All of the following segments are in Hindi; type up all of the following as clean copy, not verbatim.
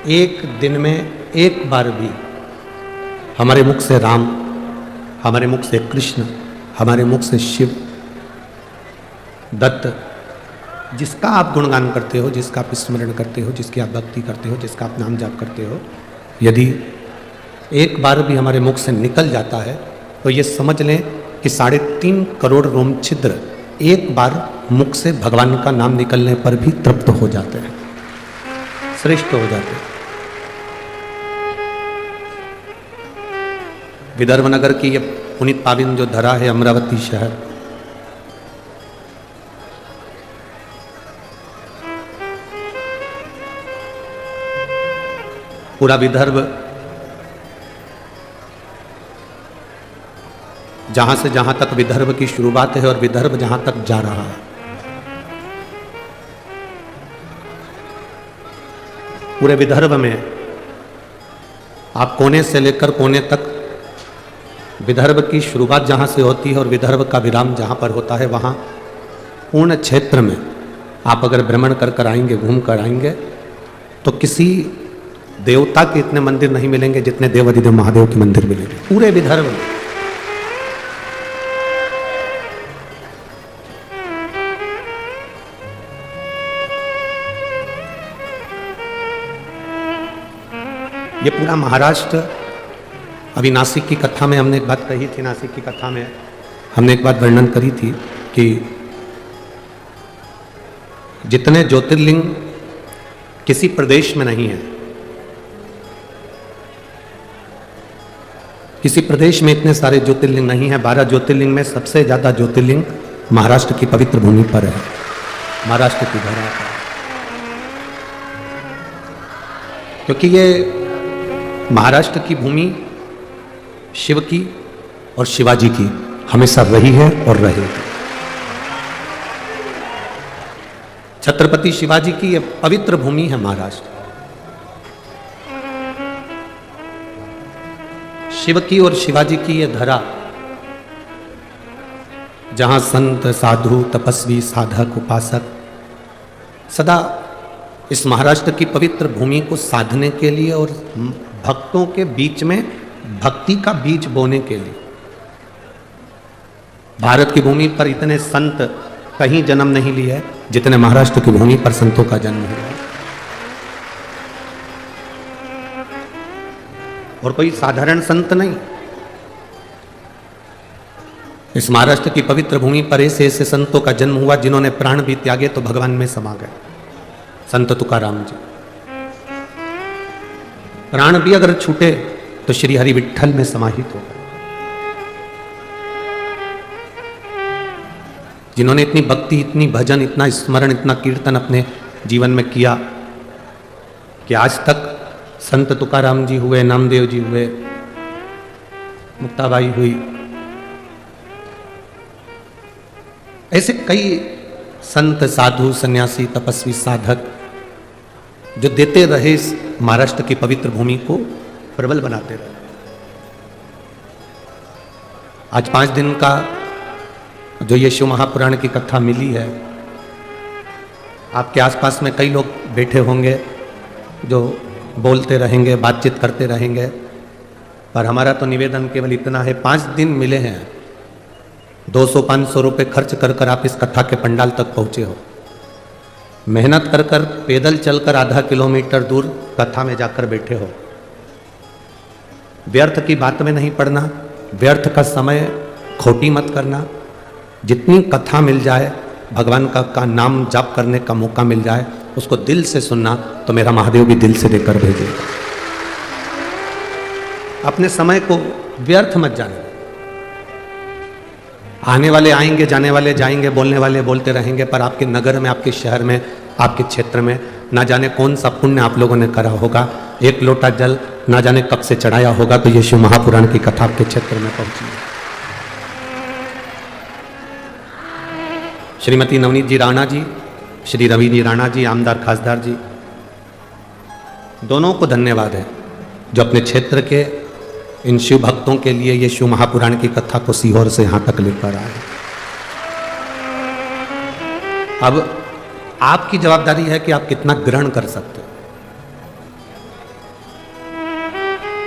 एक दिन में एक बार भी हमारे मुख से राम, हमारे मुख से कृष्ण, हमारे मुख से शिव, दत्त, जिसका आप गुणगान करते हो, जिसका आप स्मरण करते हो, जिसकी आप भक्ति करते हो, जिसका आप नाम जाप करते हो, यदि एक बार भी हमारे मुख से निकल जाता है तो ये समझ लें कि 3.5 करोड़ रोम छिद्र एक बार मुख से भगवान का नाम निकलने पर भी तृप्त हो जाते हैं, श्रेष्ठ हो जाते हैं। विदर्भ नगर की ये पुनीत पावन जो धरा है अमरावती शहर, पूरा विदर्भ जहां से जहां तक विदर्भ की शुरुआत है और विदर्भ जहां तक जा रहा है, पूरे विदर्भ में आप कोने से लेकर कोने तक विदर्भ की शुरुआत जहां से होती है और विदर्भ का विराम जहां पर होता है, वहां पूर्ण क्षेत्र में आप अगर भ्रमण कर कर आएंगे, घूम कर आएंगे, तो किसी देवता के इतने मंदिर नहीं मिलेंगे जितने देवाधिदेव महादेव के मंदिर मिलेंगे पूरे विदर्भ में। ये पूरा महाराष्ट्र, अभी नासिक की कथा में हमने एक बात कही थी, नासिक की कथा में हमने एक बात वर्णन करी थी कि जितने ज्योतिर्लिंग किसी प्रदेश में नहीं है, किसी प्रदेश में इतने सारे ज्योतिर्लिंग नहीं है। 12 ज्योतिर्लिंग में सबसे ज्यादा ज्योतिर्लिंग महाराष्ट्र की पवित्र भूमि पर है, महाराष्ट्र की धरा पर, क्योंकि ये महाराष्ट्र की भूमि शिव की और शिवाजी की हमेशा रही है और रहेगी। छत्रपति शिवाजी की ये पवित्र भूमि है महाराष्ट्र, शिव की और शिवाजी की ये धरा, जहां संत, साधु, तपस्वी, साधक, उपासक सदा इस महाराष्ट्र की पवित्र भूमि को साधने के लिए और भक्तों के बीच में भक्ति का बीज बोने के लिए, भारत की भूमि पर इतने संत कहीं जन्म नहीं लिए जितने महाराष्ट्र की भूमि पर संतों का जन्म हुआ। और कोई साधारण संत नहीं, इस महाराष्ट्र की पवित्र भूमि पर ऐसे ऐसे संतों का जन्म हुआ जिन्होंने प्राण भी त्यागे तो भगवान में समा गए। संत तुकाराम जी, प्राण भी अगर छूटे तो श्री हरि विठ्ठल में समाहित हो गए। जिन्होंने इतनी भक्ति, इतनी भजन, इतना स्मरण, इतना कीर्तन अपने जीवन में किया कि आज तक संत तुकाराम जी हुए, नामदेव जी हुए, मुक्ताबाई हुई, ऐसे कई संत, साधु, सन्यासी, तपस्वी, साधक जो देते रहे इस महाराष्ट्र की पवित्र भूमि को प्रबल बनाते रहे। आज 5 दिन का जो ये शिव महापुराण की कथा मिली है, आपके आसपास में कई लोग बैठे होंगे जो बोलते रहेंगे, बातचीत करते रहेंगे, पर हमारा तो निवेदन केवल इतना है, 5 दिन मिले हैं, 200-500 रुपये खर्च कर कर आप इस कथा के पंडाल तक पहुंचे हो, मेहनत कर कर पैदल चलकर आधा किलोमीटर दूर कथा में जाकर बैठे हो। व्यर्थ की बात में नहीं पड़ना, व्यर्थ का समय खोटी मत करना। जितनी कथा मिल जाए, भगवान का नाम जाप करने का मौका मिल जाए, उसको दिल से सुनना, तो मेरा महादेव भी दिल से देकर भेजेगा। अपने समय को व्यर्थ मत जाने। आने वाले आएंगे, जाने वाले जाएंगे, बोलने वाले बोलते रहेंगे, पर आपके नगर में, आपके शहर में, आपके क्षेत्र में ना जाने कौन सा पुण्य आप लोगों ने करा होगा। एक लोटा जल ना जाने कब से चढ़ाया होगा, तो ये शिव महापुराण की कथा आपके क्षेत्र में पहुंची है। श्रीमती नवनीत जी राणा जी, श्री रवि जी राणा जी, आमदार खासदार जी, दोनों को धन्यवाद है जो अपने क्षेत्र के इन शिव भक्तों के लिए ये शिव महापुराण की कथा को सीहोर से यहाँ तक लेकर आए। अब आपकी जवाबदारी है कि आप कितना ग्रहण कर सकते हो।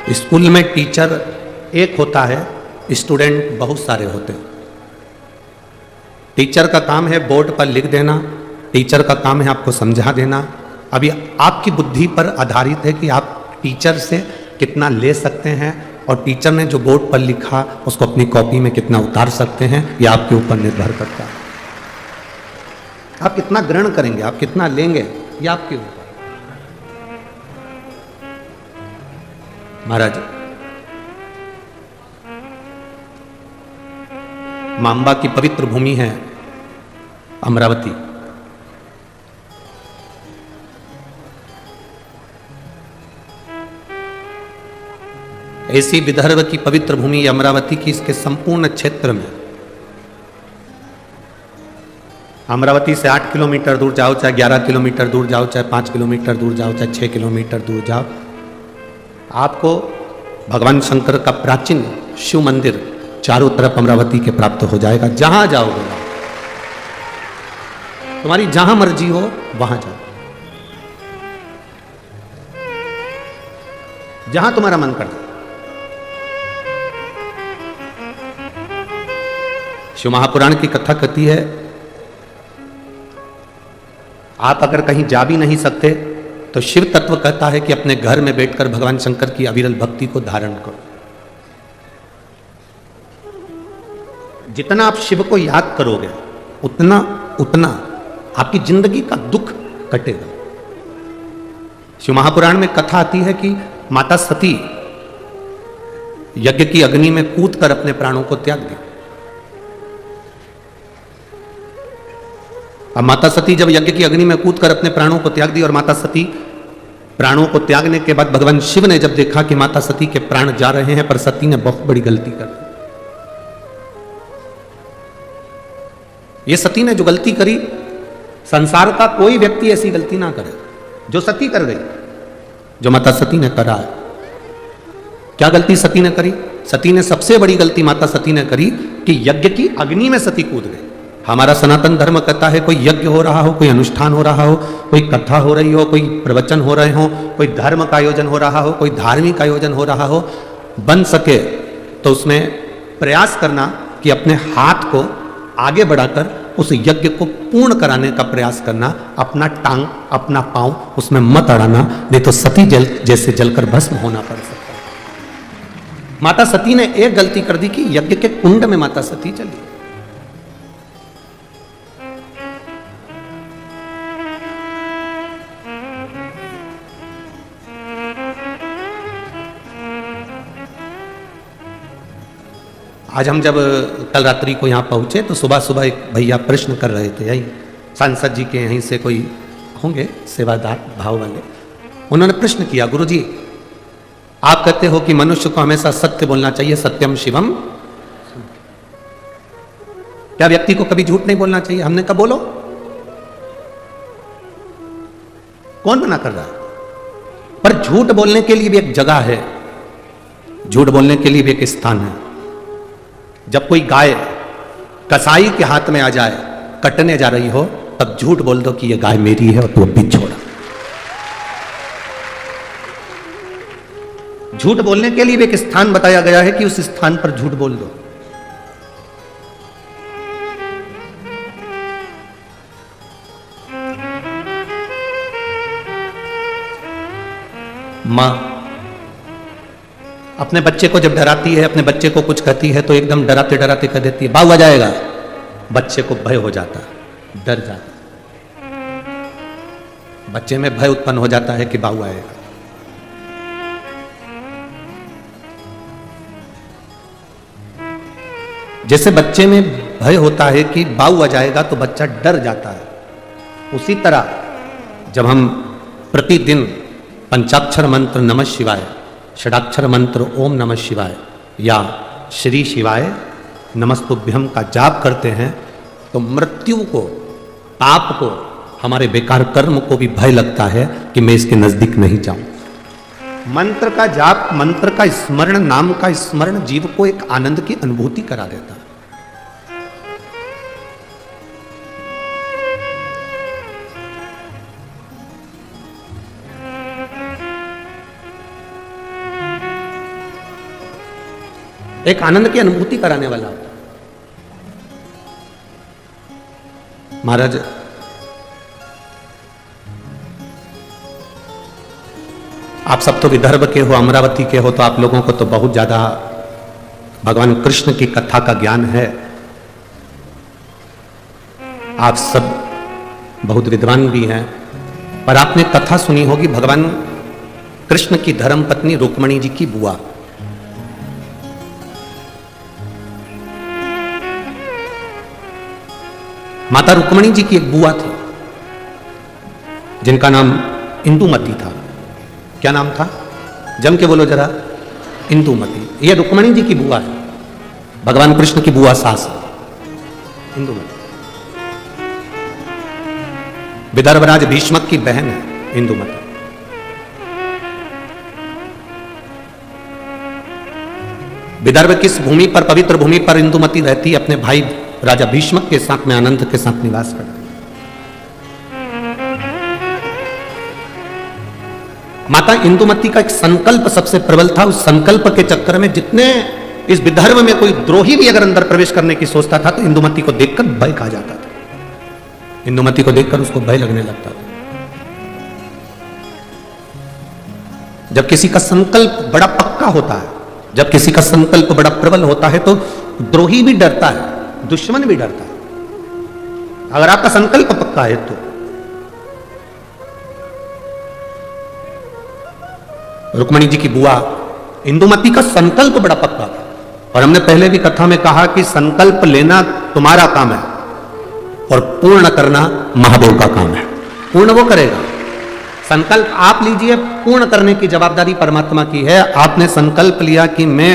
स्कूल में टीचर एक होता है, स्टूडेंट बहुत सारे होते हैं। टीचर का काम है बोर्ड पर लिख देना, टीचर का काम है आपको समझा देना। अभी आपकी बुद्धि पर आधारित है कि आप टीचर से कितना ले सकते हैं और टीचर ने जो बोर्ड पर लिखा उसको अपनी कॉपी में कितना उतार सकते हैं, यह आपके ऊपर निर्भर करता है। आप कितना ग्रहण करेंगे, आप कितना लेंगे, यह आपके ऊपर। महाराज, मांबा की पवित्र भूमि है अमरावती। ऐसी विदर्भ की पवित्र भूमि अमरावती की, इसके संपूर्ण क्षेत्र में, अमरावती से 8 किलोमीटर दूर जाओ, चाहे 11 किलोमीटर दूर जाओ, चाहे 5 किलोमीटर दूर जाओ, चाहे 6 किलोमीटर दूर जाओ, आपको भगवान शंकर का प्राचीन शिव मंदिर चारों तरफ अमरावती के प्राप्त हो जाएगा। जहां जाओगे, तुम्हारी जहां मर्जी हो वहां जाओ, जहां तुम्हारा मन करता। शिव महापुराण की कथा कहती है, आप अगर कहीं जा भी नहीं सकते तो शिव तत्व कहता है कि अपने घर में बैठकर भगवान शंकर की अविरल भक्ति को धारण करो। जितना आप शिव को याद करोगे उतना उतना आपकी जिंदगी का दुख कटेगा। शिव महापुराण में कथा आती है कि माता सती यज्ञ की अग्नि में कूदकर अपने प्राणों को त्याग दी। अब माता सती जब यज्ञ की अग्नि में कूदकर अपने प्राणों को त्याग दी और माता सती प्राणों को त्यागने के बाद भगवान शिव ने जब देखा कि माता सती के प्राण जा रहे हैं, पर सती ने बहुत बड़ी गलती कर दी। ये सती ने जो गलती करी, संसार का कोई व्यक्ति ऐसी गलती ना करे जो सती कर गई, जो माता सती ने करा है। क्या गलती सती ने करी? सती ने सबसे बड़ी गलती माता सती ने करी कि यज्ञ की अग्नि में सती कूद गई। हमारा सनातन धर्म कहता है, कोई यज्ञ हो रहा हो, कोई अनुष्ठान हो रहा हो, कोई कथा हो रही हो, कोई प्रवचन हो रहे हो, कोई धर्म का आयोजन हो रहा हो, कोई धार्मिक आयोजन हो रहा हो, बन सके तो उसमें प्रयास करना कि अपने हाथ को आगे बढ़ाकर उस यज्ञ को पूर्ण कराने का प्रयास करना, अपना टांग अपना पांव उसमें मत अड़ाना, नहीं तो सती जल जैसे जलकर भस्म होना पड़ सकता है। माता सती ने एक गलती कर दी कि यज्ञ के कुंड में माता सती चली। आज हम जब कल रात्रि को यहाँ पहुँचे तो सुबह सुबह एक भैया प्रश्न कर रहे थे, यही सांसद जी के यहीं से कोई होंगे सेवादार भाव वाले। उन्होंने प्रश्न किया, गुरुजी आप कहते हो कि मनुष्य को हमेशा सत्य बोलना चाहिए, सत्यम शिवम, क्या व्यक्ति को कभी झूठ नहीं बोलना चाहिए? हमने कहा बोलो। कौन मना कर रहा है? पर झूठ बोलने के लिए भी एक जगह है, झूठ बोलने के लिए भी एक स्थान है। जब कोई गाय कसाई के हाथ में आ जाए, कटने जा रही हो, तब झूठ बोल दो कि ये गाय मेरी है और तू अब भी छोड़। झूठ बोलने के लिए भी एक स्थान बताया गया है कि उस स्थान पर झूठ बोल दो। मां अपने बच्चे को जब डराती है, अपने बच्चे को कुछ कहती है तो एकदम डराते डराते कह देती है बाऊ आ जाएगा। बच्चे को भय हो जाता है, डर जाता है, बच्चे में भय उत्पन्न हो जाता है कि बाऊ आएगा। जैसे बच्चे में भय होता है कि बाऊ आ जाएगा तो बच्चा डर जाता है, उसी तरह जब हम प्रतिदिन पंचाक्षर मंत्र नमः शिवाय, षडाक्षर मंत्र ओम नमः शिवाय या श्री शिवाय नमस्तुभ्यम का जाप करते हैं तो मृत्यु को, पाप को, हमारे बेकार कर्म को भी भय लगता है कि मैं इसके नजदीक नहीं जाऊं। मंत्र का जाप, मंत्र का स्मरण, नाम का स्मरण जीव को एक आनंद की अनुभूति करा देता है। एक आनंद की अनुभूति कराने वाला होता है। महाराज, आप सब तो विदर्भ के हो, अमरावती के हो, तो आप लोगों को तो बहुत ज्यादा भगवान कृष्ण की कथा का ज्ञान है। आप सब बहुत विद्वान भी हैं, पर आपने कथा सुनी होगी भगवान कृष्ण की धर्म पत्नी रुक्मणी जी की बुआ। माता रुक्मणी जी की एक बुआ थी जिनका नाम इंदुमती था। क्या नाम था? जम के बोलो जरा। इंदुमती। यह रुक्मणी जी की बुआ है, भगवान कृष्ण की बुआ सास इंदुमती। विदर्भराज भीष्मक की बहन है इंदुमती। विदर्भ किस भूमि पर, पवित्र भूमि पर इंदुमती रहती, अपने भाई राजा भीष्मक के साथ में आनंद के साथ निवास करती। माता इंदुमती का एक संकल्प सबसे प्रबल था। उस संकल्प के चक्कर में जितने इस विदर्भ में कोई द्रोही भी अगर अंदर प्रवेश करने की सोचता था तो इंदुमती को देखकर भय खा जाता था। इंदुमती को देखकर उसको भय लगने लगता था। जब किसी का संकल्प बड़ा पक्का होता है, जब किसी का संकल्प बड़ा प्रबल होता है तो द्रोही भी डरता है, दुश्मन भी डरता है। अगर आपका संकल्प पक्का है तो रुक्मणी जी की बुआ इंदुमती का संकल्प बड़ा पक्का था। और हमने पहले भी कथा में कहा कि संकल्प लेना तुम्हारा काम है और पूर्ण करना महादेव का काम है। पूर्ण वो करेगा। संकल्प आप लीजिए, पूर्ण करने की जवाबदारी परमात्मा की है। आपने संकल्प लिया कि मैं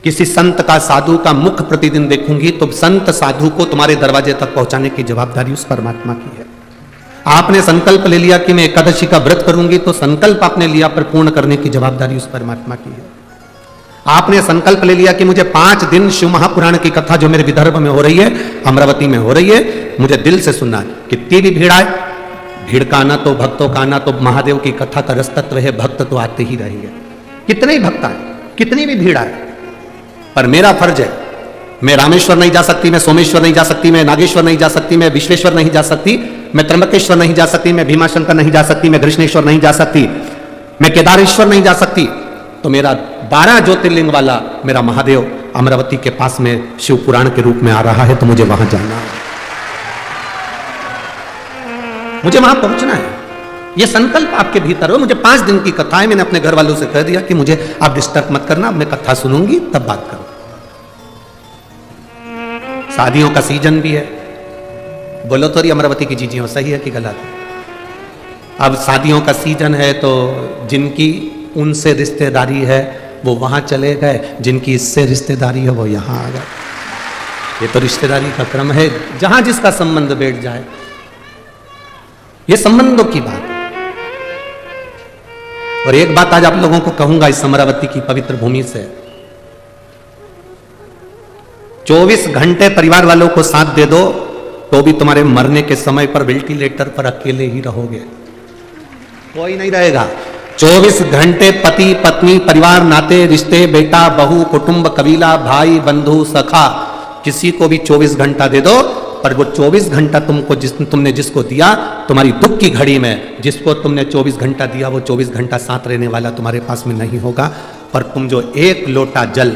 किसी संत का, साधु का मुख प्रतिदिन देखूंगी, तो संत साधु को तुम्हारे दरवाजे तक पहुंचाने की जवाबदारी उस परमात्मा की है। आपने संकल्प ले लिया कि मैं एकादशी का व्रत करूंगी, तो संकल्प आपने लिया पर पूर्ण करने की जवाबदारी उस परमात्मा की है। आपने संकल्प ले लिया कि मुझे 5 दिन शिव महापुराण की कथा जो मेरे विदर्भ में हो रही है, अमरावती में हो रही है, मुझे दिल से सुनना है। कितनी भी भीड़ आए, भीड़ का आना तो भक्तों का आना तो महादेव की कथा का रसतत्व है, भक्त तो आते ही रहेंगे। कितने ही भक्त आए, कितनी भी भीड़ आए, पर मेरा फर्ज है, मैं रामेश्वर नहीं जा सकती, मैं सोमेश्वर नहीं जा सकती, मैं नागेश्वर नहीं जा सकती, मैं विश्वेश्वर नहीं जा सकती, मैं त्र्यंबकेश्वर नहीं जा सकती, मैं भीमाशंकर नहीं जा सकती, मैं कृष्णेश्वर नहीं जा सकती, मैं केदारेश्वर नहीं जा सकती, तो मेरा 12 ज्योतिर्लिंग वाला मेरा महादेव अमरावती के पास में शिव पुराण के रूप में आ रहा है, तो मुझे वहां जाना है, मुझे वहां पहुंचना है। यह संकल्प आपके भीतर हो। मुझे 5 दिन की कथा है, मैंने अपने घर वालों से कह दिया कि मुझे आप डिस्टर्ब मत करना, मैं कथा सुनूंगी तब बात करूं। शादियों का सीजन भी है। बोलो तो अमरावती की चीजें सही है कि गलत? अब शादियों का सीजन है तो जिनकी उनसे रिश्तेदारी है वो वहां चले गए, जिनकी इससे रिश्तेदारी है वो यहां आ गए। ये तो रिश्तेदारी का क्रम है, जहां जिसका संबंध बैठ जाए। ये संबंधों की बात है। और एक बात आज आप लोगों को कहूंगा इस अमरावती की पवित्र भूमि से, 24 घंटे परिवार वालों को साथ दे दो तो भी तुम्हारे मरने के समय पर वेंटिलेटर पर अकेले ही रहोगे, कोई नहीं रहेगा। 24 घंटे पति पत्नी, परिवार, नाते रिश्ते, बेटा बहू, कुटुंब, कबीला, भाई बंधु सखा, किसी को भी 24 घंटा दे दो, पर वो 24 घंटा तुमने जिसको दिया, तुम्हारी दुख की घड़ी में जिसको तुमने 24 घंटा दिया, वो 24 घंटा साथ रहने वाला तुम्हारे पास में नहीं होगा। पर तुम जो 1 लोटा जल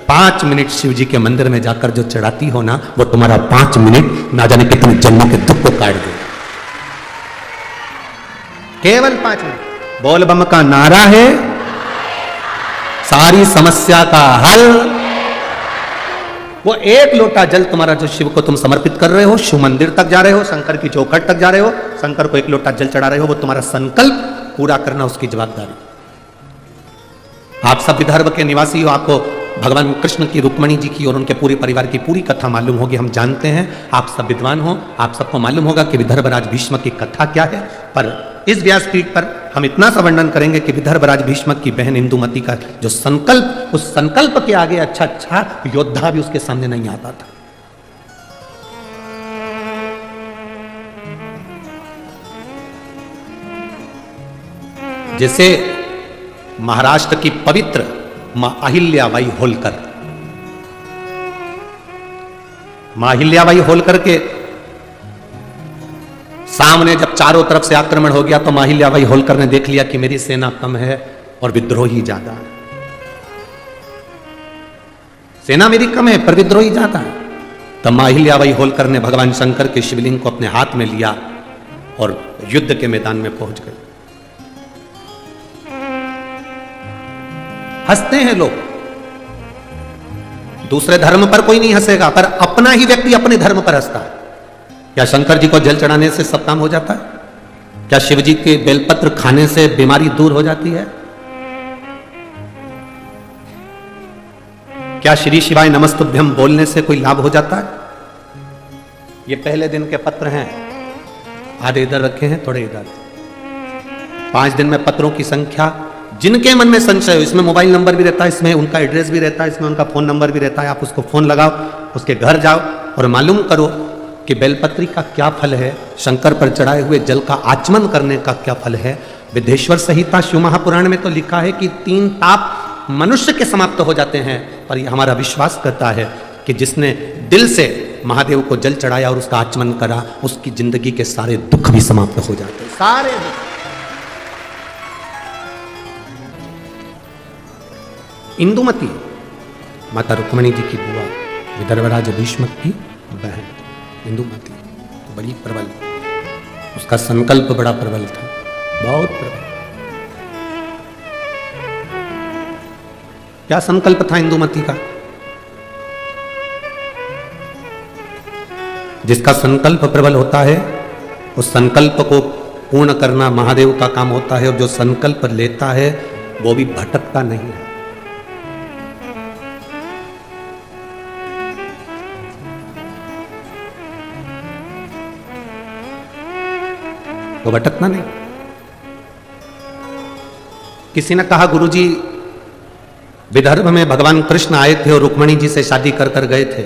5 मिनट शिव जी के मंदिर में जाकर जो चढ़ाती हो ना, वो तुम्हारा 5 मिनट ना जाने कितने जन्मों के दुख को काट देगा। केवल 5 मिनट बोल बम का नारा है, सारी समस्या का हल। वो 1 लोटा जल तुम्हारा जो शिव को तुम समर्पित कर रहे हो, शिव मंदिर तक जा रहे हो, शंकर की चौखट तक जा रहे हो, शंकर को 1 लोटा जल चढ़ा रहे हो, वो तुम्हारा संकल्प पूरा करना उसकी जवाबदारी। आप सब विदर्भ के निवासी हो, आपको भगवान कृष्ण की, रुक्मणी जी की और उनके पूरे परिवार की पूरी कथा मालूम होगी, हम जानते हैं। आप सब विद्वान हो, आप सबको मालूम होगा कि विदर्भराज भीष्म की कथा क्या है। पर इस व्यासपीठ पर हम इतना सा वर्णन करेंगे कि विदर्भराज भीष्म की बहन इंदुमती का जो संकल्प, उस संकल्प के आगे अच्छा योद्धा भी उसके सामने नहीं आता था। जैसे महाराष्ट्र की पवित्र मां अहिल्याबाई होलकर। मां अहिल्याबाई होलकर के सामने जब चारों तरफ से आक्रमण हो गया तो मां अहिल्याबाई होलकर ने देख लिया कि मेरी सेना कम है और विद्रोही ज्यादा है। सेना मेरी कम है पर विद्रोही ज्यादा है। तब मां अहिल्याबाई होलकर ने भगवान शंकर के शिवलिंग को अपने हाथ में लिया और युद्ध के मैदान में पहुंच गए। हंसते हैं लोग, दूसरे धर्म पर कोई नहीं हंसेगा, पर अपना ही व्यक्ति अपने धर्म पर हंसता है। क्या शंकर जी को जल चढ़ाने से सब काम हो जाता है? क्या शिव जी के बेलपत्र खाने से बीमारी दूर हो जाती है? क्या श्री शिवाय नमस्तुभ्यम बोलने से कोई लाभ हो जाता है? ये पहले दिन के पत्र हैं, आधे इधर रखे हैं, थोड़े इधर। 5 दिन में पत्रों की संख्या, जिनके मन में संशय हो, इसमें मोबाइल नंबर भी रहता है, इसमें उनका एड्रेस भी रहता है, इसमें उनका फोन नंबर भी रहता है। आप उसको फोन लगाओ, उसके घर जाओ और मालूम करो कि बेलपत्री का क्या फल है, शंकर पर चढ़ाए हुए जल का आचमन करने का क्या फल है। विदेश्वर संहिता शिव महापुराण में तो लिखा है कि 3 ताप मनुष्य के समाप्त हो जाते हैं, पर यह हमारा विश्वास करता है कि जिसने दिल से महादेव को जल चढ़ाया और उसका आचमन करा, उसकी जिंदगी के सारे दुख भी समाप्त हो जाते हैं, सारे दुख। इंदुमती माता रुक्मणी जी की बुआ, विदर्भराज भीष्मक की बहन इंदुमती, बड़ी प्रबल, उसका संकल्प बड़ा प्रबल था, बहुत प्रबल। क्या संकल्प था इंदुमती का? जिसका संकल्प प्रबल होता है उस संकल्प को पूर्ण करना महादेव का काम होता है, और जो संकल्प लेता है वो भी भटकता नहीं है। वो भटकना नहीं। किसी ने कहा गुरुजी विदर्भ में भगवान कृष्ण आए थे और रुक्मणी जी से शादी कर कर गए थे।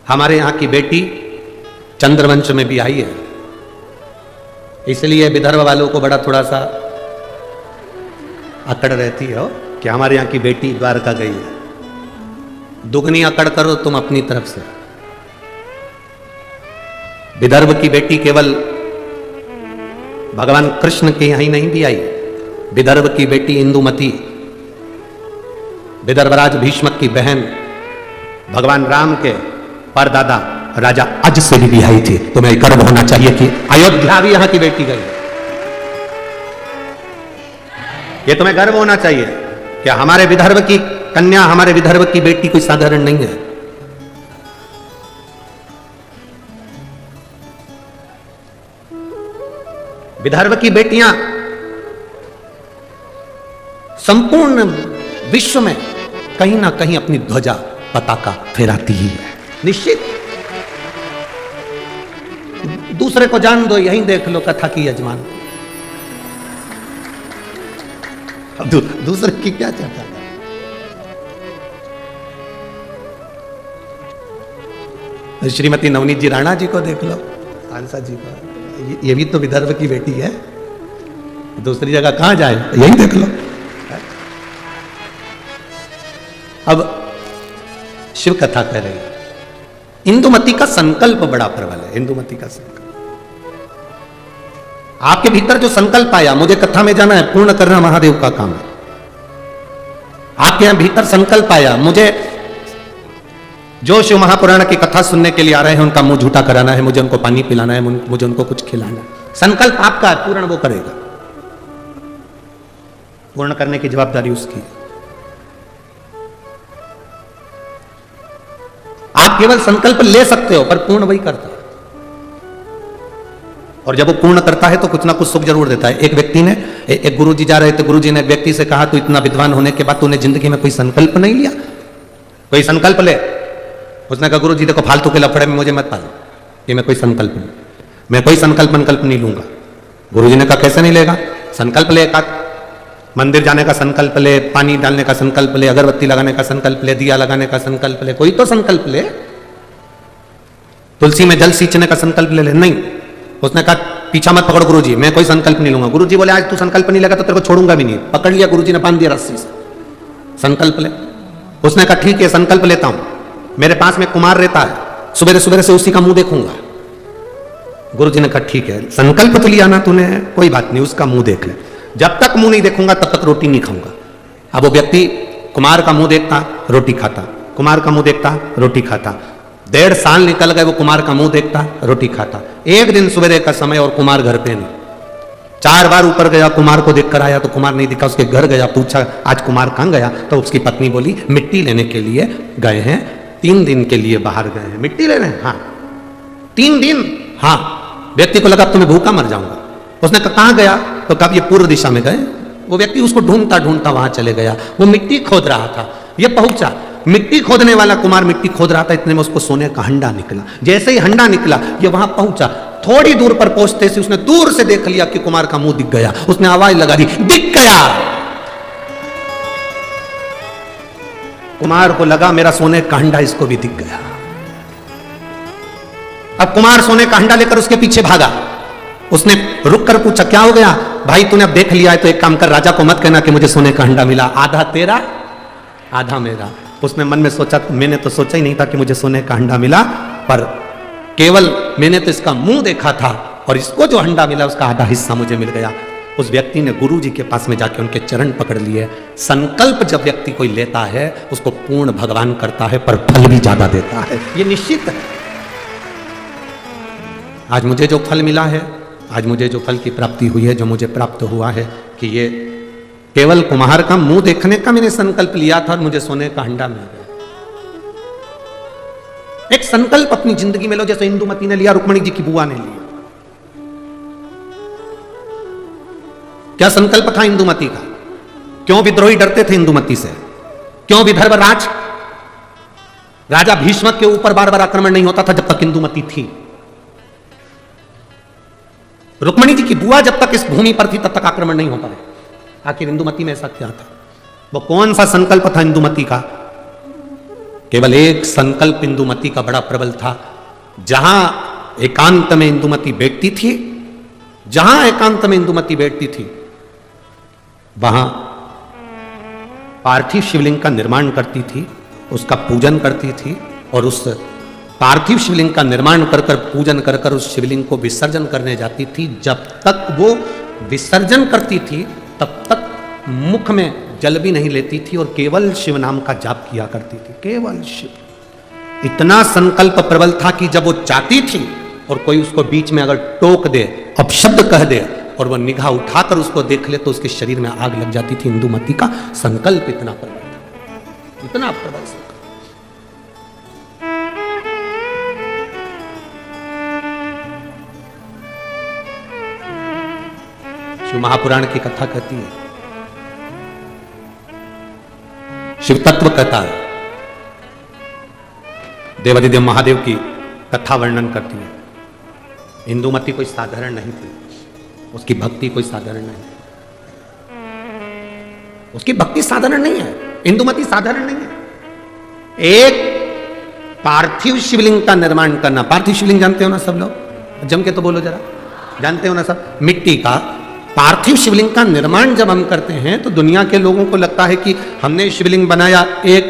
हमारे यहां की बेटी चंद्रवंश में भी आई है, इसलिए विदर्भ वालों को बड़ा थोड़ा सा अकड़ रहती है कि हमारे यहां की बेटी द्वारका गई है। दुगनी अकड़ करो तुम अपनी तरफ से। विदर्भ की बेटी केवल भगवान कृष्ण के यहां ही नहीं भी आई, विदर्भ की बेटी इंदुमती विदर्भराज भीष्मक की बहन भगवान राम के परदादा राजा अज से भी आई थी। तुम्हें गर्व होना चाहिए कि अयोध्या भी यहां की बेटी गई। ये तुम्हें गर्व होना चाहिए कि हमारे विदर्भ की कन्या, हमारे विदर्भ की बेटी कोई साधारण नहीं है। विदर्भ की बेटियां संपूर्ण विश्व में कहीं ना कहीं अपनी ध्वजा पताका फहराती ही है, निश्चित। दूसरे को जान दो, यहीं देख लो कथा की यजमान। दूसरे की क्या चर्चा कर? श्रीमती नवनीत जी राणा जी को देख लो, सांसद जी को, ये भी तो विदर्भ की बेटी है। दूसरी जगह कहां जाए, यही देख लो। अब शिव कथा कह रही है, इंदुमती का संकल्प बड़ा प्रबल है। इंदुमती का संकल्प, आपके भीतर जो संकल्प आया, मुझे कथा में जाना है, पूर्ण करना महादेव का काम है। आपके यहां भीतर संकल्प आया, मुझे जो शिव महापुराण की कथा सुनने के लिए आ रहे हैं उनका मुंह झूठा कराना है, मुझे उनको पानी पिलाना है, मुझे उनको कुछ खिलाना है। संकल्प आपका है, पूर्ण वो करेगा। पूर्ण करने की जवाबदारी उसकी है। आप केवल संकल्प ले सकते हो, पर पूर्ण वही करता है। और जब वो पूर्ण करता है तो कुछ ना कुछ सुख जरूर देता है। एक व्यक्ति ने, एक गुरुजी जा रहे थे, गुरुजी ने एक व्यक्ति से कहा, तू इतना विद्वान होने के बाद तूने जिंदगी में कोई संकल्प नहीं लिया, कोई संकल्प ले। उसने कहा गुरुजी देखो फालतू के लफड़े में मुझे मत पालो, कि मैं कोई संकल्प नहीं, मैं कोई संकल्प नहीं लूंगा। गुरुजी ने कहा कैसे नहीं लेगा? संकल्प ले, एक मंदिर जाने का संकल्प ले, पानी डालने का संकल्प ले, अगरबत्ती लगाने का संकल्प ले, दिया लगाने का संकल्प ले, कोई तो संकल्प ले। तुलसी में जल सींचने का संकल्प ले। नहीं, उसने कहा पीछा मत पकड़ो गुरुजी, मैं कोई संकल्प नहीं लूंगा। गुरुजी बोले आज तू संकल्प नहीं लगा तो तेरे को छोड़ूंगा भी नहीं। पकड़ लिया गुरुजी ने, बांध दिया रस्सी से, संकल्प ले। उसने कहा ठीक है संकल्प लेता हूं, मेरे पास में कुमार रहता है, सुबह सुबह से उसी का मुंह देखूंगा। गुरुजी ने कहा ठीक है, संकल्प तो लिया ना तूने, कोई बात नहीं, उसका मुंह देख ले। जब तक मुंह नहीं देखूंगा तब तक रोटी नहीं खाऊंगा। अब वो व्यक्ति कुमार का मुंह देखता, रोटी खाता, कुमार का मुंह देखता, रोटी खाता। 1.5 साल निकल गए, वो कुमार का मुंह देखता, रोटी खाता। एक दिन सुबह का समय और कुमार घर पे नहीं। 4 बार ऊपर गया, कुमार को देखकर आया तो कुमार नहीं दिखा। उसके घर गया, पूछा आज कुमार कहां गया, तो उसकी पत्नी बोली मिट्टी लेने के लिए गए हैं, 3 दिन के लिए बाहर गए हैं। मिट्टी ले रहे हैं? हाँ। 3 दिन? हाँ। व्यक्ति को लगा अब तो मैं भूखा मर जाऊंगा। उसने कहा कहां गया, तो कब ये पूर्व दिशा में गए। वो व्यक्ति उसको ढूंढता ढूंढता वहां चले गया। वो मिट्टी खोद रहा था, ये पहुंचा, मिट्टी खोदने वाला कुमार मिट्टी खोद रहा था, इतने में उसको सोने का हंडा निकला। जैसे ही हंडा निकला ये वहां पहुंचा, थोड़ी दूर पर पहुंचते से उसने दूर से देख लिया कि कुमार का मुंह दिख गया। उसने आवाज लगा दी, दिख गया। कुमार को लगा मेरा सोने का हंडा इसको भी दिख गया। अब कुमार सोने का हंडा लेकर उसके पीछे भागा। उसने रुक कर पूछा क्या हो गया भाई, तूने अब देख लिया है तो एक काम कर, राजा को मत कहना कि मुझे सोने का हंडा मिला, आधा तेरा आधा मेरा। उसने मन में सोचा, मैंने तो सोचा ही नहीं था कि मुझे सोने का हंडा मिला, पर केवल मैंने तो इसका मुंह देखा था और इसको जो हंडा मिला उसका आधा हिस्सा मुझे मिल गया। उस व्यक्ति ने गुरु जी के पास में जाके उनके चरण पकड़ लिए। संकल्प जब व्यक्ति कोई लेता है उसको पूर्ण भगवान करता है, पर फल भी ज्यादा देता है, ये निश्चित है। आज मुझे जो फल मिला है, आज मुझे जो फल की प्राप्ति हुई है, जो मुझे प्राप्त हुआ है कि ये केवल कुम्हार का मुंह देखने का मैंने संकल्प लिया था और मुझे सोने का हंडा मिल गया। एक संकल्प अपनी जिंदगी में लो, जैसे इंदुमती ने लिया, रुक्मणी जी की बुआ ने लिया। क्या संकल्प था इंदुमती का? क्यों विद्रोही डरते थे इंदुमती से? क्यों विदर्भ राजा भीष्मक के ऊपर बार बार आक्रमण नहीं होता था जब तक इंदुमती थी? रुक्मणी जी की बुआ जब तक इस भूमि पर थी तब तक आक्रमण नहीं होता है। आखिर इंदुमती में ऐसा क्या था? वो कौन सा संकल्प था इंदुमती का? केवल एक संकल्प इंदुमती का बड़ा प्रबल था। जहां एकांत में इंदुमती बैठती थी, जहां एकांत में इंदुमती बैठती थी, वहां पार्थिव शिवलिंग का निर्माण करती थी, उसका पूजन करती थी और उस पार्थिव शिवलिंग का निर्माण कर कर पूजन कर कर उस शिवलिंग को विसर्जन करने जाती थी। जब तक वो विसर्जन करती थी तब तक मुख में जल भी नहीं लेती थी और केवल शिव नाम का जाप किया करती थी, केवल शिव। इतना संकल्प प्रबल था कि जब वो चाहती थी और कोई उसको बीच में अगर टोक दे, अपशब्द कह दे और वह निगाह उठाकर उसको देख ले तो उसके शरीर में आग लग जाती थी। इंदुमती का संकल्प इतना प्रबल था, इतना प्रबल संकल्प। शिव महापुराण की कथा कहती है, शिव तत्व कहता है, देवादिदेव महादेव की कथा वर्णन करती है। इंदुमती कोई साधारण नहीं थी, उसकी भक्ति कोई साधारण नहीं, उसकी भक्ति साधारण नहीं है, इंदुमती साधारण नहीं है। एक पार्थिव शिवलिंग का निर्माण करना, पार्थिव शिवलिंग जानते हो ना सब लोग, जम के तो बोलो जरा, जानते हो ना सब? मिट्टी का पार्थिव शिवलिंग का निर्माण जब हम करते हैं तो दुनिया के लोगों को लगता है कि हमने शिवलिंग बनाया एक,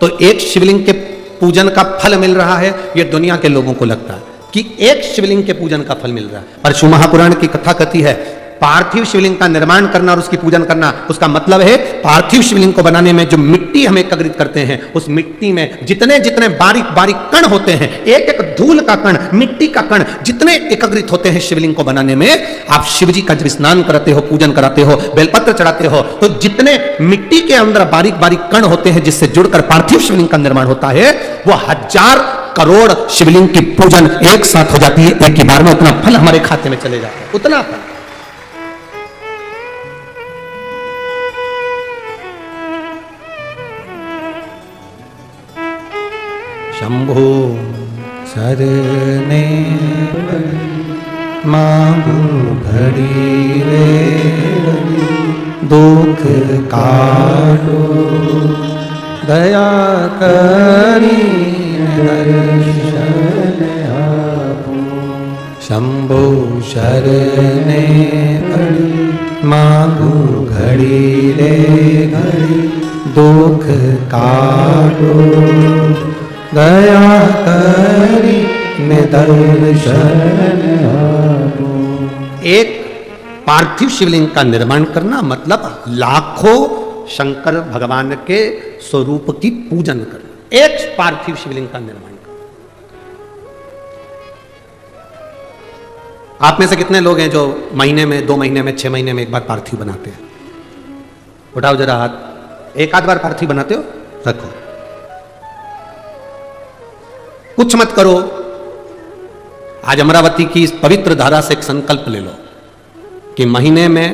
तो एक शिवलिंग के पूजन का फल मिल रहा है। ये दुनिया के लोगों को लगता है कि एक शिवलिंग के पूजन का फल मिल रहा है, पर शिव महापुराण की कथा कहती है पार्थिव शिवलिंग का निर्माण करना और उसकी पूजन करना, उसका मतलब है पार्थिव शिवलिंग को बनाने में जो मिट्टी हम एकत्रित करते हैं, उस मिट्टी में जितने जितने बारीक बारीक कण होते हैं, एक एक धूल का कण, मिट्टी का कण जितने एकत्रित होते हैं शिवलिंग को बनाने में, आप शिव जी का जब स्नान कराते हो, पूजन कराते हो, बेलपत्र चढ़ाते हो, तो जितने मिट्टी के अंदर बारीक बारीक कण होते हैं जिससे जुड़कर पार्थिव शिवलिंग का निर्माण होता है, वो 1000 करोड़ शिवलिंग की पूजन एक साथ हो जाती है एक ही बार में। उतना फल हमारे खाते में चले जाता है, उतना फल। शंभो सरने मांगू घड़ी रे, दुख काटो दया करी दर्शन शंभो शरणे घड़ी मांगू घड़ी रे घड़ी दुख काटो दया करी दर्शन आओ। एक पार्थिव शिवलिंग का निर्माण करना मतलब लाखों शंकर भगवान के स्वरूप की पूजन करना। एक पार्थिव शिवलिंग का निर्माण करना। आप में से कितने लोग हैं जो महीने में, 2 महीने में, 6 महीने में एक बार पार्थिव बनाते हैं? उठाओ जरा हाथ। एक आध बार पार्थिव बनाते हो? रखो। कुछ मत करो। आज अमरावती की इस पवित्र धारा से एक संकल्प ले लो कि महीने में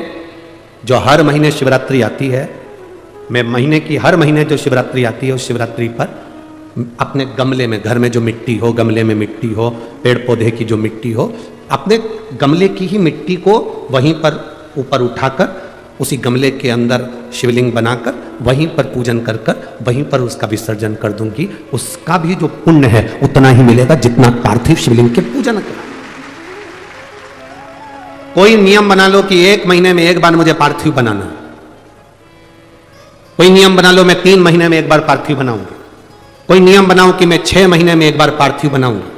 जो हर महीने शिवरात्रि आती है, मैं महीने की हर महीने जो शिवरात्रि आती है उस शिवरात्रि पर अपने गमले में, घर में जो मिट्टी हो, गमले में मिट्टी हो, पेड़ पौधे की जो मिट्टी हो, अपने गमले की ही मिट्टी को वहीं पर ऊपर उठाकर उसी गमले के अंदर शिवलिंग बनाकर वहीं पर पूजन कर कर वहीं पर उसका विसर्जन कर दूंगी। उसका भी जो पुण्य है उतना ही मिलेगा जितना पार्थिव शिवलिंग के पूजन का। कोई नियम बना लो कि 1 महीने में एक बार मुझे पार्थिव बनाना। कोई नियम बना लो मैं 3 महीने में एक बार पार्थिव बनाऊंगी। कोई नियम बनाओ कि मैं 6 महीने में एक बार पार्थिव बनाऊंगी।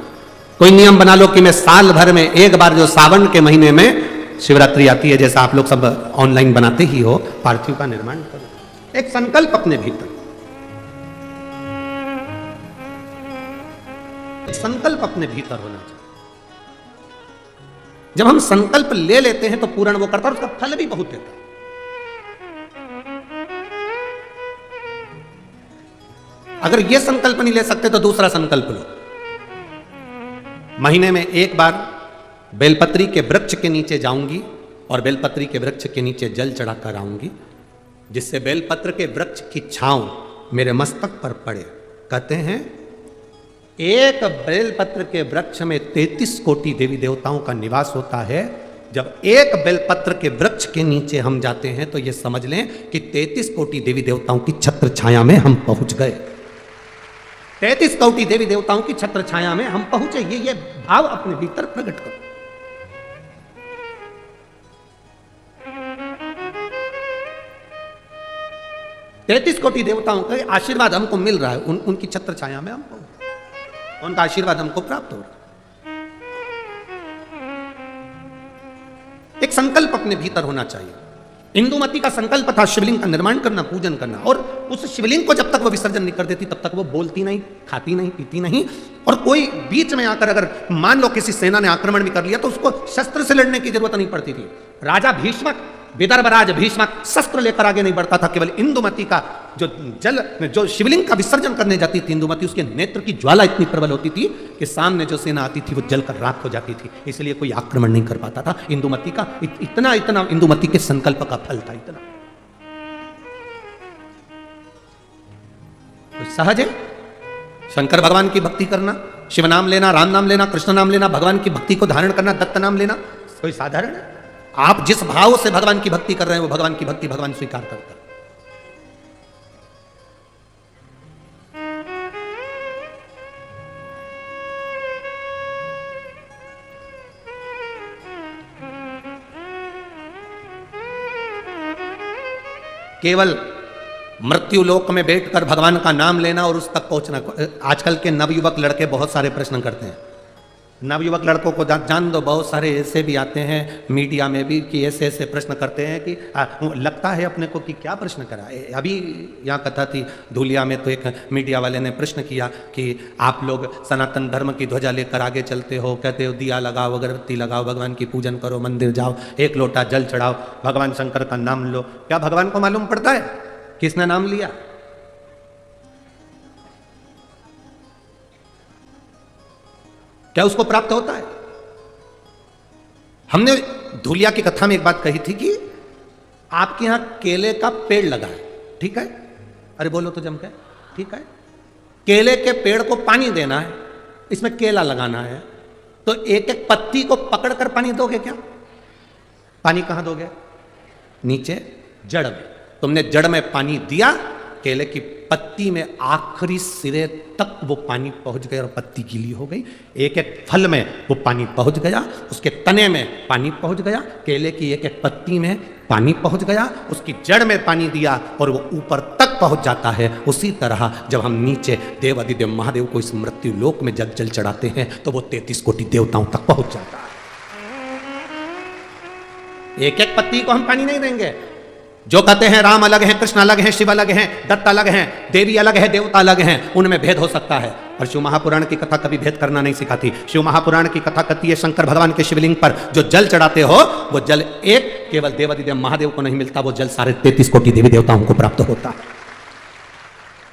कोई नियम बना लो कि मैं साल भर में एक बार, जो सावन के महीने में शिवरात्रि आती है, जैसा आप लोग सब ऑनलाइन बनाते ही हो, पार्थिव का निर्माण करो। एक संकल्प अपने भीतर, संकल्प अपने भीतर होना चाहिए। जब हम संकल्प ले लेते हैं तो पूर्ण वो करता है, उसका फल भी बहुत देता है। अगर ये संकल्प नहीं ले सकते तो दूसरा संकल्प लो। महीने में एक बार बेलपत्री के वृक्ष के नीचे जाऊंगी और बेलपत्री के वृक्ष के नीचे जल चढ़ाकर आऊंगी, जिससे बेलपत्र के वृक्ष की छांव मेरे मस्तक पर पड़े। कहते हैं एक बेलपत्र के वृक्ष में 33 कोटि देवी देवताओं का निवास होता है। जब एक बेलपत्र के वृक्ष के नीचे हम जाते हैं तो ये समझ लें कि 33 कोटि देवी देवताओं की छत्र छाया में हम पहुंच गए। 33 कोटि देवी देवताओं की छत्र छाया में हम पहुंचे। ये भाव अपने भीतर प्रकट करो। तैतीस कोटि देवताओं का आशीर्वाद हमको मिल रहा है। उनकी छत्र छाया में हम पहुंचे, उनका आशीर्वाद हमको प्राप्त हो रहा है। एक संकल्प अपने भीतर होना चाहिए। इंदुमती का संकल्प था शिवलिंग का निर्माण करना, पूजन करना, और उस शिवलिंग को जब तक वो विसर्जन नहीं कर देती तब तक वो बोलती नहीं, खाती नहीं, पीती नहीं। और कोई बीच में आकर अगर मान लो किसी सेना ने आक्रमण भी कर लिया तो उसको शस्त्र से लड़ने की जरूरत नहीं पड़ती थी। राजा भीष्मक, विदर्भराज भीष्मक शस्त्र लेकर आगे नहीं बढ़ता था। केवल इंदुमती का जो शिवलिंग का विसर्जन करने जाती थी इंदुमती, उसके नेत्र की ज्वाला इतनी प्रबल होती थी कि सामने जो सेना आती थी वो जलकर राख हो जाती थी। इसलिए कोई आक्रमण नहीं कर पाता था। इंदुमती का इतना इंदुमती के संकल्प का फल था। इतना तो सहज है शंकर भगवान की भक्ति करना, शिव नाम लेना, राम नाम लेना, कृष्ण नाम लेना, भगवान की भक्ति को धारण करना, दत्त नाम लेना, कोई साधारण है? आप जिस भाव से भगवान की भक्ति कर रहे हैं वो भगवान की भक्ति भगवान स्वीकार करता है। केवल मृत्यु लोक में बैठकर भगवान का नाम लेना और उस तक पहुंचना। आजकल के नवयुवक लड़के बहुत सारे प्रश्न करते हैं। नवयुवक लड़कों को जान दो, बहुत सारे ऐसे भी आते हैं मीडिया में भी कि ऐसे ऐसे प्रश्न करते हैं कि लगता है अपने को कि क्या प्रश्न करा। अभी यहाँ कथा थी धुलिया में, तो एक मीडिया वाले ने प्रश्न किया कि आप लोग सनातन धर्म की ध्वजा लेकर आगे चलते हो, कहते हो दिया लगाओ, अगरबत्ती लगाओ, भगवान की पूजन करो, मंदिर जाओ, 1 लोटा जल चढ़ाओ, भगवान शंकर का नाम लो। क्या भगवान को मालूम पड़ता है किसने नाम लिया? क्या उसको प्राप्त होता है? हमने धुलिया की कथा में एक बात कही थी कि आपके यहां केले का पेड़ लगा है, ठीक है? अरे बोलो तो जम के, ठीक है? केले के पेड़ को पानी देना है, इसमें केला लगाना है, तो एक एक पत्ती को पकड़कर पानी दोगे क्या? पानी कहां दोगे? नीचे जड़ में। तुमने जड़ में पानी दिया, केले की पत्ती में आखिरी सिरे तक वो पानी पहुंच गया और पत्ती गीली हो गई। एक एक फल में वो पानी पहुंच गया, उसके तने में पानी पहुंच गया, केले की एक एक पत्ती में पानी पहुंच गया, उसकी जड़ में पानी दिया और वो ऊपर तक पहुंच जाता है। उसी तरह जब हम नीचे देवादिदेव महादेव को इस मृत्यु लोक में जल जल चढ़ाते हैं तो वो 33 कोटि देवताओं तक पहुंच जाता है। एक एक पत्ती को हम पानी नहीं देंगे। जो कहते हैं राम अलग हैं, कृष्ण अलग हैं, शिव अलग हैं, दत्त अलग हैं, देवी अलग है, देवता अलग हैं, उनमें भेद हो सकता है, और शिव महापुराण की कथा कभी भेद करना नहीं सिखाती। शिव महापुराण की कथा कहती है शंकर भगवान के शिवलिंग पर जो जल चढ़ाते हो वो जल एक केवल देवादिदेव महादेव को नहीं मिलता, वो जल सारे 33 कोटि देवी देवताओं को प्राप्त होता है।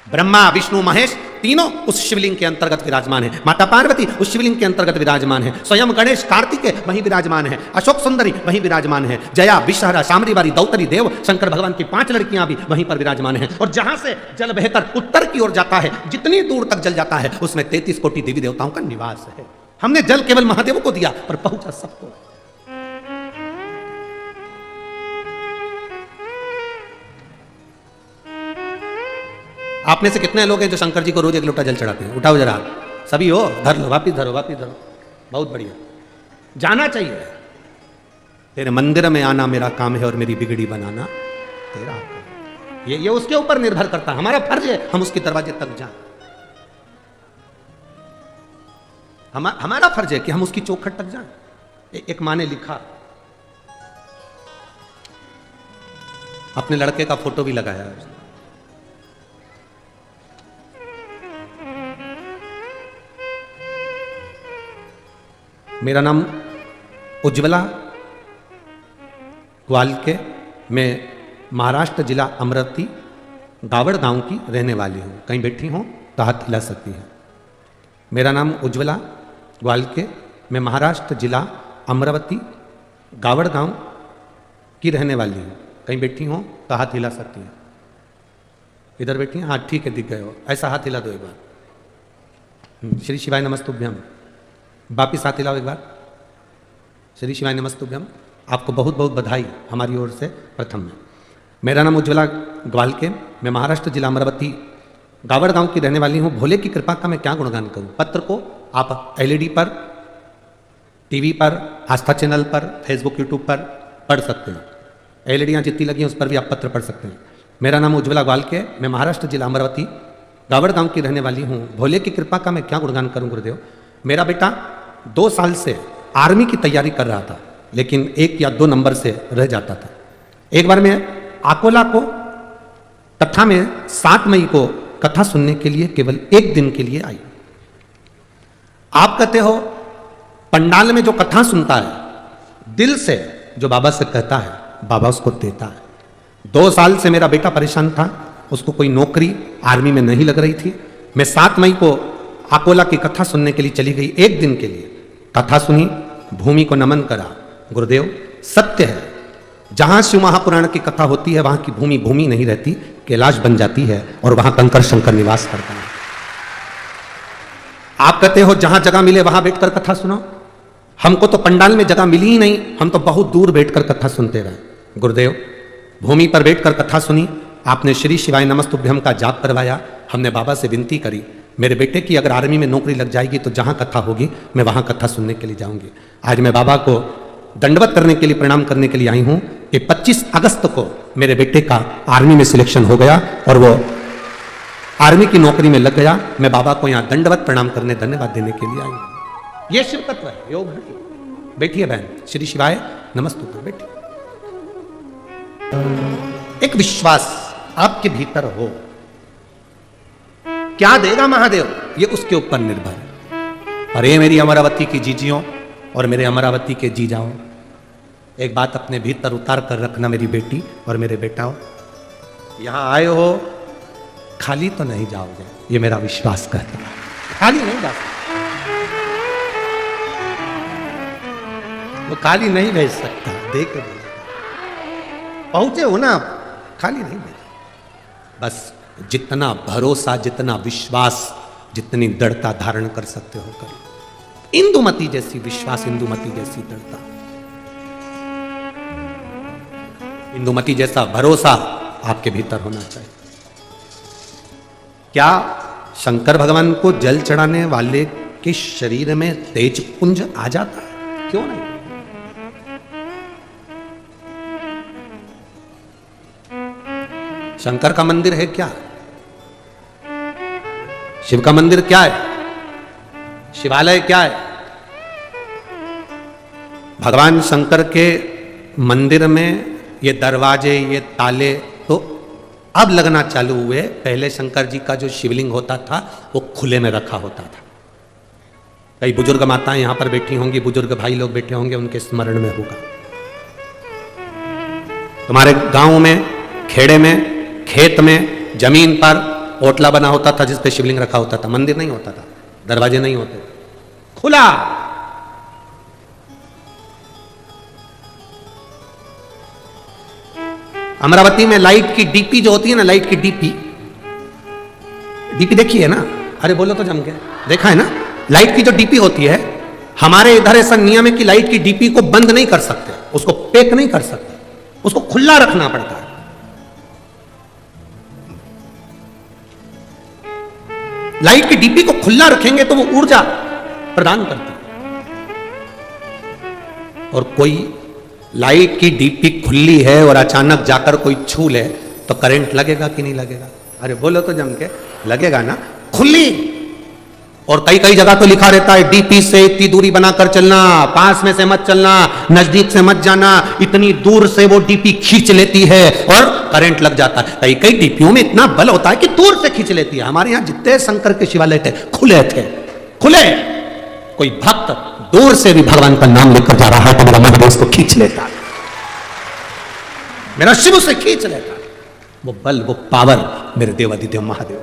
ब्रह्मा विष्णु महेश तीनों उस शिवलिंग के अंतर्गत विराजमान है, माता पार्वती उस शिवलिंग के अंतर्गत विराजमान है, स्वयं गणेश कार्तिकेय वहीं विराजमान है, अशोक सुंदरी वहीं विराजमान है, जया विषहरा शामरीवारी दौतरी देव शंकर भगवान की 5 लड़कियां भी वहीं पर विराजमान हैं। और जहां से जल बहकर उत्तर की ओर जाता है, जितनी दूर तक जल जाता है उसमें 33 कोटि देवी देवताओं का निवास है। हमने जल केवल महादेव को दिया पर पहुंचा सबको। आप में से कितने लोग हैं जो शंकर जी को रोज 1 लोटा जल चढ़ाते हैं? उठाओ जरा, सभी हो, धर लो, वापिस धरो, वापिस धरो, बहुत बढ़िया, जाना चाहिए। तेरे मंदिर में आना मेरा काम है और मेरी बिगड़ी बनाना तेरा काम है। ये उसके ऊपर निर्भर करता है, हमारा फर्ज है हम उसके दरवाजे तक जाएं। हमारा फर्ज है कि हम उसकी चौखट तक जाएं। एक माँ ने लिखा, अपने लड़के का फोटो भी लगाया है उसने। मेरा नाम उज्ज्वला ग्वालके, मैं महाराष्ट्र जिला अमरावती गावड़ गांव की रहने वाली हूँ। कहीं बैठी हूँ तो हाथ हिला सकती है। मेरा नाम उज्ज्वला ग्वालके, मैं महाराष्ट्र जिला अमरावती गावड़ गांव की रहने वाली हूँ। कहीं बैठी हूँ तो हाथ हिला सकती है। इधर बैठी हैं? हाँ ठीक है, दिख गए हो, ऐसा हाथ हिला दो एक बार। श्री शिवाय नमस्तुभ्यम, वापिस हाथ हिलाओ एक बार। श्री शिवाय नमस्तुभ्यम। आपको बहुत बहुत बधाई हमारी ओर से। प्रथम में मेरा नाम उज्ज्वला ग्वालके, मैं महाराष्ट्र जिला अमरावती गावड़ गांव की रहने वाली हूँ। भोले की कृपा का मैं क्या गुणगान करूँ। पत्र को आप LED पर, टीवी पर, आस्था चैनल पर, फेसबुक यूट्यूब पर पढ़ सकते हैं। LEDयाँ जितनी लगी हैं उस पर भी आप पत्र पढ़ सकते हैं। मेरा नाम उज्ज्वला ग्वालके, मैं महाराष्ट्र जिला अमरावती गावड़ गांव की रहने वाली हूँ। भोले की कृपा का मैं क्या गुणगान करूँ गुरुदेव। मेरा बेटा 2 साल से आर्मी की तैयारी कर रहा था, लेकिन 1 या 2 नंबर से रह जाता था। एक बार मैं अकोला को कथा में 7 मई को कथा सुनने के लिए केवल 1 दिन के लिए आई। आप कहते हो पंडाल में जो कथा सुनता है दिल से जो बाबा से कहता है बाबा उसको देता है। 2 साल से मेरा बेटा परेशान था, उसको कोई नौकरी आर्मी में नहीं लग रही थी। मैं 7 मई को अकोला की कथा सुनने के लिए चली गई, 1 दिन के लिए कथा सुनी, भूमि को नमन करा। गुरुदेव सत्य है, जहां शिव महापुराण की कथा होती है वहां की भूमि भूमि नहीं रहती, कैलाश बन जाती है और वहां कंकर शंकर निवास करता है। आप कहते हो जहां जगह मिले वहां बैठकर कथा सुनो। हमको तो पंडाल में जगह मिली ही नहीं, हम तो बहुत दूर बैठकर कथा सुनते रहे। गुरुदेव भूमि पर बैठकर कथा सुनी, आपने श्री शिवाय नमस्तुभ्यम का जाप करवाया। हमने बाबा से विनती करी मेरे बेटे की अगर आर्मी में नौकरी लग जाएगी तो जहां कथा होगी मैं वहां कथा सुनने के लिए जाऊंगी। आज मैं बाबा को दंडवत करने के लिए, प्रणाम करने के लिए आई हूं कि 25 अगस्त को मेरे बेटे का आर्मी में सिलेक्शन हो गया और वो आर्मी की नौकरी में लग गया। मैं बाबा को यहाँ दंडवत प्रणाम करने, धन्यवाद देने के लिए आई हूं। ये शिव तत्व है, योग है। बैठिए बहन, श्री शिवाय नमस्तुभ्यम, बैठिए। एक विश्वास आपके भीतर हो, क्या देगा महादेव ये उसके ऊपर निर्भर है। अरे मेरी अमरावती की जीजियों और मेरे अमरावती के जीजाओं, एक बात अपने भीतर उतार कर रखना मेरी बेटी और मेरे बेटाओं, यहां आए हो खाली तो नहीं जाओगे, ये मेरा विश्वास कहता है। खाली नहीं जा सकता, वो खाली नहीं भेज सकता, दे के भेजेगा। पहुंचे हो ना आप, खाली नहीं भेजेगा। बस जितना भरोसा, जितना विश्वास, जितनी दृढ़ता धारण कर सकते हो कर। इंदुमती जैसी विश्वास, इंदुमती जैसी दृढ़ता, इंदुमती जैसा भरोसा आपके भीतर होना चाहिए। क्या शंकर भगवान को जल चढ़ाने वाले के शरीर में तेज पुंज आ जाता है? क्यों नहीं? शंकर का मंदिर है क्या? शिव का मंदिर क्या है? शिवालय क्या है? भगवान शंकर के मंदिर में ये दरवाजे, ये ताले तो अब लगना चालू हुए। पहले शंकर जी का जो शिवलिंग होता था वो खुले में रखा होता था। कई बुजुर्ग माताएं यहां पर बैठी होंगी, बुजुर्ग भाई लोग बैठे होंगे, उनके स्मरण में होगा। तुम्हारे गांव में, खेड़े में, खेत में, जमीन पर ओटला बना होता था जिस पे शिवलिंग रखा होता था। मंदिर नहीं होता था, दरवाजे नहीं होते, खुला। अमरावती में लाइट की डीपी जो होती है ना, लाइट की डीपी देखी है ना? अरे बोलो तो जम के, देखा है ना? लाइट की जो डीपी होती है, हमारे इधर ऐसा नियम है कि लाइट की डीपी को बंद नहीं कर सकते, उसको पैक नहीं कर सकते, उसको खुला रखना पड़ता है। लाइट की डीपी को खुला रखेंगे तो वो ऊर्जा प्रदान करती है। और कोई लाइट की डीपी खुली है और अचानक जाकर कोई छू ले तो करंट लगेगा कि नहीं लगेगा? अरे बोलो तो जम के, लगेगा ना? खुली। और कई कई जगह तो लिखा रहता है डीपी से इतनी दूरी बनाकर चलना, पास में से मत चलना, नजदीक से मत जाना, इतनी दूर से वो डीपी खींच लेती है और करंट लग जाता है। कई कई डीपीओं में इतना बल होता है कि दूर से खींच लेती है। हमारे यहां जितने शंकर के शिवालय थे खुले थे, खुले। कोई भक्त दूर से भी भगवान का नाम लेकर जा रहा है तो मेरा महादेव उसको खींच लेता है, मेरा शिव उसे खींच लेता है। वो बल, वो पावर मेरे देवादिदेव महादेव।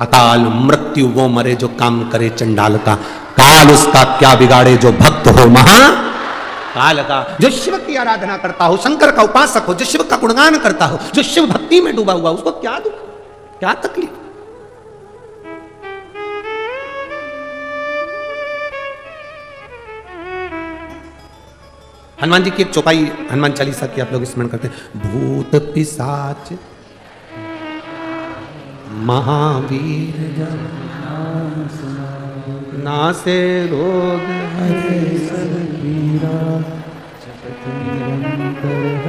अकाल मृत्यु वो मरे जो काम करे चंडाल का, काल उसका क्या बिगाड़े जो भक्त हो महा काल का। जो शिव की आराधना करता हो, शंकर का उपासक हो, जो शिव का गुणगान करता हो, जो शिव भक्ति में डूबा हुआ, उसको क्या दुख, क्या तकलीफ? हनुमान जी की एक चौपाई हनुमान चालीसा की आप लोग स्मरण करते हैं। भूत पिशाच महावीर नासे रोग हरे सब पीरा,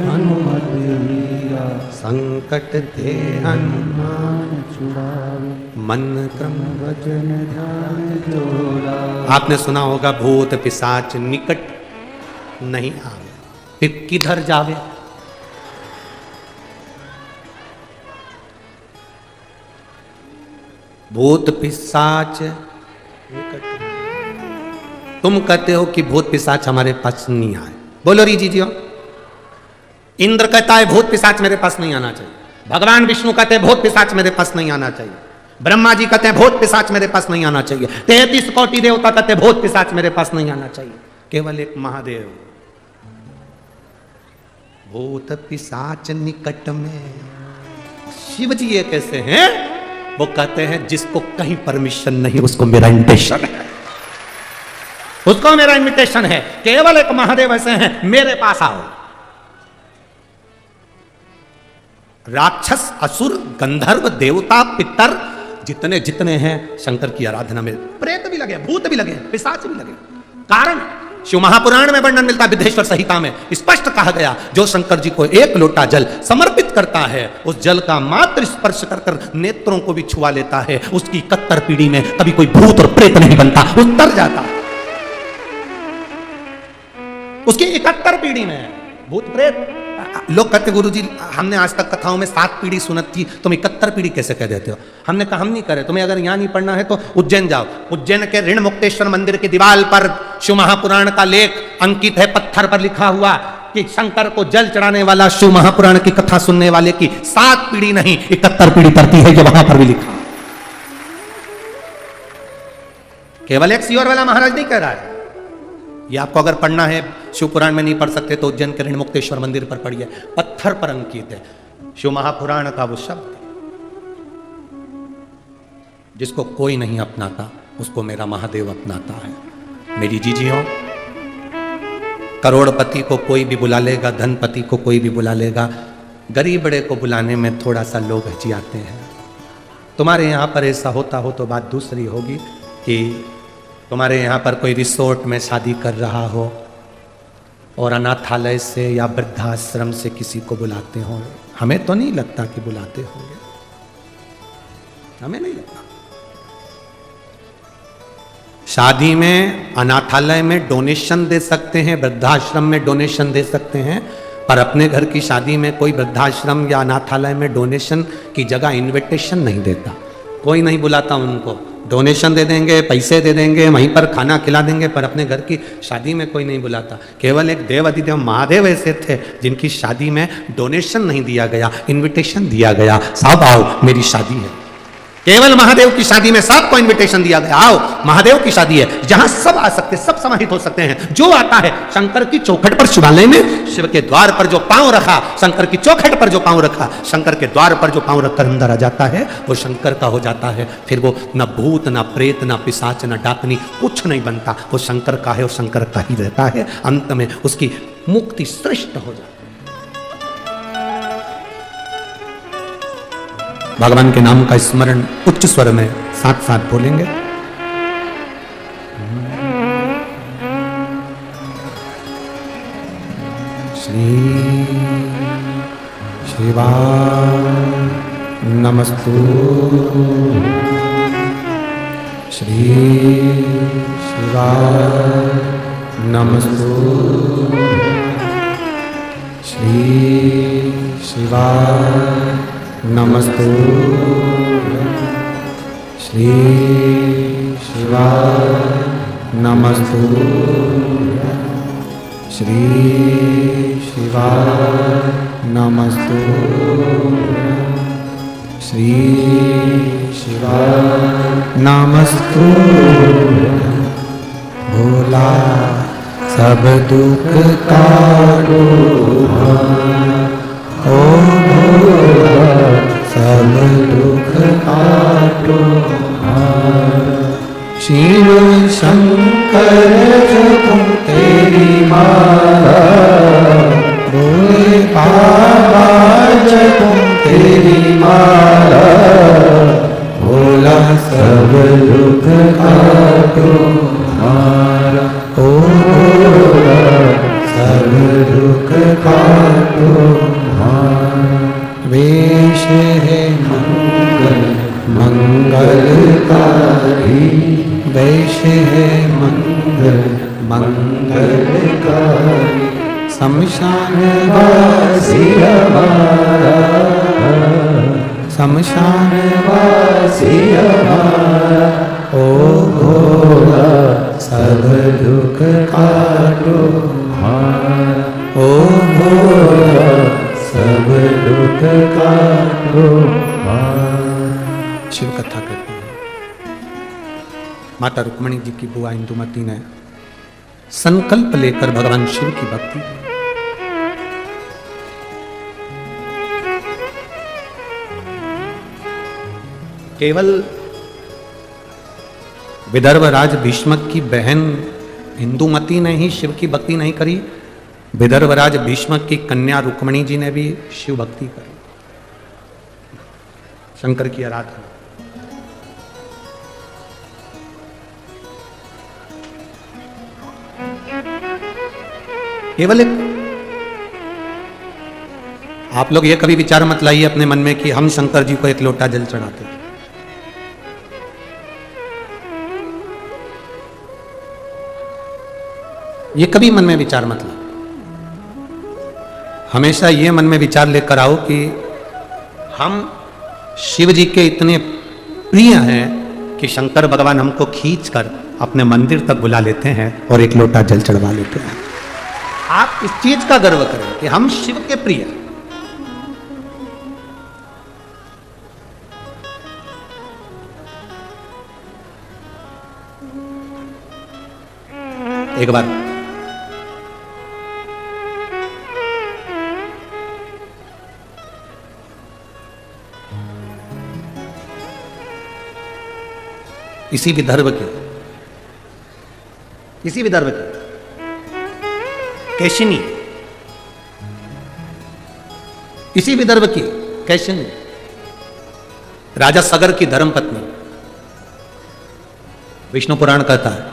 हनुमत वीरा संकट ते हनुमान छुड़ावे, मन क्रम वचन ध्यान जोड़ा। आपने सुना होगा भूत पिशाच निकट नहीं आवे, फिर किधर जावे? भूत पिशाच निकट। तुम कहते हो कि भूत पिशाच हमारे पास नहीं आए, बोलो री जी। इंद्र कहता है भूत पिशाच मेरे पास नहीं आना चाहिए, भगवान विष्णु कहते हैं भूत पिशाच मेरे पास नहीं आना चाहिए, ब्रह्मा जी कहते हैं भूत पिशाच मेरे पास नहीं आना चाहिए, 33 कोटि देवता कहते हैं भूत पिशाच मेरे पास नहीं आना चाहिए। केवल एक महादेव भूत पिशाच निकट में। शिव जी ये कैसे हैं? वो कहते हैं जिसको कहीं परमिशन नहीं उसको मेरा इन्विटेशन है, उसको मेरा इन्विटेशन है। केवल एक महादेव ऐसे हैं, मेरे पास आओ। राक्षस, असुर, गंधर्व, देवता, पितर जितने जितने हैं शंकर की आराधना में, प्रेत भी लगे, भूत भी लगे, पिशाच भी लगे। कारण शिव महापुराण में वर्णन मिलता है, विद्धेश्वर संहिता में स्पष्ट कहा गया, जो शंकर जी को एक लोटा जल समर्पित करता है, उस जल का मात्र स्पर्श कर कर नेत्रों को भी छुआ लेता है, उसकी 71 पीढ़ी में कभी कोई भूत और प्रेत नहीं बनता, वो तर जाता है। उसकी 71 पीढ़ी में भूत प्रेत। लोग कहते गुरुजी हमने आज तक कथाओं में 7 पीढ़ी सुनत थी, तुम 71 पीढ़ी कैसे कह देते हो? हमने कहा हम नहीं करे, तुम्हें अगर यहां नहीं पढ़ना है तो उज्जैन जाओ। उज्जैन के ऋण मुक्तेश्वर मंदिर की दीवार पर शिव महापुराण का लेख अंकित है, पत्थर पर लिखा हुआ कि शंकर को जल चढ़ाने वाला शिव महापुराण की कथा सुनने वाले की 7 पीढ़ी नहीं 71 पीढ़ी पड़ती है, जो वहां पर भी लिखा। केवल एक सियोर वाला महाराज नहीं कह रहा है। ये आपको अगर पढ़ना है, शिव पुराण में नहीं पढ़ सकते तो उज्जैन के ऋण मुक्तेश्वर मंदिर पर पढ़िए, पत्थर पर अंकित है शिव महापुराण का वो शब्द। जिसको कोई नहीं अपनाता उसको मेरा महादेव अपनाता है। मेरी जीजियों, करोड़पति को कोई भी बुला लेगा, धनपति को कोई भी बुला लेगा, गरीब बड़े को बुलाने में थोड़ा सा लोग हिचकिचाते हैं। तुम्हारे यहाँ पर ऐसा होता हो तो बात दूसरी होगी कि तुम्हारे यहाँ पर कोई रिसोर्ट में शादी कर रहा हो और अनाथालय से या वृद्धाश्रम से किसी को बुलाते हो। हमें तो नहीं लगता कि बुलाते होंगे, हमें नहीं लगता। शादी में, अनाथालय में डोनेशन दे सकते हैं, वृद्धाश्रम में डोनेशन दे सकते हैं, पर अपने घर की शादी में कोई वृद्धाश्रम या अनाथालय में डोनेशन की जगह इनविटेशन नहीं देता। कोई नहीं बुलाता उनको, डोनेशन दे देंगे, पैसे दे देंगे, वहीं पर खाना खिला देंगे, पर अपने घर की शादी में कोई नहीं बुलाता। केवल एक देव अधिदेव महादेव ऐसे थे जिनकी शादी में डोनेशन नहीं दिया गया, इनविटेशन दिया गया। साहब आओ मेरी शादी है। केवल महादेव की शादी में सबको इनविटेशन दिया गया, आओ महादेव की शादी है, जहां सब आ सकते, सब समाहित हो सकते हैं। जो आता है शंकर की चौखट पर, शिवालय में शिव के द्वार पर जो पांव रखा, शंकर की चौखट पर जो पांव रखा, शंकर के द्वार पर जो पांव रखकर अंदर आ जाता है वो शंकर का हो जाता है। फिर वो न भूत, न प्रेत, न पिशाच, न डाकनी, कुछ नहीं बनता। वो शंकर का है, वो शंकर का ही रहता है। अंत में उसकी मुक्ति श्रेष्ठ हो जाती है। भगवान के नाम का स्मरण उच्च स्वर में साथ साथ बोलेंगे। श्री शिवाय नमस्तु, श्री शिवाय नमस्तु, श्री शिवाय नमस्तु, श्री शिवाय नमस्तु, श्री शिवाय नमस्तु, श्री शिवाय नमस्तु। भोला सब दुख काटो, ओ भोला सब दुख काटो। शिव शंकर जपो तेरी माला, भोले बाबा जपो तेरी माला, भोला सब दुख काटो हमारा। ओ भोला सब दुख काटो हमारा। वेश है मंगल मंगलकारी, वेश है मंगल मंगलकारी, शमशान वासी हमारा, शमशान वासी हमारा। ओ भोला सब दुख काटो हमारा, ओ भोला सब दुख काटो हमारा। शिव कथा करते हैं। माता रुक्मणी जी की बुआ इंदुमती ने संकल्प लेकर भगवान शिव की भक्ति की। केवल विदर्भ राज भीष्मक की बहन इंदुमती ने ही शिव की भक्ति नहीं करी, विदर्भ राज भीष्मक की कन्या रुक्मणी जी ने भी शिव भक्ति करी, शंकर की आराधना। केवल एक आप लोग ये कभी विचार मत लाइए अपने मन में कि हम शंकर जी को एक लोटा जल चढ़ाते हैं। ये कभी मन में विचार मत लो। हमेशा ये मन में विचार लेकर आओ कि हम शिव जी के इतने प्रिय हैं कि शंकर भगवान हमको खींचकर अपने मंदिर तक बुला लेते हैं और एक लोटा जल चढ़वा लेते हैं। आप इस चीज का गर्व करें कि हम शिव के प्रिय हैं। एक बार इसी विदर्भ की कैशिनी, इसी विदर्भ की कैशिनी राजा सगर की धर्मपत्नी, विष्णु पुराण कहता है,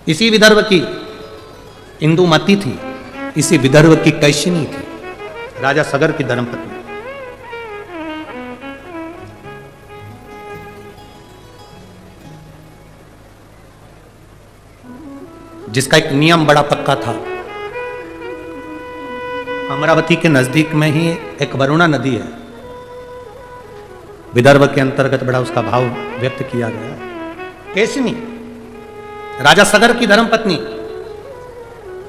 इसी विदर्भ की इंदुमती थी, इसी विदर्भ की कैशिनी थी, राजा सगर की धर्मपत्नी। जिसका एक नियम बड़ा पक्का था। अमरावती के नजदीक में ही एक वरुणा नदी है, विदर्भ के अंतर्गत बड़ा उसका भाव व्यक्त किया गया। कैसिनी राजा सगर की धर्मपत्नी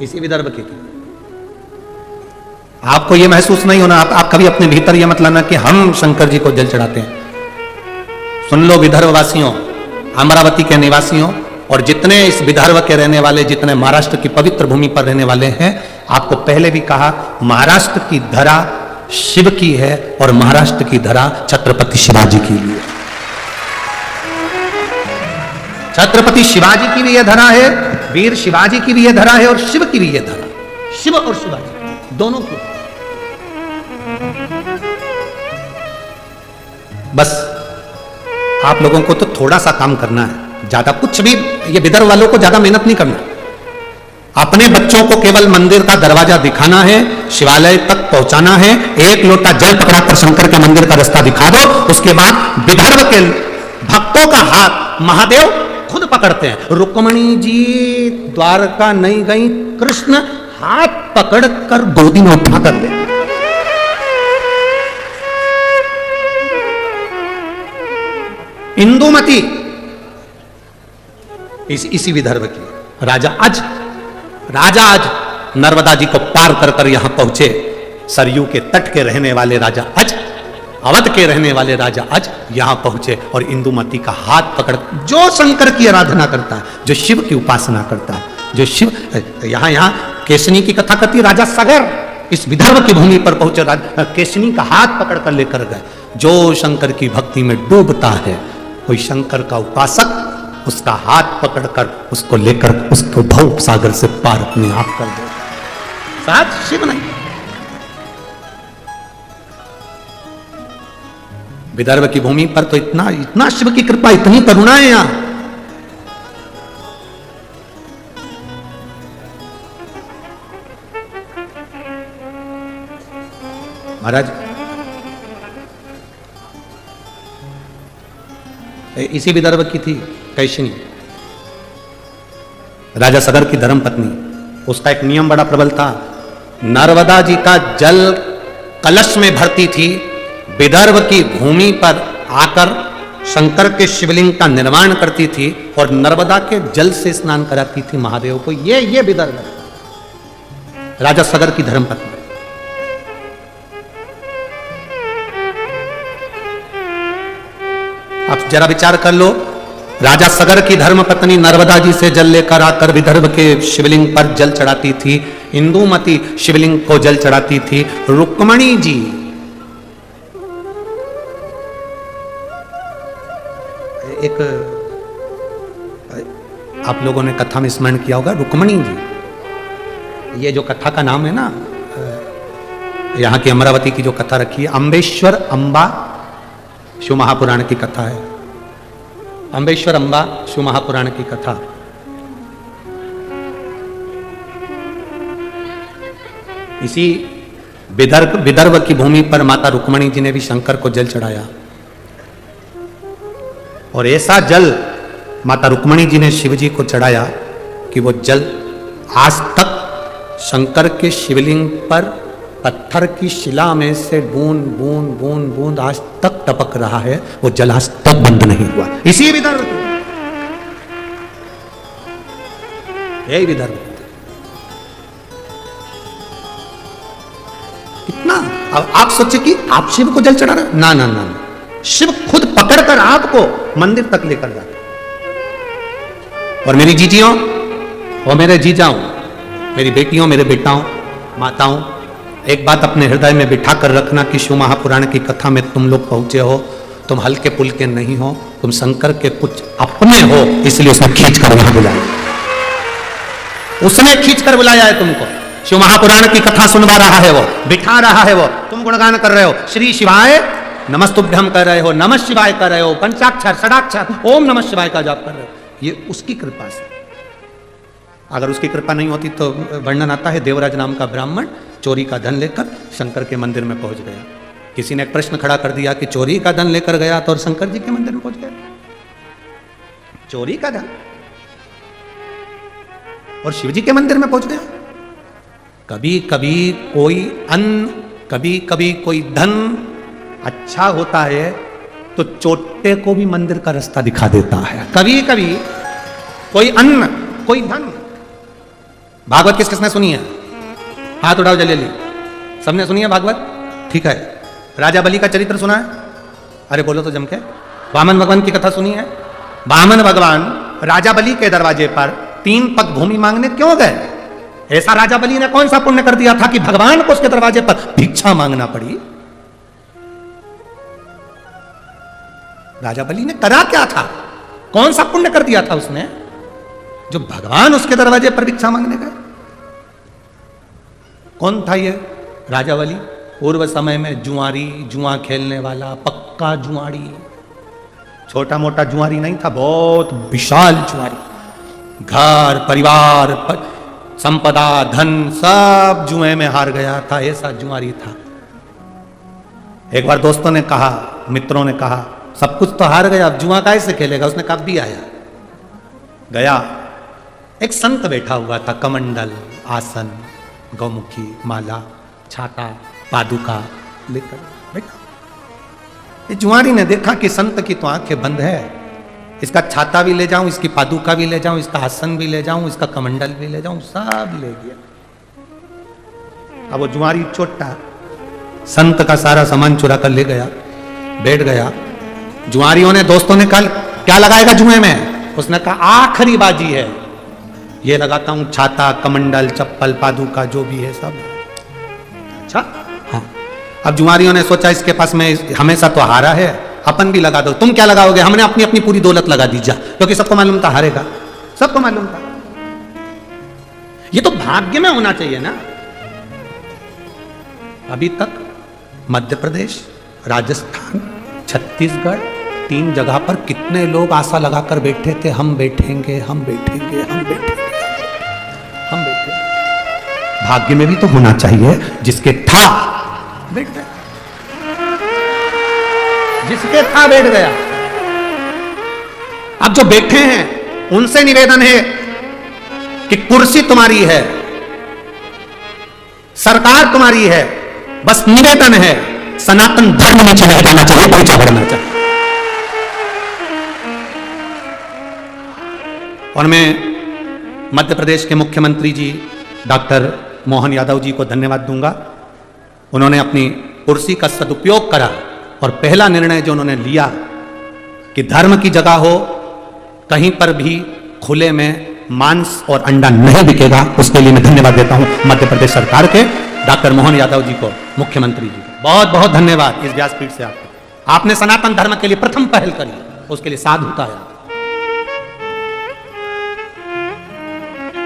इसी विदर्भ की थी। आपको यह महसूस नहीं होना, आप कभी अपने भीतर यह मत लाना कि हम शंकर जी को जल चढ़ाते हैं। सुन लो विदर्भ वासियों, अमरावती के निवासियों, और जितने इस विदर्भ के रहने वाले, जितने महाराष्ट्र की पवित्र भूमि पर रहने वाले हैं, आपको पहले भी कहा, महाराष्ट्र की धरा शिव की है और महाराष्ट्र की धरा छत्रपति शिवाजी की लिए। छत्रपति शिवाजी की भी यह धरा है, वीर शिवाजी की भी यह धरा है, और शिव की भी यह धरा, शिव और शिवाजी दोनों की। बस आप लोगों को तो थोड़ा सा काम करना है, ज्यादा कुछ भी, ये विदर्भ वालों को ज्यादा मेहनत नहीं करना। अपने बच्चों को केवल मंदिर का दरवाजा दिखाना है, शिवालय तक पहुंचाना है, एक लोटा जल पकड़ाकर शंकर के मंदिर का रास्ता दिखा दो। उसके बाद विदर्भ के भक्तों का हाथ महादेव खुद पकड़ते हैं। रुक्मणी जी द्वारका नहीं गई, कृष्ण हाथ पकड़कर गोदी में उठा कर ले। इंदुमती इसी विदर्भ की। राजा आज नर्मदा जी को पार कर कर यहां पहुंचे। सरयू के तट के रहने वाले राजा आज, अवध के रहने वाले राजा आज यहां पहुंचे और इंदुमती का हाथ पकड़, जो शंकर की आराधना करता है, जो शिव की उपासना करता है, जो शिव, यहां केशनी की कथा करती, राजा सगर इस विदर्भ की भूमि पर पहुंचे, केशनी का हाथ पकड़ कर लेकर गए। जो शंकर की भक्ति में डूबता है, कोई शंकर का उपासक उसका हाथ पकड़कर उसको लेकर उसको भव सागर से पार अपने आप कर दे। साथ शिव नहीं, विदर्भ की भूमि पर तो इतना शिव की कृपा, इतनी करुणा है यहां। महाराज इसी विदर्भ की थी कैशिनी, राजा सगर की धर्मपत्नी। उसका एक नियम बड़ा प्रबल था, नर्मदा जी का जल कलश में भरती थी, विदर्भ की भूमि पर आकर शंकर के शिवलिंग का निर्माण करती थी और नर्मदा के जल से स्नान कराती थी महादेव को। ये विदर्भ है, राजा सगर की धर्मपत्नी। आप जरा विचार कर लो, राजा सगर की धर्मपत्नी नर्मदा जी से जल लेकर आकर विदर्भ के शिवलिंग पर जल चढ़ाती थी, इंदुमती शिवलिंग को जल चढ़ाती थी, रुक्मणी जी एक, आप लोगों ने कथा में स्मरण किया होगा, रुक्मणी जी, ये जो कथा का नाम है ना, यहां की अमरावती की जो कथा रखी है, अम्बेश्वर अंबा शिव महापुराण की कथा है। अम्बेश्वर अंबा शिव महापुराण की कथा। इसी विदर्भ की भूमि पर माता रुक्मणी जी ने भी शंकर को जल चढ़ाया, और ऐसा जल माता रुक्मणी जी ने शिव जी को चढ़ाया कि वो जल आज तक शंकर के शिवलिंग पर पत्थर की शिला में से बूंद बूंद बूंद बूंद आज तक टपक रहा है, वो जल आज तक बंद नहीं हुआ। इसी विदर्भ, यही विदर्भ। कितना, अब आप सोचे कि आप शिव को जल चढ़ा रहे, ना ना ना, शिव खुद पकड़कर आपको मंदिर तक लेकर जाते। और मेरी जीजियों और मेरे जीजाओं, मेरी बेटियों, मेरे बेटाओं, माताओं, एक बात अपने हृदय में बिठा कर रखना कि शिव महापुराण की कथा में तुम लोग पहुंचे हो, तुम हल्के पुल्के नहीं हो, तुम शंकर के कुछ अपने हो, इसलिए उसने खींच कर यहां बुलाया, उसने खींच कर बुलाया है तुमको। शिव महापुराण की कथा सुनवा रहा है वो, बिठा रहा है वो, तुम गुणगान कर रहे हो, श्री शिवाय नमस्तुभ्यम कर रहे हो, नमः शिवाय कर रहे हो, पंचाक्षर षडाक्षर ओम नमः शिवाय का जाप कर रहे हो, ये उसकी कृपा से। अगर उसकी कृपा नहीं होती तो वर्णन आता है, देवराज नाम का ब्राह्मण चोरी का धन लेकर शंकर के मंदिर में पहुंच गया। किसी ने एक प्रश्न खड़ा कर दिया कि चोरी का धन लेकर गया तो और शंकर जी के मंदिर में पहुंच गया, चोरी का धन और शिव जी के मंदिर में पहुंच गया। कभी कभी कोई अन्न, कभी कभी कोई धन अच्छा होता है तो चोटे को भी मंदिर का रास्ता दिखा देता है। कभी कभी कोई अन्न, कोई धन। भागवत किस किसने सुनी है? हाथ उठाओ जल्दी। सबने सुनी है भागवत? ठीक है। राजा बलि का चरित्र सुना है? अरे बोलो तो जम के। वामन भगवान की कथा सुनी है? वामन भगवान राजा बलि के दरवाजे पर 3 पग भूमि मांगने क्यों गए? ऐसा राजा बलि ने कौन सा पुण्य कर दिया था कि भगवान को उसके दरवाजे पर भिक्षा मांगना पड़ी? राजा बलि ने करा क्या था? कौन सा पुण्य कर दिया था उसने जो भगवान उसके दरवाजे पर भिक्षा मांगने गए? कौन था ये राजा बलि? पूर्व समय में जुआरी, जुआ खेलने वाला पक्का जुआरी, छोटा मोटा जुआरी नहीं था, बहुत विशाल जुआरी। घर परिवार संपदा धन सब जुए में हार गया था, ऐसा जुआरी था। एक बार दोस्तों ने कहा, मित्रों ने कहा, सब कुछ तो हार गया, अब जुआ कैसे खेलेगा? उसने कब भी आया गया। एक संत बैठा हुआ था, कमंडल, आसन, गौमुखी, माला, छाता, पादुका लेकर बैठा। ये जुआरी ने देखा कि संत की तो आंखें बंद है, इसका छाता भी ले जाऊं, इसकी पादुका भी ले जाऊं, इसका आसन भी ले जाऊं, इसका कमंडल भी ले जाऊं, सब ले गया। अब वो जुआरी चोटा संत का सारा सामान चुरा कर ले गया, बैठ गया। जुआरियों ने, दोस्तों ने कहा क्या लगाएगा जुए में? उसने कहा आखिरी बाजी है, ये लगाता हूं, छाता, कमंडल, चप्पल, पादुका जो भी है सब। अच्छा हाँ। अब जुआरियों ने सोचा इसके पास में हमेशा तो हारा है, अपन भी लगा दो। तुम क्या लगाओगे? हमने अपनी अपनी पूरी दौलत लगा दी जा, क्योंकि सबको मालूम था हारेगा, सबको मालूम था। ये तो भाग्य में होना चाहिए ना। अभी तक मध्य प्रदेश, राजस्थान, छत्तीसगढ़, 3 जगह पर कितने लोग आशा लगाकर बैठे थे, हम बैठेंगे, हम बैठेंगे, हम बैठेंगे, हम बैठेंगे। भाग्य में भी तो होना चाहिए, जिसके था बैठ गया, जिसके था बैठ गया। अब जो बैठे हैं उनसे निवेदन है कि कुर्सी तुम्हारी है, सरकार तुम्हारी है, बस निवेदन है सनातन धर्म में चला जाना चाहिए, पहुंचा बढ़ना चाहिए। और मैं मध्य प्रदेश के मुख्यमंत्री जी डॉक्टर मोहन यादव जी को धन्यवाद दूंगा। उन्होंने अपनी कुर्सी का सदुपयोग करा और पहला निर्णय जो उन्होंने लिया कि धर्म की जगह हो, कहीं पर भी खुले में मांस और अंडा नहीं बिकेगा, उसके लिए मैं धन्यवाद देता हूं मध्य प्रदेश सरकार के डॉक्टर मोहन यादव जी को, मुख्यमंत्री जी को बहुत बहुत धन्यवाद इस व्यासपीठ से आपको। आपने सनातन धर्म के लिए प्रथम पहल करी, उसके लिए साधुता है,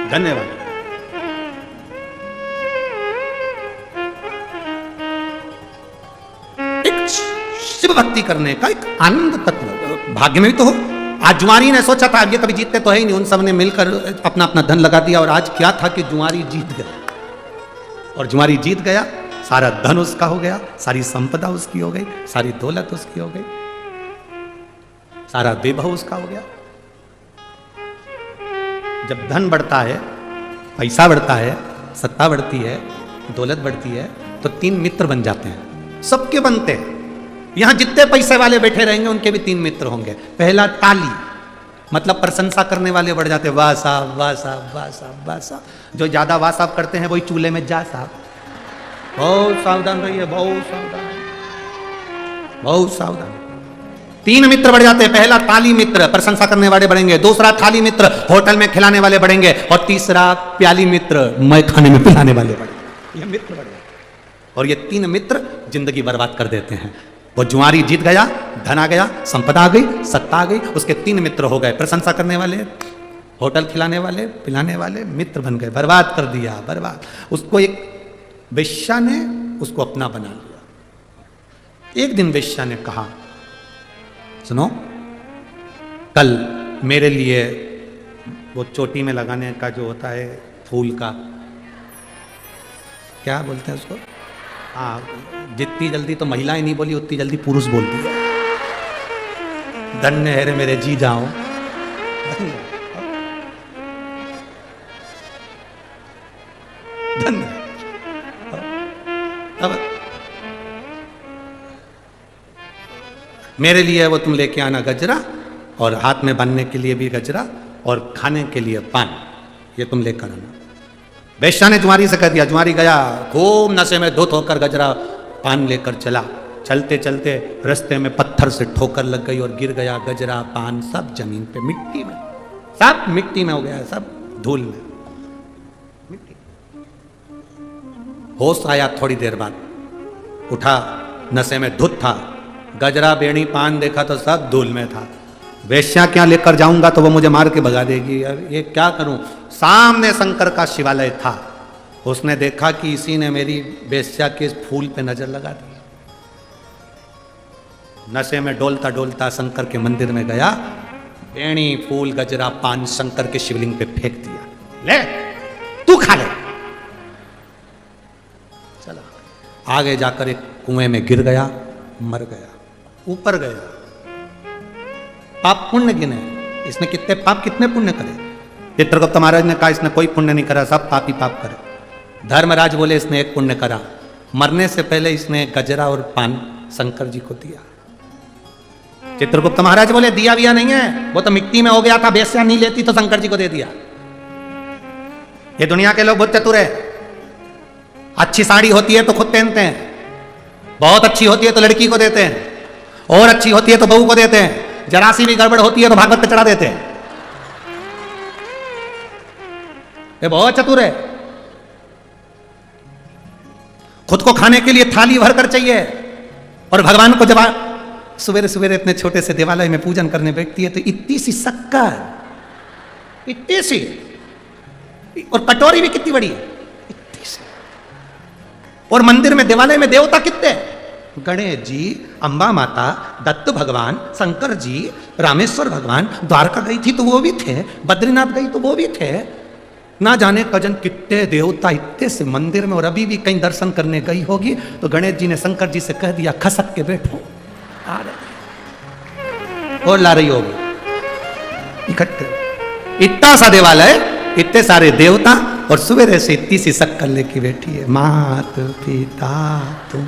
धन्यवाद। एक शिव भक्ति करने का एक आनंद तत्व भाग्य में भी तो हो। आज जुआरी ने सोचा था, अब ये कभी जीतते तो है ही नहीं, उन सब ने मिलकर अपना अपना धन लगा दिया। और आज क्या था कि जुआरी जीत गया, और जुआरी जीत गया, सारा धन उसका हो गया, सारी संपदा उसकी हो गई, सारी दौलत उसकी हो गई, सारा वैभव उसका हो गया। जब धन बढ़ता है, पैसा बढ़ता है, सत्ता बढ़ती है, दौलत बढ़ती है, तो 3 मित्र बन जाते हैं, सबके बनते हैं। यहां जितने पैसे वाले बैठे रहेंगे उनके भी 3 मित्र होंगे। पहला ताली, मतलब प्रशंसा करने वाले बढ़ जाते हैं, वाह साहब, वाह साहब, वाह साहब, वाह साहब। जो ज्यादा वाह साहब करते हैं वही चूल्हे में जा साहब, बहुत सावधान रहिए, बहुत सावधान, बहुत सावधान। 3 मित्र बढ़ जाते हैं। पहला ताली मित्र, प्रशंसा करने वाले बढ़ेंगे। दूसरा थाली मित्र, होटल में खिलाने वाले बढ़ेंगे। और तीसरा प्याली मित्र, मैं खाने में पिलाने वाले बढ़ेंगे। ये मित्र बढ़ेंगे, और ये 3 मित्र जिंदगी बर्बाद कर देते हैं। वो जुआरी जीत गया, धन आ गया, संपदा आ गई, सत्ता आ गई, उसके 3 मित्र हो गए, प्रशंसा करने वाले, होटल खिलाने वाले, पिलाने वाले, मित्र बन गए, बर्बाद कर दिया, बर्बाद। उसको एक वेश्या ने उसको अपना बना लिया। एक दिन वेश्या ने कहा, सुनो, कल मेरे लिए वो चोटी में लगाने का जो होता है फूल का, क्या बोलते हैं उसको, हाँ, जितनी जल्दी तो महिलाएं नहीं बोली उतनी जल्दी पुरुष बोल दिया। धन्य है रे मेरे जी जाओ। धन्य। अब मेरे लिए वो तुम लेके आना गजरा, और हाथ में बांधने के लिए भी गजरा, और खाने के लिए पान, ये तुम लेकर आना। वेश्या ने जुआरी से कह दिया। जुआरी गया, खूब नशे में धुत होकर गजरा पान लेकर चला। चलते चलते रास्ते में पत्थर से ठोकर लग गई और गिर गया। गजरा पान सब जमीन पे, मिट्टी में, सब मिट्टी में हो गया, सब धूल में, मिट्टी। होश आया थोड़ी देर बाद, उठा, नशे में धुत था, गजरा बेणी पान देखा तो सब धूल में था। वेश्या क्या लेकर जाऊंगा तो वो मुझे मार के भगा देगी, अब ये क्या करूं। सामने शंकर का शिवालय था। उसने देखा कि इसी ने मेरी वेश्या के फूल पे नजर लगा दी। नशे में डोलता डोलता शंकर के मंदिर में गया, बेणी फूल गजरा पान शंकर के शिवलिंग पे फेंक दिया। ले तू खा ले। चला आगे जाकर एक कुएं में गिर गया, मर गया। ऊपर गया, पाप पुण्य गिने, इसने कितने पाप कितने पुण्य करे। चित्रगुप्त महाराज ने कहा इसने कोई पुण्य नहीं करा, सब पाप ही पाप करे। धर्मराज बोले इसने एक पुण्य करा, मरने से पहले इसने गजरा और पान शंकर जी को दिया। चित्रगुप्त महाराज बोले दिया विया नहीं है, वो तो मिट्टी में हो गया था, वेश्या नहीं लेती तो शंकर जी को दे दिया। ये दुनिया के लोग बहुत चतुर है। अच्छी साड़ी होती है तो खुद पहनते हैं, बहुत अच्छी होती है तो लड़की को देते हैं, और अच्छी होती है तो बहू को देते हैं, जरा सी भी गड़बड़ होती है तो भागवत पे चढ़ा देते हैं। ये बहुत चतुर है। खुद को खाने के लिए थाली भर कर चाहिए, और भगवान को जब सवेरे सवेरे इतने छोटे से देवालय में पूजन करने बैठती है तो इतनी सी शक्कर, इतनी सी, और कटोरी भी कितनी बड़ी है, इतनी सी। और मंदिर में देवालय में देवता कितने, गणेश जी, अंबा माता, दत्त भगवान, शंकर जी, रामेश्वर भगवान। द्वारका गई थी तो वो भी थे, बद्रीनाथ गई तो वो भी थे। ना जाने कजन कितने देवता इतने से मंदिर में, और अभी भी कहीं दर्शन करने गई होगी तो गणेश जी ने शंकर जी से कह दिया खसक के बैठो, आ रहे, और ला रही होगी इकट्ठे। इतना सा देवालय, इतने सारे देवता, और सवेरे से इतनी सी शक्कर लेके बैठी है। मात पिता तुम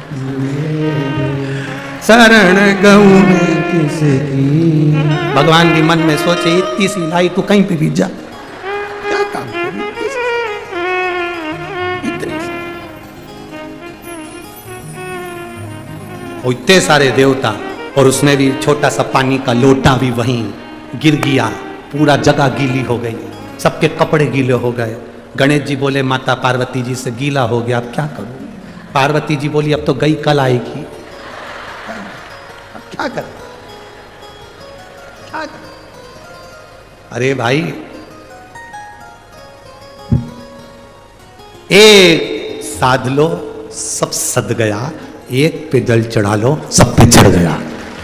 शरण गऊ किसकी। भगवान की मन में सोचे इतनी सी लाई तू कहीं पे भी जा, क्या काम करी इतनी सी। और इतने सारे देवता, और उसने भी छोटा सा पानी का लोटा भी वहीं गिर गया, पूरा जगह गीली हो गई, सबके कपड़े गीले हो गए। गणेश जी बोले माता पार्वती जी से गीला हो गया, अब क्या करूं। पार्वती जी बोली अब तो गई कल आएगी, अब क्या करें, क्या करें। अरे भाई, एक साध लो सब सद गया, एक पे जल चढ़ा लो सब पे चढ़ गया।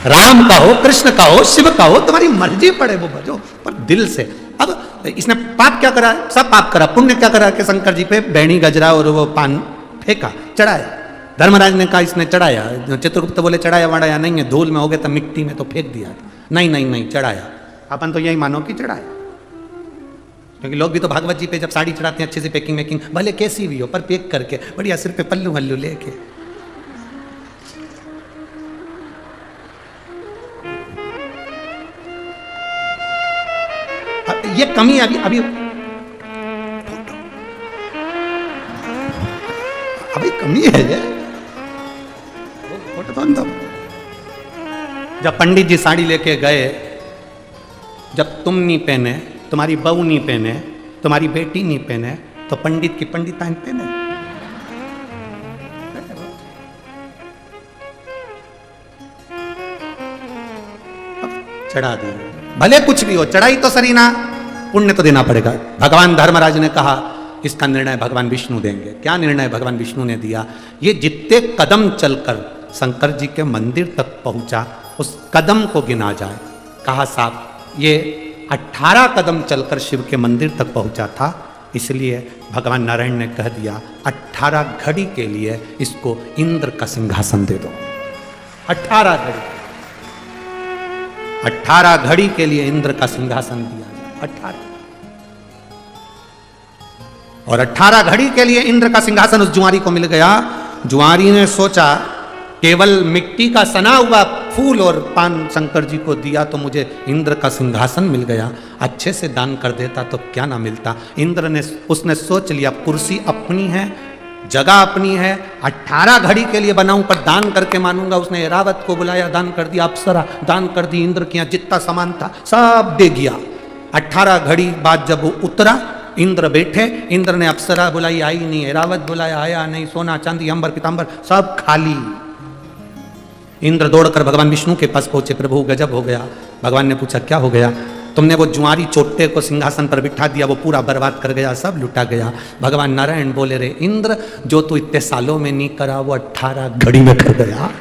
राम का हो, कृष्ण का हो, शिव का हो, तुम्हारी मर्जी पड़े वो भजो, पर दिल से। अब इसने पाप क्या करा, सब पाप करा। पुण्य क्या करा कि शंकर जी पे बैणी गजरा और वो पान फेंका, चढ़ाया। धर्मराज ने कहा इसने चढ़ाया। चित्रगुप्त बोले चढ़ाया वढ़ाया नहीं है, धूल में हो गया तो मिट्टी में तो फेंक दिया। नहीं नहीं नहीं, चढ़ाया। अपन तो यही मानो कि चढ़ाया, क्योंकि लोग भी तो भागवत जी पे जब साड़ी चढ़ाते हैं अच्छे से पैकिंग मैकिंग, भले कैसी भी हो पर पैक करके बढ़िया सिर पे पल्लू वल्लू लेके। ये कमी अभी अभी अभी कमी है ये फोटो। तो जब पंडित जी साड़ी लेके गए, जब तुम नहीं पहने, तुम्हारी बहू नहीं पहने, तुम्हारी बेटी नहीं पहने, तो पंडित की पंडिताइन पहने। चढ़ा दिया, भले कुछ भी हो, चढ़ाई तो सरी ना, पुण्य तो देना पड़ेगा। भगवान धर्मराज ने कहा इसका निर्णय भगवान विष्णु देंगे। क्या निर्णय भगवान विष्णु ने दिया, ये जितने कदम चलकर शंकर जी के मंदिर तक पहुंचा, उस कदम को गिना जाए। कहा साहब ये 18 कदम चलकर शिव के मंदिर तक पहुंचा था, इसलिए भगवान नारायण ने कह दिया 18 घड़ी के लिए इसको इंद्र का सिंहासन दे दो। 18 घड़ी के लिए इंद्र का सिंहासन दिया जाए। 18 और 18 घड़ी के लिए इंद्र का सिंहासन उस जुआरी को मिल गया। जुआरी ने सोचा केवल मिट्टी का सना हुआ फूल और पान शंकर जी को दिया तो मुझे इंद्र का सिंहासन मिल गया, अच्छे से दान कर देता तो क्या ना मिलता। इंद्र ने उसने सोच लिया कुर्सी अपनी है, जगह अपनी है, 18 घड़ी के लिए बनाऊं पर दान करके मानूंगा। उसने एरावत को बुलाया, दान कर दिया, अप्सरा दान कर दी, इंद्र के यहाँ जितना सामान था सब दे गया। 18 घड़ी बाद जब वो उतरा, इंद्र बैठे, इंद्र ने अप्सरा बुलाई, आई नहीं, एरावत बुलाया, आया नहीं, सोना चांदी अंबर पीतांबर सब खाली। इंद्र दौड़कर भगवान विष्णु के पास पहुंचे, प्रभु गजब हो गया। भगवान ने पूछा क्या हो गया? तुमने वो जुआरी चोटे को सिंहासन पर बिठा दिया, वो पूरा बर्बाद कर गया, सब लुटा गया। भगवान नारायण बोले रे इंद्र, जो तू इतने सालों में नहीं करा वो 18 घड़ी में कर गया।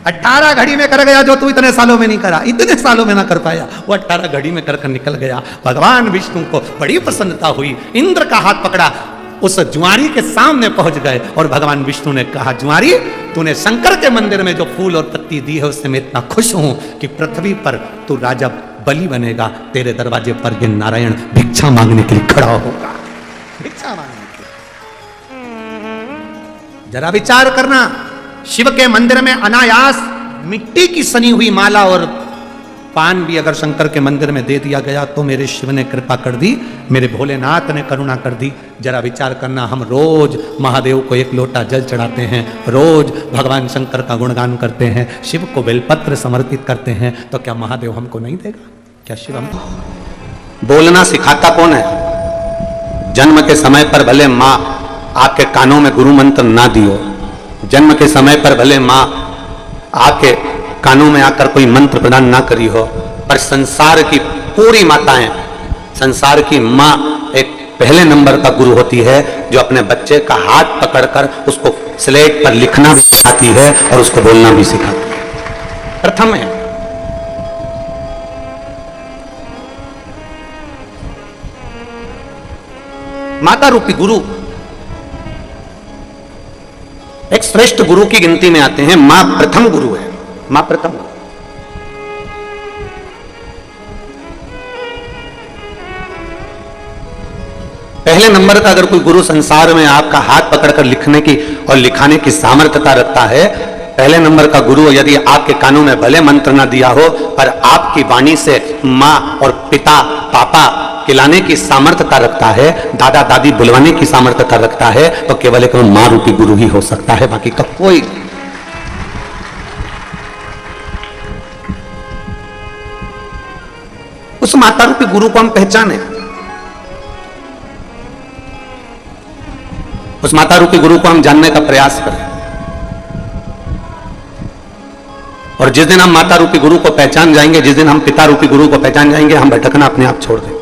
18 घड़ी में कर गया जो तू इतने सालों में नहीं करा, इतने सालों में ना कर पाया, वो 18 घड़ी में कर निकल गया। भगवान विष्णु को बड़ी प्रसन्नता हुई, इंद्र का हाथ पकड़ा, उस जुआरी के सामने पहुंच गए और भगवान विष्णु ने कहा जुआरी तूने शंकर के मंदिर में जो फूल और पत्ती दी है उससे मैं इतना खुश हूं कि पृथ्वी पर तू राजा बलि बनेगा, तेरे दरवाजे पर ये नारायण भिक्षा मांगने के लिए खड़ा होगा। भिक्षा मांगने के लिए जरा विचार करना, शिव के मंदिर में अनायास मिट्टी की सनी हुई माला और पान भी अगर शंकर के मंदिर में दे दिया गया तो मेरे शिव ने कृपा कर दी, मेरे भोलेनाथ ने करुणा कर दी। जरा विचार करना, हम रोज महादेव को एक लोटा जल चढ़ाते हैं, रोज भगवान शंकर का गुणगान करते हैं, शिव को बेलपत्र समर्पित करते हैं, तो क्या महादेव हमको नहीं देगा? क्या शिव हमको? बोलना सिखाता कौन है? जन्म के समय पर भले माँ आपके कानों में गुरु मंत्र ना दियो, जन्म के समय पर भले माँ आपके कानों में आकर कोई मंत्र प्रदान ना करी हो, पर संसार की पूरी माताएं, संसार की माँ एक पहले नंबर का गुरु होती है, जो अपने बच्चे का हाथ पकड़कर उसको स्लेट पर लिखना भी सिखाती है और उसको बोलना भी सिखाती है। प्रथम है। माता रूपी गुरु एक श्रेष्ठ गुरु की गिनती में आते हैं। मां प्रथम गुरु है, मां प्रथम। पहले नंबर का अगर कोई गुरु संसार में आपका हाथ पकड़कर लिखने की और लिखाने की सामर्थ्यता रखता है, पहले नंबर का गुरु यदि आपके कानों में भले मंत्र ना दिया हो पर आपकी वाणी से मां और पिता पापा खिलाने की सामर्थ्यता रखता है, दादा दादी बुलवाने की सामर्थ्यता रखता है, तो केवल एक मां रूपी गुरु ही हो सकता है, बाकी का कोई। उस माता रूपी गुरु को हम पहचाने, उस माता रूपी गुरु को हम जानने का प्रयास करें। और जिस दिन हम माता रूपी गुरु को पहचान जाएंगे, जिस दिन हम पिता रूपी गुरु को पहचान जाएंगे, हम भटकना अपने आप छोड़ देंगे।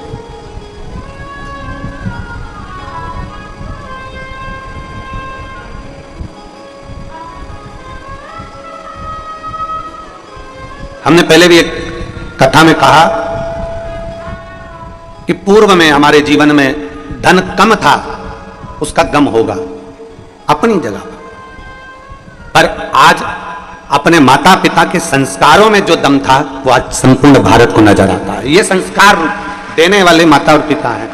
हमने पहले भी एक कथा में कहा कि पूर्व में हमारे जीवन में धन कम था, उसका गम होगा अपनी जगह पर आज अपने माता पिता के संस्कारों में जो दम था वो आज संपूर्ण भारत को नजर आता है। ये संस्कार देने वाले माता और पिता हैं।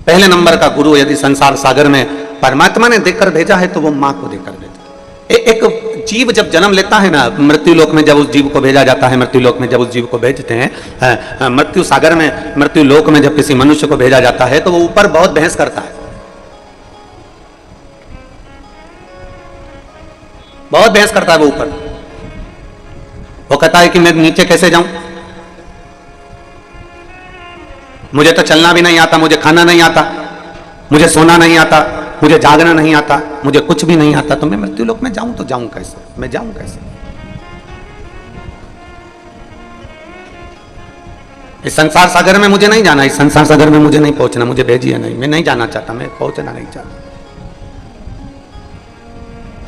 पहले नंबर का गुरु यदि संसार सागर में परमात्मा ने देकर भेजा है तो वो मां को देकर भेजा। एक जीव जब जन्म लेता है ना, मृत्यु लोक में जब उस जीव को भेजा जाता है, मृत्यु लोक में जब उस जीव को भेजते हैं, मृत्यु सागर में, मृत्यु लोक में जब किसी मनुष्य को भेजा जाता है तो वो ऊपर बहुत बहस करता है, बहुत बहस करता है। वो ऊपर वो कहता है कि मैं नीचे कैसे जाऊं, मुझे तो चलना भी नहीं आता, मुझे खाना नहीं आता, मुझे सोना नहीं आता, मुझे जागना नहीं आता, मुझे कुछ भी नहीं आता, तो मैं मृत्यु लोक में जाऊं तो जाऊं कैसे, मैं जाऊं कैसे? इस संसार सागर में मुझे नहीं जाना, इस संसार सागर में मुझे नहीं पहुंचना, मुझे भेजिए नहीं, मैं नहीं जाना चाहता, मैं पहुंचना नहीं चाहता।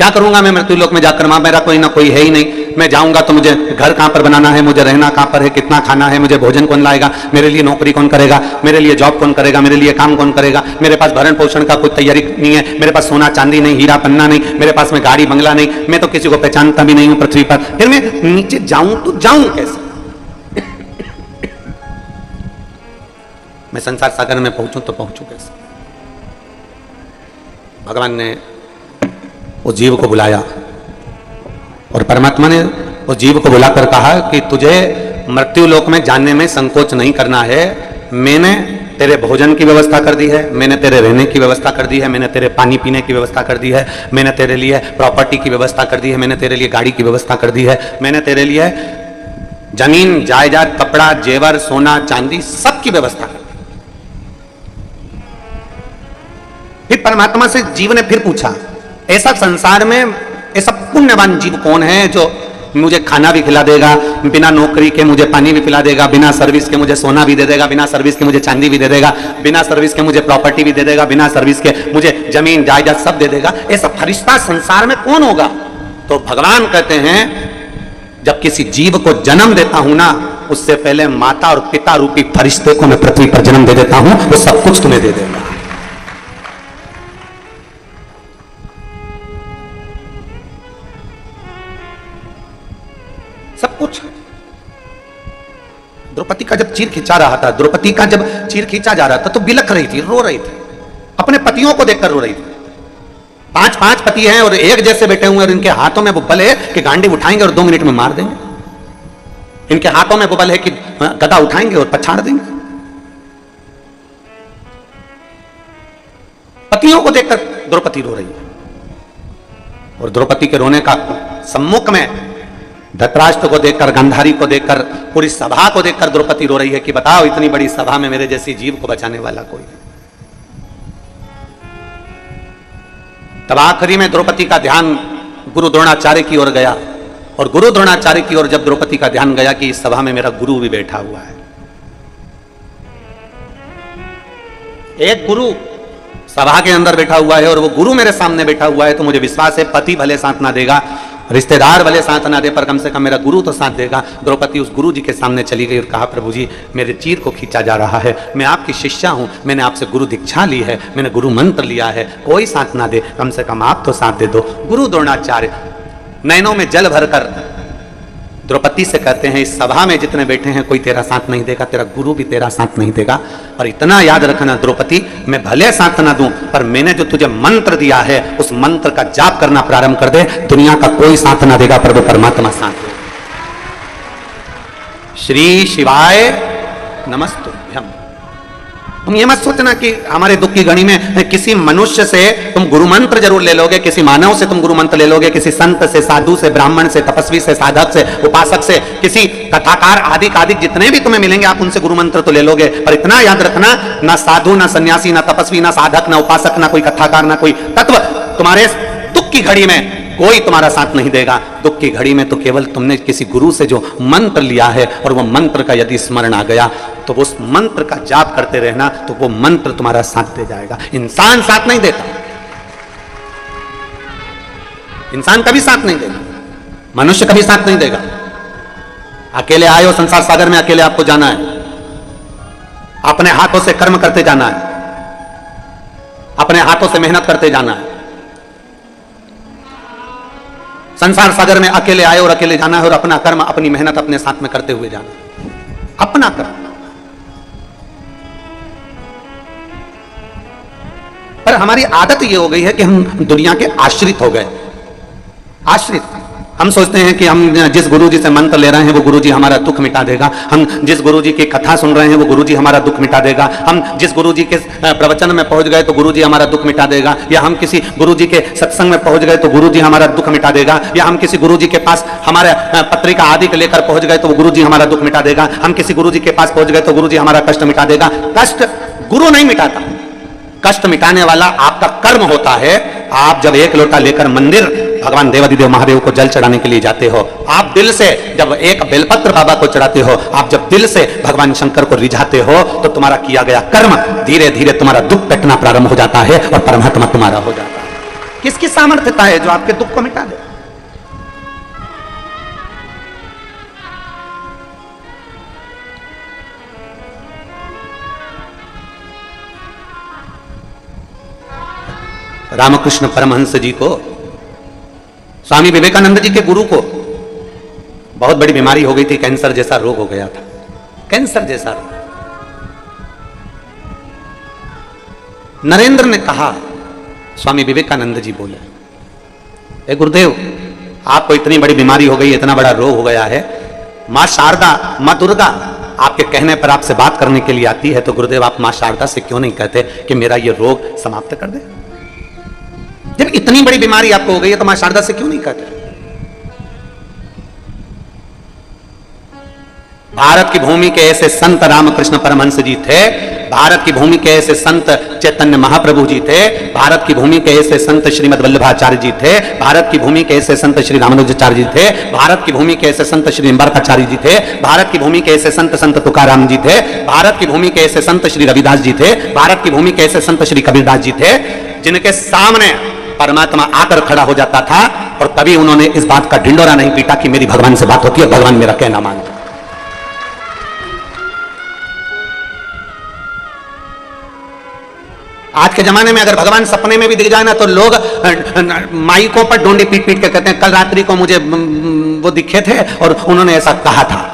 क्या करूंगा मैं मृत्यु लोक में जाकर? वहां मेरा कोई ना कोई है ही नहीं, मैं जाऊंगा तो मुझे घर कहां पर बनाना है, मुझे रहना कहां पर है, कितना खाना है, मुझे भोजन कौन लाएगा, मेरे लिए नौकरी कौन करेगा, मेरे लिए जॉब कौन करेगा, मेरे लिए काम कौन करेगा, मेरे पास भरण पोषण का कोई तैयारी नहीं है, मेरे पास सोना चांदी नहीं, हीरा पन्ना नहीं, मेरे पास में गाड़ी बंगला नहीं, मैं तो किसी को पहचानता भी नहीं हूं पृथ्वी पर, फिर मैं नीचे जाऊं तो जाऊं कैसे? मैं संसार सागर में पहुंचूं तो पहुंचूं कैसे? भगवान ने उस जीव को बुलाया और परमात्मा ने उस जीव को बुलाकर कहा कि तुझे मृत्यु लोक में जाने में संकोच नहीं करना है। मैंने तेरे भोजन की व्यवस्था कर दी है, मैंने तेरे रहने की व्यवस्था कर दी है, मैंने तेरे पानी पीने की व्यवस्था कर दी है, मैंने तेरे लिए प्रॉपर्टी की व्यवस्था कर दी है, मैंने तेरे लिए गाड़ी की व्यवस्था कर दी है, मैंने तेरे लिए जमीन जायदाद कपड़ा जेवर सोना चांदी सब की व्यवस्था कर दी। फिर परमात्मा से जीव ने फिर पूछा, ऐसा संसार में ऐसा पुण्यवान जीव कौन है जो मुझे खाना भी खिला देगा, बिना नौकरी के मुझे पानी भी पिला देगा, बिना सर्विस के मुझे सोना भी दे देगा, बिना सर्विस के मुझे चांदी भी दे देगा, बिना सर्विस के मुझे प्रॉपर्टी भी दे देगा, बिना सर्विस के मुझे जमीन जायदाद सब दे देगा, ऐसा फरिश्ता संसार में कौन होगा? तो भगवान कहते हैं, जब किसी जीव को जन्म देता हूं ना, उससे पहले माता और पिता रूपी फरिश्ते को मैं पृथ्वी पर जन्म दे देता हूं, वो सब कुछ तुम्हें दे देगा। सब कुछ। द्रौपदी का जब चीर खींचा रहा था, द्रौपदी का जब चीर खींचा जा रहा था तो बिलख रही थी, रो रही थी, अपने पतियों को देखकर रो रही थी। 5 पति हैं और एक जैसे बैठे हुए और इनके हाथों में वो बल है कि गांडी उठाएंगे और 2 मिनट में मार देंगे। इनके हाथों में वो बल है कि गदा उठाएंगे और पछाड़ देंगे। पतियों को देखकर द्रौपदी रो रही है और द्रौपदी के रोने का सम्मुख में धृतराष्ट्र को देखकर, गांधारी को देखकर, पूरी सभा को देखकर द्रौपदी रो रही है कि बताओ, इतनी बड़ी सभा में मेरे जैसी जीव को बचाने वाला कोई नहीं। तब आखिरी में द्रौपदी का ध्यान गुरु द्रोणाचार्य की ओर गया और गुरु द्रोणाचार्य की ओर जब द्रौपदी का ध्यान गया कि इस सभा में मेरा गुरु भी बैठा हुआ है। एक गुरु सभा के अंदर बैठा हुआ है और वो गुरु मेरे सामने बैठा हुआ है, तो मुझे विश्वास है पति भले साथ ना देगा, रिश्तेदार भले साथ ना दे, पर कम से कम मेरा गुरु तो साथ देगा। द्रौपदी उस गुरु जी के सामने चली गई और कहा, प्रभु जी मेरे चीर को खींचा जा रहा है, मैं आपकी शिष्या हूं, मैंने आपसे गुरु दीक्षा ली है, मैंने गुरु मंत्र लिया है, कोई साथ ना दे, कम से कम आप तो साथ दे दो। गुरु द्रोणाचार्य नैनों में जल भरकर द्रौपदी से कहते हैं, इस सभा में जितने बैठे हैं कोई तेरा साथ नहीं देगा, तेरा गुरु भी तेरा साथ नहीं देगा। और इतना याद रखना द्रौपदी, मैं भले साथ ना दूं, पर मैंने जो तुझे मंत्र दिया है उस मंत्र का जाप करना प्रारंभ कर दे, दुनिया का कोई साथ ना देगा, पर वो परमात्मा साथ दे। श्री शिवाय नमस्तुभ्यम। तुम ये मत सोचना कि हमारे दुख की घड़ी में किसी मनुष्य से तुम गुरु मंत्र जरूर ले लोगे, किसी मानव से तुम गुरु मंत्र ले लोगे, किसी संत से, साधु से, ब्राह्मण से, तपस्वी से, साधक से, उपासक से, किसी कथाकार आदि जितने भी तुम्हें मिलेंगे आप उनसे गुरु मंत्र तो ले लोगे, पर इतना याद रखना, ना साधु, ना सन्यासी, ना तपस्वी, ना साधक, ना उपासक, ना कोई कथाकार, ना कोई तत्व तुम्हारे दुख की घड़ी में कोई तुम्हारा साथ नहीं देगा। दुख की घड़ी में तो केवल तुमने किसी गुरु से जो मंत्र लिया है और वो मंत्र का यदि स्मरण आ गया तो उस मंत्र का जाप करते रहना, तो वो मंत्र तुम्हारा साथ दे जाएगा। इंसान साथ नहीं देता, इंसान कभी साथ नहीं देगा, मनुष्य कभी साथ नहीं देगा। अकेले आए हो संसार सागर में, अकेले आपको जाना है, अपने हाथों से कर्म करते जाना है, अपने हाथों से मेहनत करते जाना है। संसार सागर में अकेले आए और अकेले जाना है और अपना कर्म, अपनी मेहनत अपने साथ में करते हुए जाना, अपना कर्म। पर हमारी आदत ये हो गई है कि हम दुनिया के आश्रित हो गए, आश्रित। हम सोचते हैं कि हम जिस गुरुजी से मंत्र ले रहे हैं वो गुरुजी हमारा दुख मिटा देगा, हम जिस गुरुजी की कथा सुन रहे हैं वो गुरुजी हमारा दुख मिटा देगा, हम जिस गुरुजी के प्रवचन में पहुंच गए तो गुरुजी हमारा दुख मिटा देगा, या हम किसी गुरुजी के सत्संग में पहुंच गए तो गुरुजी हमारा दुख मिटा देगा, या हम किसी गुरुजी के पास हमारे पत्रिका आदि के लेकर पहुंच गए तो वो गुरुजी हमारा दुख मिटा देगा, हम किसी गुरुजी के पास पहुंच गए तो गुरुजी हमारा कष्ट मिटा देगा। कष्ट गुरु नहीं मिटाता, कष्ट मिटाने वाला आपका कर्म होता है। आप जब एक लोटा लेकर मंदिर भगवान देवादिदेव महादेव को जल चढ़ाने के लिए जाते हो, आप दिल से जब एक बेलपत्र बाबा को चढ़ाते हो, आप जब दिल से भगवान शंकर को रिझाते हो, तो तुम्हारा किया गया कर्म धीरे धीरे तुम्हारा दुख कटना प्रारंभ हो जाता है और परमात्मा तुम्हारा हो जाता है। किसकी सामर्थ्यता है जो आपके दुख को मिटा दे? रामकृष्ण परमहंस जी को, स्वामी विवेकानंद जी के गुरु को बहुत बड़ी बीमारी हो गई थी, कैंसर जैसा रोग हो गया था, कैंसर जैसा रोग। नरेंद्र ने कहा, स्वामी विवेकानंद जी बोले, ए गुरुदेव, आपको इतनी बड़ी बीमारी हो गई, इतना बड़ा रोग हो गया है, मां शारदा, मां दुर्गा आपके कहने पर आपसे बात करने के लिए आती है, तो गुरुदेव आप मां शारदा से क्यों नहीं कहते कि मेरा ये रोग समाप्त कर दे? जब इतनी बड़ी बीमारी आपको हो गई है तो मां शारदा से क्यों नहीं कहते? भारत की भूमि के ऐसे संत रामकृष्ण परमहंस जी थे, भारत की भूमि के ऐसे संत चैतन्य महाप्रभु जी थे, भारत की भूमि के ऐसे संत श्रीमद वल्लभाचार्य जी थे, भारत की भूमि के ऐसे संत श्री रामानुजाचार्य जी थे, भारत की भूमि के ऐसे संत श्री निम्बारकाचार्य जी थे, भारत की भूमि के ऐसे संत तुकाराम जी थे, भारत की भूमि के ऐसे संत श्री रविदास जी थे, भारत की भूमि के ऐसे संत श्री कबीरदास जी थे, जिनके सामने परमात्मा आकर खड़ा हो जाता था और तभी उन्होंने इस बात का ढिंडोरा नहीं पीटा कि मेरी भगवान से बात होती है, भगवान मेरा कहना मानते। आज के जमाने में अगर भगवान सपने में भी दिख जाए ना तो लोग माइकों पर डोंडी पीट पीट के कहते हैं, कल रात्रि को मुझे वो दिखे थे और उन्होंने ऐसा कहा था।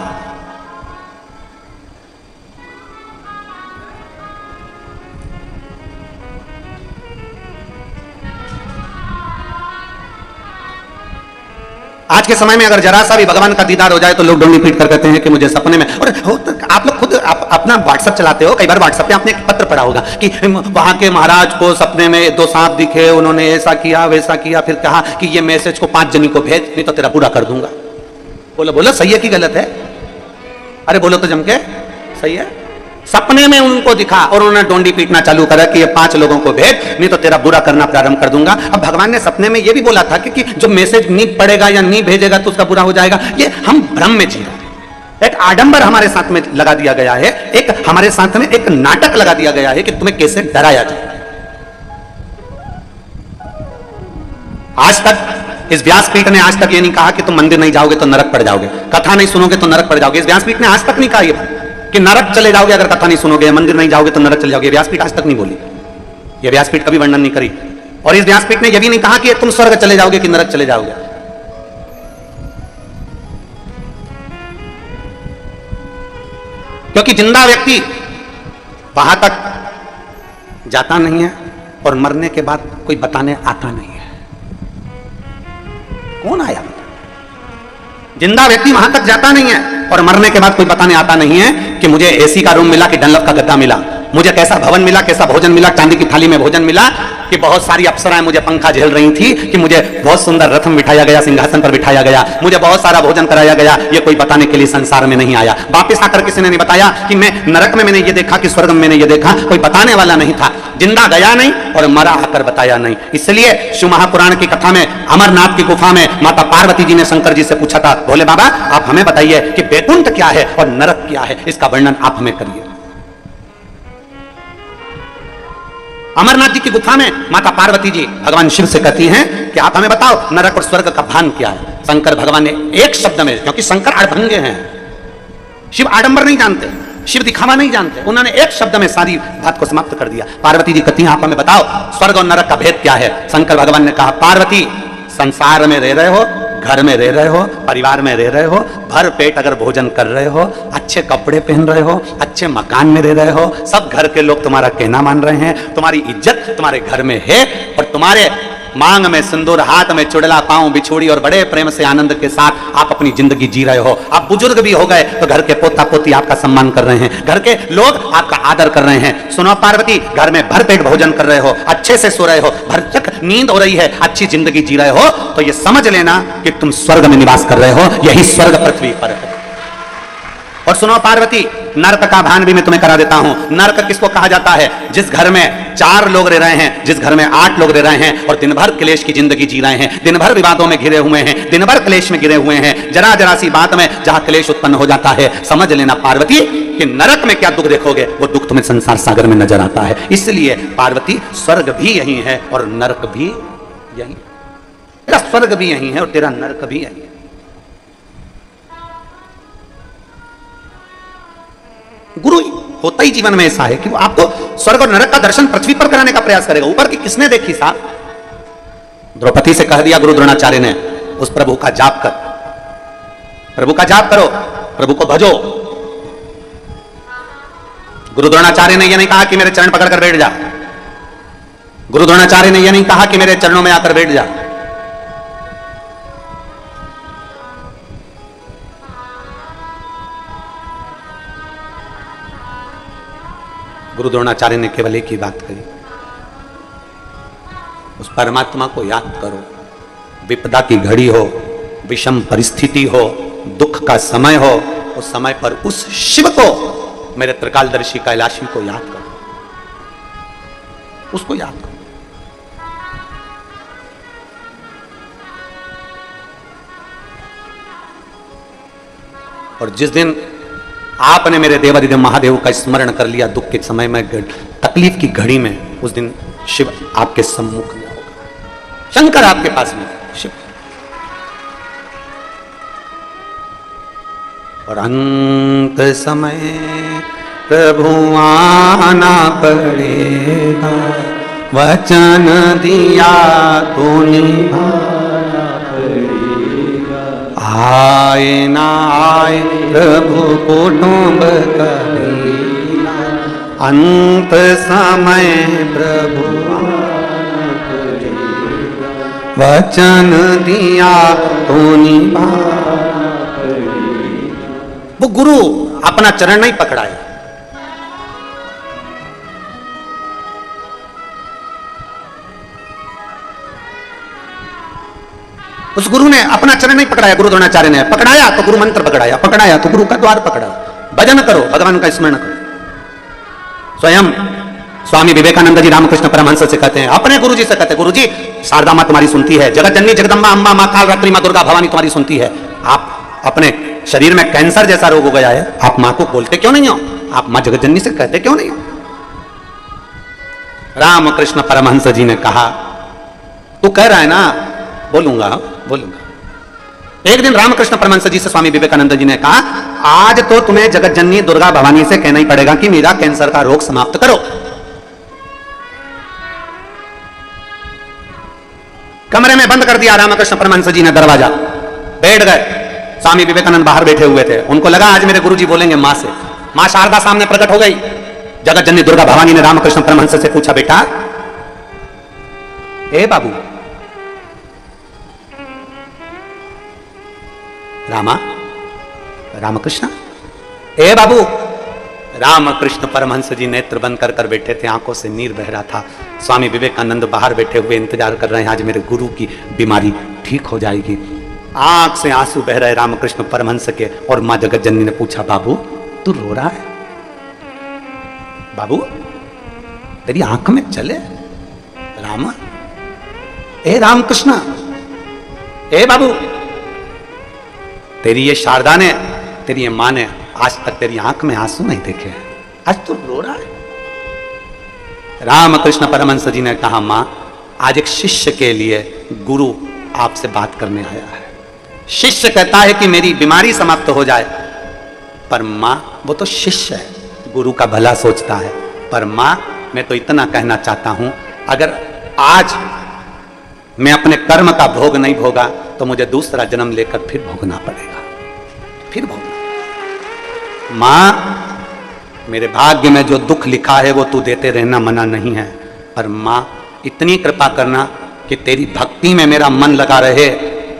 आज के समय में अगर जरा सा भी भगवान का दीदार हो जाए तो लोग डोंडी पीट कर कहते हैं कि मुझे सपने में। और आप लोग खुद अपना व्हाट्सएप चलाते हो, कई बार व्हाट्सएप पे आपने एक पत्र पढ़ा होगा कि वहां के महाराज को सपने में 2 सांप दिखे, उन्होंने ऐसा किया वैसा किया, फिर कहा कि ये मैसेज को 5 जनी को भेज, नहीं तो तेरा पूरा कर दूंगा। बोलो बोलो सही है कि गलत है? अरे बोलो तो जम के, सही है। सपने में उनको दिखा और उन्होंने डोंडी पीटना चालू करा कि ये 5 लोगों को भेज, नहीं तो तेरा बुरा करना प्रारंभ कर दूंगा। अब भगवान ने सपने में ये भी बोला था कि जो मैसेज नहीं पढ़ेगा या नहीं भेजेगा तो उसका बुरा हो जाएगा। ये हम भ्रम में जी रहे हैं। एक आडंबर हमारे साथ में लगा दिया गया है, एक हमारे साथ में एक नाटक लगा दिया गया है कि तुम्हें कैसे डराया जाए। आज तक इस व्यासपीठ ने आज तक ये नहीं कहा कि तुम मंदिर नहीं जाओगे तो नरक पड़ जाओगे, कथा नहीं सुनोगे तो नरक पड़ जाओगे। इस व्यासपीठ ने आज तक नहीं कहा ये कि नरक चले जाओगे अगर कथा नहीं सुनोगे, मंदिर नहीं जाओगे तो नरक चले जाओगे। व्यासपीठ आज तक नहीं बोली, ये व्यासपीठ कभी वर्णन नहीं करी। और इस व्यासपीठ ने यह भी नहीं कहा कि तुम स्वर्ग चले जाओगे कि नरक चले जाओगे। क्योंकि जिंदा व्यक्ति वहां तक जाता नहीं है और मरने के बाद कोई बताने आता नहीं है। कौन आया? जिंदा व्यक्ति वहां तक जाता नहीं है और मरने के बाद कोई बताने आता नहीं है कि मुझे एसी का रूम मिला कि डनलप का गद्दा मिला, मुझे कैसा भवन मिला, कैसा भोजन मिला, चांदी की थाली में भोजन मिला, कि बहुत सारी अप्सराएं मुझे पंखा झेल रही थी, कि मुझे बहुत सुंदर रथ में बिठाया गया, सिंहासन पर बिठाया गया, मुझे बहुत सारा भोजन कराया गया। ये कोई बताने के लिए संसार में नहीं आया। वापिस आकर किसी ने नहीं बताया कि मैं नरक में मैंने ये देखा कि स्वर्ग में मैंने ये देखा, कोई बताने वाला नहीं था। जिंदा गया नहीं और मरा आकर बताया नहीं। इसलिए शिव महापुराण की कथा में अमरनाथ की गुफा में माता पार्वती जी ने शंकर जी से पूछा था, भोले बाबा आप हमें बताइए कि वैकुंठ क्या है और नरक क्या है, इसका वर्णन आप हमें करिए। अमरनाथ जी की गुफा में माता पार्वती जी भगवान शिव से कहती हैं कि आप हमें बताओ नरक और स्वर्ग का भान क्या है। शंकर भगवान ने एक शब्द में, क्योंकि शंकर आडभंगे हैं, शिव आडंबर नहीं जानते, शिव दिखावा नहीं जानते, उन्होंने एक शब्द में सारी बात को समाप्त कर दिया। पार्वती जी कहती हैं आप हमें बताओ स्वर्ग और नरक का भेद क्या है। शंकर भगवान ने कहा, पार्वती संसार में रह रहे हो, घर में रह रहे हो, परिवार में रह रहे हो, भर पेट अगर भोजन कर रहे हो, अच्छे कपड़े पहन रहे हो, अच्छे मकान में रह रहे हो, सब घर के लोग तुम्हारा कहना मान रहे हैं, तुम्हारी इज्जत तुम्हारे घर में है और तुम्हारे मांग में सिंदूर, हाथ में चुड़ला, पांव बिछोड़ी और बड़े प्रेम से आनंद के साथ आप अपनी जिंदगी जी रहे हो। आप बुजुर्ग भी हो गए तो घर के पोता पोती आपका सम्मान कर रहे हैं, घर के लोग आपका आदर कर रहे हैं। सुनो पार्वती, घर में भरपेट भोजन कर रहे हो, अच्छे से सो रहे हो, भरचक नींद हो रही है, अच्छी जिंदगी जी रहे हो, तो ये समझ लेना कि तुम स्वर्ग में निवास कर रहे हो, यही स्वर्ग पृथ्वी पर है। और सुनो पार्वती, नरक का भान भी मैं तुम्हें करा देता हूं। नरक किसको कहा जाता है? जिस घर में 4 लोग रह रहे हैं, जिस घर में 8 लोग रह रहे हैं और दिन भर क्लेश की जिंदगी जी रहे हैं, दिन भर विवादों में घिरे हुए हैं, दिन भर क्लेश में घिरे हुए हैं, जरा जरा सी बात में जहां क्लेश उत्पन्न हो जाता है, समझ लेना पार्वती कि नरक में क्या दुख देखोगे, वो दुख तुम्हें संसार सागर में नजर आता है। इसलिए पार्वती स्वर्ग भी यही है और नरक भी यही, तेरा स्वर्ग भी यही है और तेरा नरक भी यही है। गुरु होता ही जीवन में ऐसा है कि वो आपको स्वर्ग और नरक का दर्शन पृथ्वी पर कराने का प्रयास करेगा। ऊपर की किसने देखी साहब? द्रौपदी से कह दिया गुरु द्रोणाचार्य ने, उस प्रभु का जाप कर, प्रभु का जाप करो, प्रभु को भजो। गुरु द्रोणाचार्य ने यह नहीं कहा कि मेरे चरण पकड़कर बैठ जा। गुरु द्रोणाचार्य ने यह नहीं कहा कि मेरे चरणों में आकर बैठ जा। गुरु द्रोणाचार्य ने केवल एक ही बात कही, उस परमात्मा को याद करो। विपदा की घड़ी हो, विषम परिस्थिति हो, दुख का समय हो, उस समय पर उस शिव को, मेरे त्रिकालदर्शी कैलाशी को याद करो, उसको याद करो। और जिस दिन आपने मेरे देवाधिदेव महादेव का स्मरण कर लिया दुख के समय में, तकलीफ की घड़ी में, उस दिन शिव आपके सम्मुख में होगा, शंकर आपके पास में, शिव। और अंत समय प्रभु आना पड़ेगा, वचन दिया तो निभाना पड़ेगा। आए ना आए प्रभु कुटुंब कबीरा, अंत समय प्रभु आना पड़ेगा, वचन दिया तो निभाना पड़ेगा। वो गुरु अपना चरण नहीं पकड़ाया, उस गुरु ने अपना चरण नहीं पकड़ाया, गुरु द्रोणाचार्य ने पकड़ाया तो गुरु मंत्र पकड़ाया, पकड़ाया तो गुरु का द्वार पकड़ा। भजन करो, भगवान का स्मरण करो। स्वयं स्वामी विवेकानंद जी रामकृष्ण परमहंस से कहते हैं, अपने गुरु जी से कहते हैं, गुरु जी शारदा मां तुम्हारी सुनती है, जगत जननी जगदम्बा अम्मा मां काल रात्रि मां दुर्गा भवानी तुम्हारी सुनती है। आप अपने शरीर में कैंसर जैसा रोग हो गया है, आप मां को बोलते क्यों नहीं हो? आप मां जगत जननी से कहते क्यों नहीं हो? रामकृष्ण परमहंस जी ने कहा, तू कह रहा है ना, बोलूंगा बोलूंगा। एक दिन रामकृष्ण परमहंस जी से स्वामी विवेकानंद जी ने कहा, आज तो तुम्हें जगत जननी दुर्गा भवानी से कहना ही पड़ेगा कि मेरा कैंसर का रोग समाप्त करो। कमरे में बंद कर दिया रामकृष्ण परमहंस जी ने दरवाजा, बैठ गए। स्वामी विवेकानंद बाहर बैठे हुए थे, उनको लगा आज मेरे गुरुजी बोलेंगे मां से। मां शारदा सामने प्रकट हो गई। जगत जननी दुर्गा भवानी ने रामकृष्ण परमहंस से पूछा, बेटा ए बाबू, रामकृष्ण, ए बाबू। रामकृष्ण परमहंस जी नेत्र बंद कर बैठे थे, आंखों से नीर बह रहा था। स्वामी विवेकानंद बाहर बैठे हुए इंतजार कर रहे हैं, आज मेरे गुरु की बीमारी ठीक हो जाएगी। आंख से आंसू बह रहे रामकृष्ण परमहंस के। और मां जगत जननी ने पूछा, बाबू तू रो रहा है? बाबू तेरी आंख में चले? राम, ए रामकृष्ण, ए बाबू, तेरी ये शारदा ने, तेरी ये मां ने आज तक तेरी आंख में आंसू नहीं देखे, आज तू रो रहा है। रामकृष्ण परमहंस जी ने कहा, मां आज एक शिष्य के लिए गुरु आपसे बात करने आया है। शिष्य कहता है कि मेरी बीमारी समाप्त हो जाए, पर मां वो तो शिष्य है, गुरु का भला सोचता है। पर मां मैं तो इतना कहना चाहता हूं, अगर आज मैं अपने कर्म का भोग नहीं भोगा तो मुझे दूसरा जन्म लेकर फिर भोगना पड़ेगा, फिर भोगना। मां मेरे भाग्य में जो दुख लिखा है वो तू देते रहना मना नहीं है, पर मां इतनी कृपा करना कि तेरी भक्ति में मेरा मन लगा रहे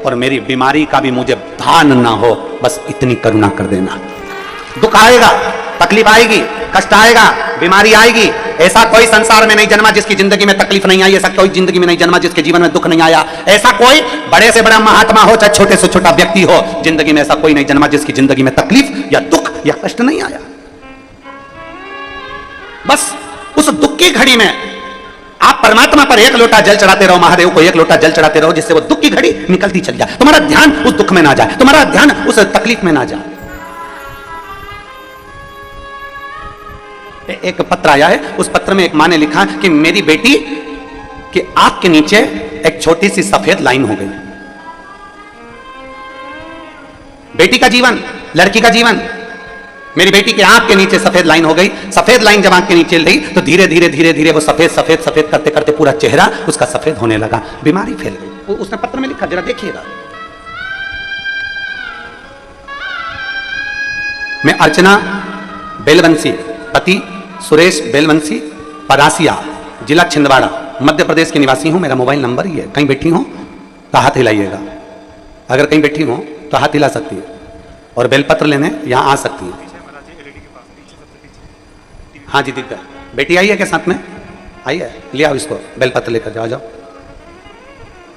और मेरी बीमारी का भी मुझे भान ना हो, बस इतनी करुणा कर देना। दुख आएगा, तकलीफ आएगी, कष्ट आएगा, बीमारी आएगी। ऐसा कोई संसार में नहीं जन्मा जिसकी जिंदगी में तकलीफ नहीं आई, ऐसा कोई जिंदगी में नहीं जन्मा जिसके जीवन में दुख नहीं आया। ऐसा कोई बड़े से बड़ा महात्मा हो चाहे छोटे से छोटा व्यक्ति हो, जिंदगी में ऐसा कोई नहीं जन्मा जिसकी जिंदगी में तकलीफ या दुख या कष्ट नहीं आया। बस उस दुख की घड़ी में आप परमात्मा पर एक लोटा जल चढ़ाते रहो, महादेव को एक लोटा जल चढ़ाते रहो, जिससे वो दुख की घड़ी निकलती चली जाए। तुम्हारा ध्यान उस दुख में ना जाए, तुम्हारा ध्यान उस तकलीफ में ना जाए। एक पत्र आया है, उस पत्र में एक मां ने लिखा कि मेरी बेटी की आंख के नीचे एक छोटी सी सफेद लाइन हो गई। बेटी का जीवन, लड़की का जीवन, मेरी बेटी के आंख के नीचे सफेद लाइन हो गई। सफेद लाइन जब आंख के नीचे गई तो धीरे धीरे धीरे धीरे वो सफेद सफेद सफेद करते करते पूरा चेहरा उसका सफेद होने लगा। बीमारी फैल गई। उसने पत्र में लिखा, जरा देखिएगा। मैं अर्चना बेलवंशी, पति सुरेश बेलवंशी, परासिया, जिला छिंदवाड़ा, मध्य प्रदेश की निवासी हूं। मेरा मोबाइल नंबर ही है। कहीं बैठी हो तो हाथ हिलाइएगा। अगर कहीं बैठी हो तो हाथ हिला सकती है और बेलपत्र लेने यहां आ सकती है। हाँ जी, दिख गया। बेटी आई है क्या साथ में? आई है, ले आओ इसको, बेलपत्र लेकर जाओ। जाओ।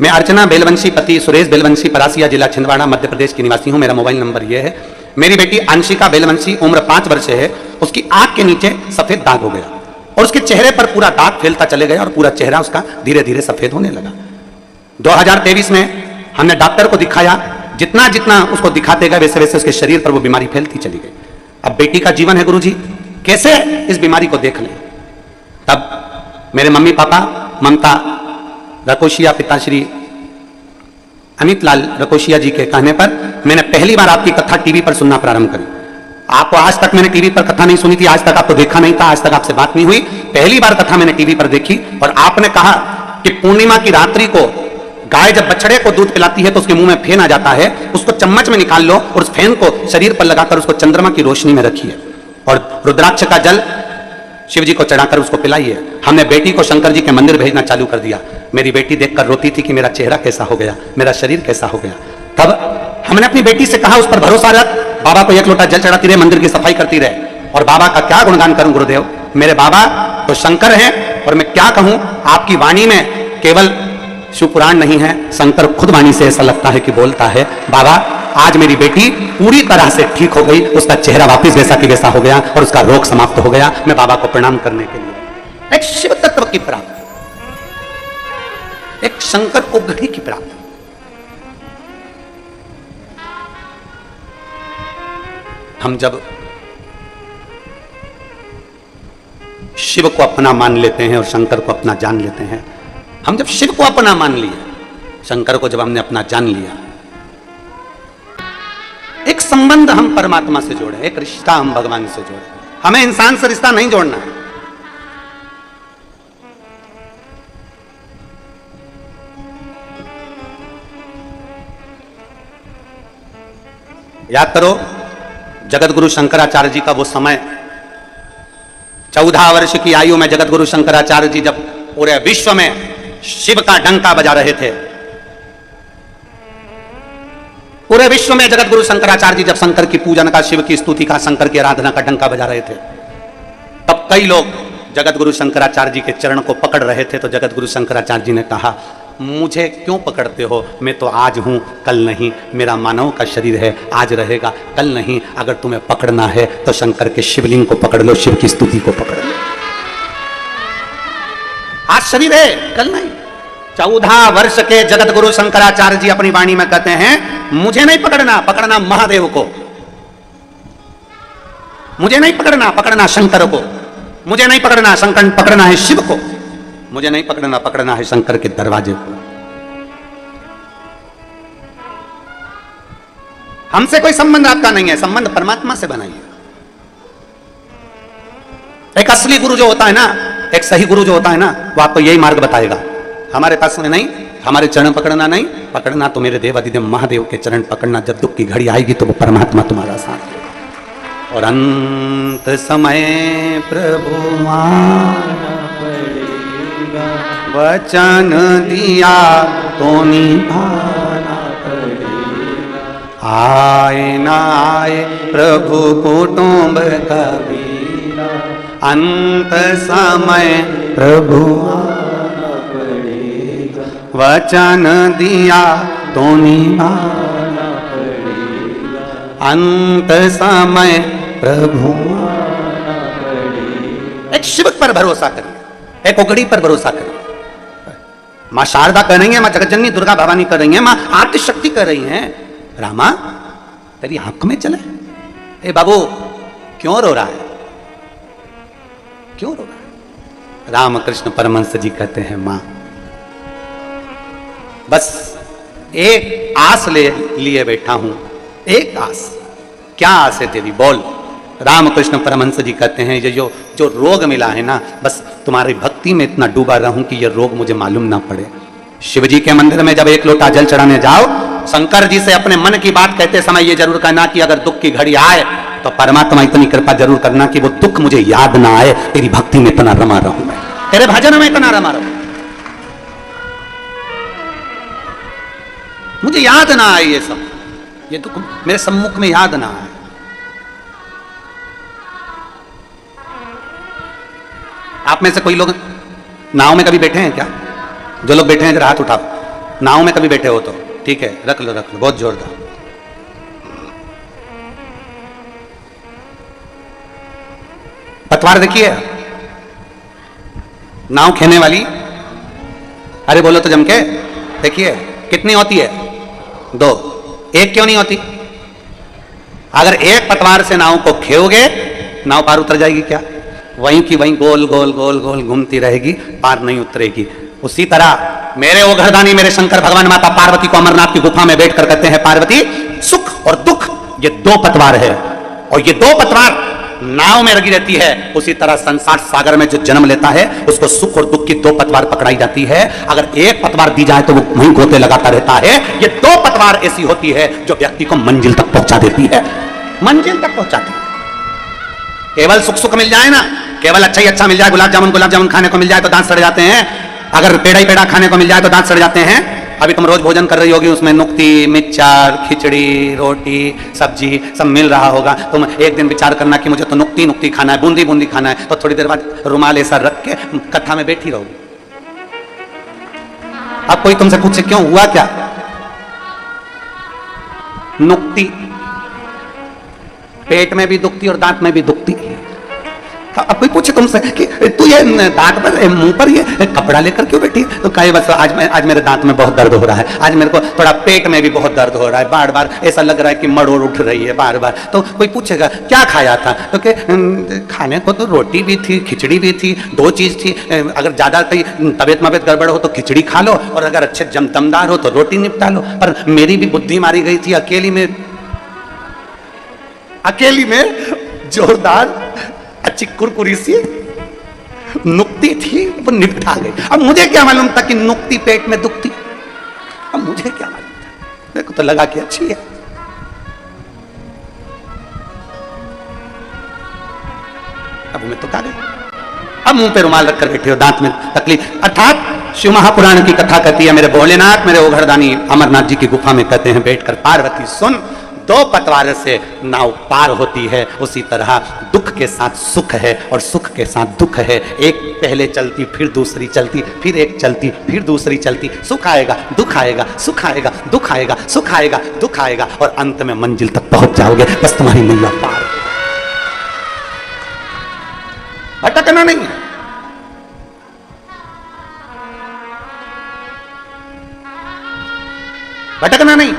मैं अर्चना बेलवंशी, पति सुरेश बेलवंशी, परासिया, जिला छिंदवाड़ा, मध्य प्रदेश की निवासी हूं। मेरा मोबाइल नंबर यह है। मेरी बेटी अंशिका बेलवंशी, उम्र 5 वर्ष है। उसकी आंख के नीचे सफेद दाग हो गया और उसके चेहरे पर पूरा दाग फैलता चले गया और पूरा चेहरा उसका धीरे धीरे सफेद होने लगा। 2023 में हमने डॉक्टर को दिखाया। जितना जितना उसको दिखाते गए वैसे वैसे उसके शरीर पर वो बीमारी फैलती चली गई। अब बेटी का जीवन है गुरुजी, कैसे इस बीमारी को देख लें। तब मेरे मम्मी पापा ममता रकोशिया, पिताश्री अमित लाल रकोशिया जी के कहने पर मैंने पहली बार आपकी कथा टीवी पर सुनना प्रारंभ करी। आपको आज तक मैंने टीवी पर कथा नहीं सुनी थी, आज तक आपको देखा नहीं था, आज तक आपसे बात नहीं हुई। पहली बार कथा मैंने टीवी पर देखी और आपने कहा कि पूर्णिमा की रात्रि को गाय जब बछड़े को दूध पिलाती है तो उसके मुंह में फेन आ जाता है, उसको चम्मच में निकाल लो और उस फेन को शरीर पर लगाकर उसको चंद्रमा की रोशनी में रखिए और रुद्राक्ष का जल शिव जी को चढ़ाकर उसको पिलाइए। हमने बेटी को शंकर जी के मंदिर भेजना चालू कर दिया। मेरी बेटी देखकर रोती थी कि मेरा चेहरा कैसा हो गया, मेरा शरीर कैसा हो गया। तब हमने अपनी बेटी से कहा, उस पर भरोसा रख, बाबा को 1 लोटा जल चढ़ाती रहे, मंदिर की सफाई करती रहे। और बाबा का क्या गुणगान करूं गुरुदेव, मेरे बाबा तो शंकर हैं। और मैं क्या कहूं, आपकी वाणी में केवल शिव पुराण नहीं है, शंकर खुद वाणी से ऐसा लगता है कि बोलता है। बाबा आज मेरी बेटी पूरी तरह से ठीक हो गई, उसका चेहरा वापस वैसा कि वैसा हो गया और उसका रोग समाप्त हो गया। मैं बाबा को प्रणाम करने के लिए एक शिव तत्व की प्राप्ति, एक शंकर उग्रही की प्राप्ति। हम जब शिव को अपना मान लेते हैं और शंकर को अपना जान लेते हैं, हम जब शिव को अपना मान लिए, शंकर को जब हमने अपना जान लिया, एक संबंध हम परमात्मा से जोड़े, एक रिश्ता हम भगवान से जोड़े। हमें इंसान से रिश्ता नहीं जोड़ना है। याद करो जगत गुरु शंकराचार्य जी का वो समय, 14 वर्ष की आयु में जगत गुरु शंकराचार्य जी जब पूरे विश्व में शिव का डंका बजा रहे थे, पूरे विश्व में जगत गुरु शंकराचार्य जी जब शंकर की पूजन का, शिव की स्तुति का, शंकर की आराधना का डंका बजा रहे थे, तब कई लोग जगत गुरु शंकराचार्य जी के चरण को पकड़ रहे थे। तो जगत गुरु शंकराचार्य जी ने कहा, मुझे क्यों पकड़ते हो, मैं तो आज हूं कल नहीं, मेरा मानव का शरीर है, आज रहेगा कल नहीं। अगर तुम्हें पकड़ना है तो शंकर के शिवलिंग को पकड़ लो, शिव की स्तुति को पकड़ लो। आज शरीर है, कल नहीं। 14 वर्ष के जगत गुरु शंकराचार्य जी अपनी वाणी में कहते हैं, मुझे नहीं पकड़ना, पकड़ना महादेव को। मुझे नहीं पकड़ना, पकड़ना शंकर को। मुझे नहीं पकड़ना, शंकर पकड़ना है शिव को। मुझे नहीं पकड़ना, पकड़ना है शंकर के दरवाजे को। हमसे कोई संबंध आपका नहीं है, संबंध परमात्मा से बनाइए। एक असली गुरु जो होता है ना, एक सही गुरु जो होता है ना, वो आपको यही मार्ग बताएगा। हमारे पास में नहीं, हमारे चरण पकड़ना नहीं, पकड़ना तो मेरे देव अधिदेव महादेव के चरण पकड़ना। जब दुख की घड़ी आएगी तो वो परमात्मा तुम्हारा साथ देगा। और अंत समय प्रभु वचन दिया तो निभाना पड़ेगा। आए ना आए प्रभु कुटुंब कबीरा, अंत समय प्रभु वचन दिया तो निभाना पड़ेगा। अंत समय प्रभु एक शिव पर भरोसा करिए, एक उगड़ी पर भरोसा करिए। मां शारदा कर रही है, मां जगतजननी दुर्गा भवानी कर रही है, मां आदि शक्ति कर रही है। रामा तेरी आंख में चले, ए बाबू क्यों रो रहा है, क्यों रो रहा है? रामकृष्ण परमहंस जी कहते हैं, मां बस एक आस ले लिए बैठा हूं, एक आस। क्या आस है तेरी, बोल। रामकृष्ण परमहंस जी कहते हैं ये जो रोग मिला है ना, बस तुम्हारी भक्ति में इतना डूबा रहूं कि ये रोग मुझे मालूम ना पड़े। शिव जी के मंदिर में जब एक लोटा जल चढ़ाने जाओ, शंकर जी से अपने मन की बात कहते समय ये जरूर कहना कि अगर दुख की घड़ी आए तो परमात्मा इतनी कृपा जरूर करना कि वो दुख मुझे याद ना आए, तेरी भक्ति में इतना रमा रहूं, मैं तेरे भजन में इतना रमा रहूं, मुझे याद ना आए ये सब, ये दुख मेरे सम्मुख में याद ना आए। आप में से कोई लोग नाव में कभी बैठे हैं क्या? जो लोग बैठे हैं जरा हाथ उठाओ। नाव में कभी बैठे हो तो ठीक है, रख लो बहुत जोरदार। पतवार देखिए, नाव खेने वाली, अरे बोलो तो जम के, देखिए कितनी होती है? 2। एक क्यों नहीं होती? अगर एक पतवार से नाव को खेओगे, नाव पार उतर जाएगी क्या? वहीं की वहीं गोल गोल गोल गोल घूमती रहेगी, पार नहीं उतरेगी। उसी तरह मेरे वो घरदानी मेरे शंकर भगवान माता पार्वती को अमरनाथ की गुफा में बैठकर कहते हैं, पार्वती सुख और दुख ये 2 पतवार है, और ये 2 पतवार नाव में लगी रहती है। उसी तरह संसार सागर में जो जन्म लेता है उसको सुख और दुख की 2 पतवार पकड़ाई जाती है। अगर एक पतवार दी जाए तो वो वहीं गोते लगाता रहता है। ये 2 पतवार ऐसी होती है जो व्यक्ति को मंजिल तक पहुंचा देती है, मंजिल तक पहुंचाती है। केवल सुख सुख मिल जाए ना, केवल अच्छा ही अच्छा मिल जाए, गुलाब जामुन खाने को मिल जाए तो दांत सड़ जाते हैं, अगर पेड़ा ही पेड़ा खाने को मिल जाए तो दांत सड़ जाते हैं। अभी तुम रोज भोजन कर रही होगी, उसमें नुक्ती, मिक्सचर, खिचड़ी, रोटी, सब्जी सब मिल रहा होगा। तुम एक दिन विचार करना कि मुझे तो नुक्ती खाना है, बूंदी बूंदी खाना है, तो थोड़ी देर बाद रुमाल ऐसा रख के कथा में बैठी रहोगी। अब कोई तुमसे पूछे क्यों हुआ क्या? नुक्ती पेट में भी दुखती और दांत में भी दुखती। अब कोई पूछे तुमसे कि तू ये दांत पर मुंह पर ये कपड़ा लेकर क्यों बैठी है, तो कहे बस आज मेरे दांत में बहुत दर्द हो रहा है, आज मेरे को थोड़ा पेट में भी बहुत दर्द हो रहा है, बार बार ऐसा लग रहा है कि मड़ोड़ उठ रही है बार बार। तो कोई पूछेगा क्या खाया था, तो कि खाने को तो रोटी भी थी, खिचड़ी भी थी, 2 चीज थी। अगर ज्यादा कहीं तबियत मबियत गड़बड़ हो तो खिचड़ी खा लो, और अगर अच्छे दमदार हो तो रोटी निपटा लो। पर मेरी भी बुद्धि मारी गई थी, अकेली में जोरदार अच्छी कुरकुरी सी नुक्ती थी, वो निपटा गई। अब मुझे क्या मालूम था कि नुक्ती पेट में दुखती, अब मुझे क्या मालूम था, मेरे को तो लगा कि अच्छी है। अब मैं तो खा गई। अब मुंह पे रुमाल रखकर बैठे हो, दांत में तकलीफ। अर्थात शिव महापुराण की कथा कहती है, मेरे भोलेनाथ मेरे वो घरदानी अमरनाथ जी की गुफा में कहते हैं बैठकर, पार्वती सुन, 2 पतवार से नाव पार होती है, उसी तरह दुख के साथ सुख है और सुख के साथ दुख है। एक पहले चलती फिर दूसरी चलती, फिर एक चलती फिर दूसरी चलती। सुख आएगा दुख आएगा, सुख आएगा दुख आएगा, सुख आएगा दुख आएगा, और अंत में मंजिल तक पहुंच जाओगे। बस तुम्हारी नैया पार, भटकना नहीं है। भटकना नहीं।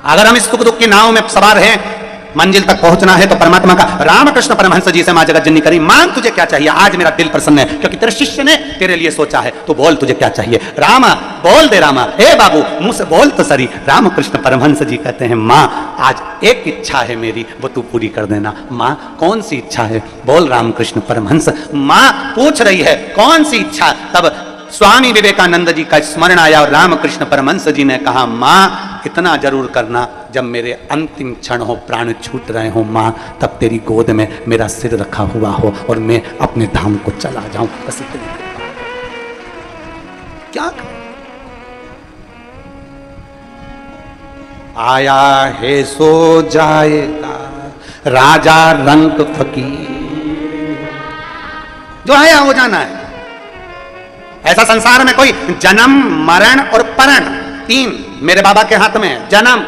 अगर हम इस सुख दुख की नाव में सवार हैं, मंजिल तक पहुंचना है तो परमात्मा का, रामकृष्ण परमहंस जी से मां जगत जननी करी, मांग तुझे क्या चाहिए, आज मेरा दिल प्रसन्न है क्योंकि तेरे शिष्य ने तेरे लिए सोचा है, तू बोल तुझे क्या चाहिए। रामा बोल दे, रामा हे बाबू मुंह से बोल तो सरी। रामकृष्ण परमहंस जी कहते हैं, मां आज एक इच्छा है मेरी, वो तू पूरी कर देना। मां कौन सी इच्छा है, बोल रामकृष्ण परमहंस। मां पूछ रही है कौन सी इच्छा, तब स्वामी विवेकानंद जी का स्मरण आया और रामकृष्ण परमहंस जी ने कहा, मां इतना जरूर करना, जब मेरे अंतिम क्षण हो, प्राण छूट रहे हो मां, तब तेरी गोद में मेरा सिर रखा हुआ हो और मैं अपने धाम को चला जाऊं। बस इतनी क्या आया है सो जाएगा राजा रंग फकीर, जो आया हो जाना है। ऐसा संसार में कोई जन्म मरण और परण 3 मेरे बाबा के हाथ में। जन्म,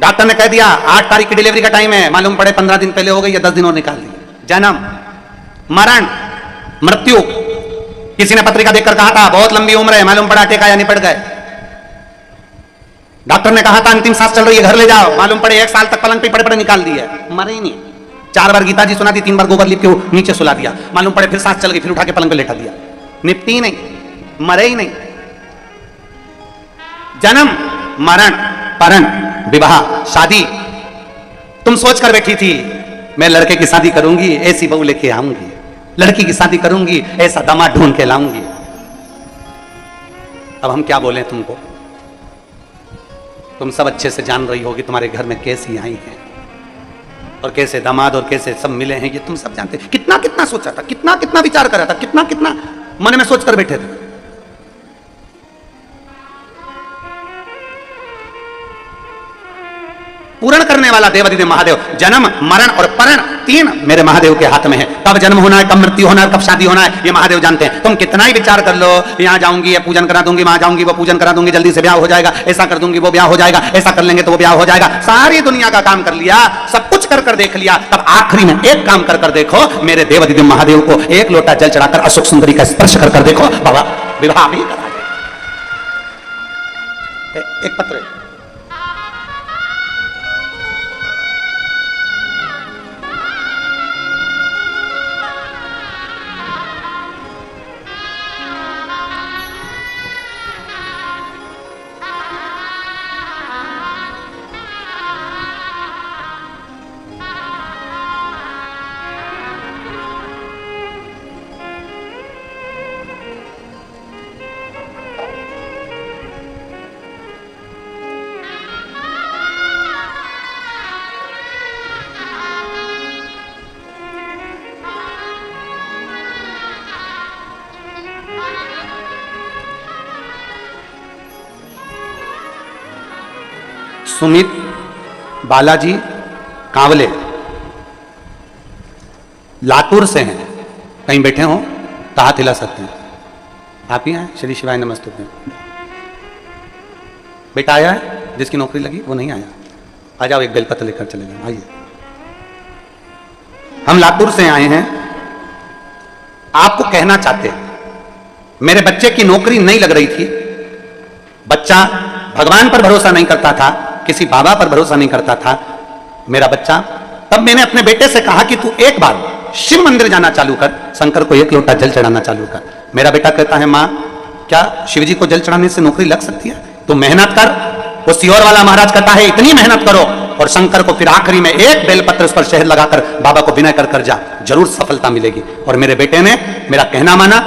डॉक्टर ने कह दिया 8 तारीख की डिलीवरी का टाइम है, मालूम पड़े 15 दिन पहले हो गई या 10 दिन और निकाल दी। जन्म, मरण, मृत्यु। किसी ने पत्रिका देखकर कहा था बहुत लंबी उम्र है, मालूम पड़ा टेका या निपट गए। डॉक्टर ने कहा था अंतिम सांस चल रही है, घर ले जाओ, मालूम पड़े 1 साल तक पलंग पे पड़े पड़े निकाल दिए, मरे ही नहीं। 4 बार गीता जी सुना दी, 3 बार गोबर लिप के नीचे सुला दिया, मालूम पड़े फिर सांस चल गई, फिर उठा के पलंग पे लेटा दिया, निपटी नहीं। मरे ही नहीं। जन्म, मरण, परण, विवाह, शादी। तुम सोच कर बैठी थी मैं लड़के की शादी करूंगी, ऐसी बहू लेके आऊंगी, लड़की की शादी करूंगी, ऐसा दामाद ढूंढ के लाऊंगी। अब हम क्या बोलें तुमको? तुम सब अच्छे से जान रही होगी तुम्हारे घर में कैसी आई हैं और कैसे दामाद और कैसे सब मिले हैं, ये तुम सब जानते। कितना कितना सोचा था, कितना कितना विचार करा था, कितना कितना मन में सोच कर बैठे थे। पूर्ण करने वाला देवाधिदेव महादेव। जन्म, मरण और परण तीन मेरे महादेव के हाथ में है। कब जन्म होना है, कब मृत्यु होना है, कब शादी होना है, ये महादेव जानते हैं। तुम कितना ही विचार कर लो, यहाँ जाऊंगी ये पूजन करा दूंगी, वहां जाऊंगी वो पूजन करा दूंगी, जल्दी से ब्याह हो जाएगा, ऐसा कर दूंगी वो ब्याह हो जाएगा, ऐसा कर लेंगे तो वो ब्याह हो जाएगा। सारी दुनिया का काम कर लिया, सब कुछ कर कर देख लिया, तब आखिरी में एक काम कर कर देखो, मेरे देवाधिदेव महादेव को एक लोटा जल चढ़ाकर अशोक सुंदरी का स्पर्श कर कर देखो, बाबा विवाह भी करा दे। एक पत्र सुमित बालाजी कांवले लातूर से हैं। कहीं बैठे हो तो हाथ हिला सकते हैं। आप ही हैं? श्री शिवाय नमस्ते। बेटा आया है जिसकी नौकरी लगी, वो नहीं आया। आ जाओ, एक बेलपत्र लेकर चले जाओ। आइए, हम लातूर से आए हैं। आपको कहना चाहते हैं, मेरे बच्चे की नौकरी नहीं लग रही थी। बच्चा भगवान पर भरोसा नहीं करता था, किसी बाबा पर भरोसा नहीं करता था मेरा बच्चा। तब मैंने अपने बेटे से कहा कि तू एक बार शिव मंदिर जाना चालू कर, शंकर को एक लोटा जल चढ़ाना चालू कर। मेरा बेटा कहता है, माँ क्या शिवजी को जल चढ़ाने से नौकरी लग सकती है? तू मेहनत कर। वो सियोर वाला महाराज कहता है, इतनी मेहनत करो और शंकर को फिर आखिरी में एक बेलपत्र उस पर शहद लगाकर बाबा को विनय कर कर जा, जरूर सफलता मिलेगी। और मेरे बेटे ने मेरा कहना माना,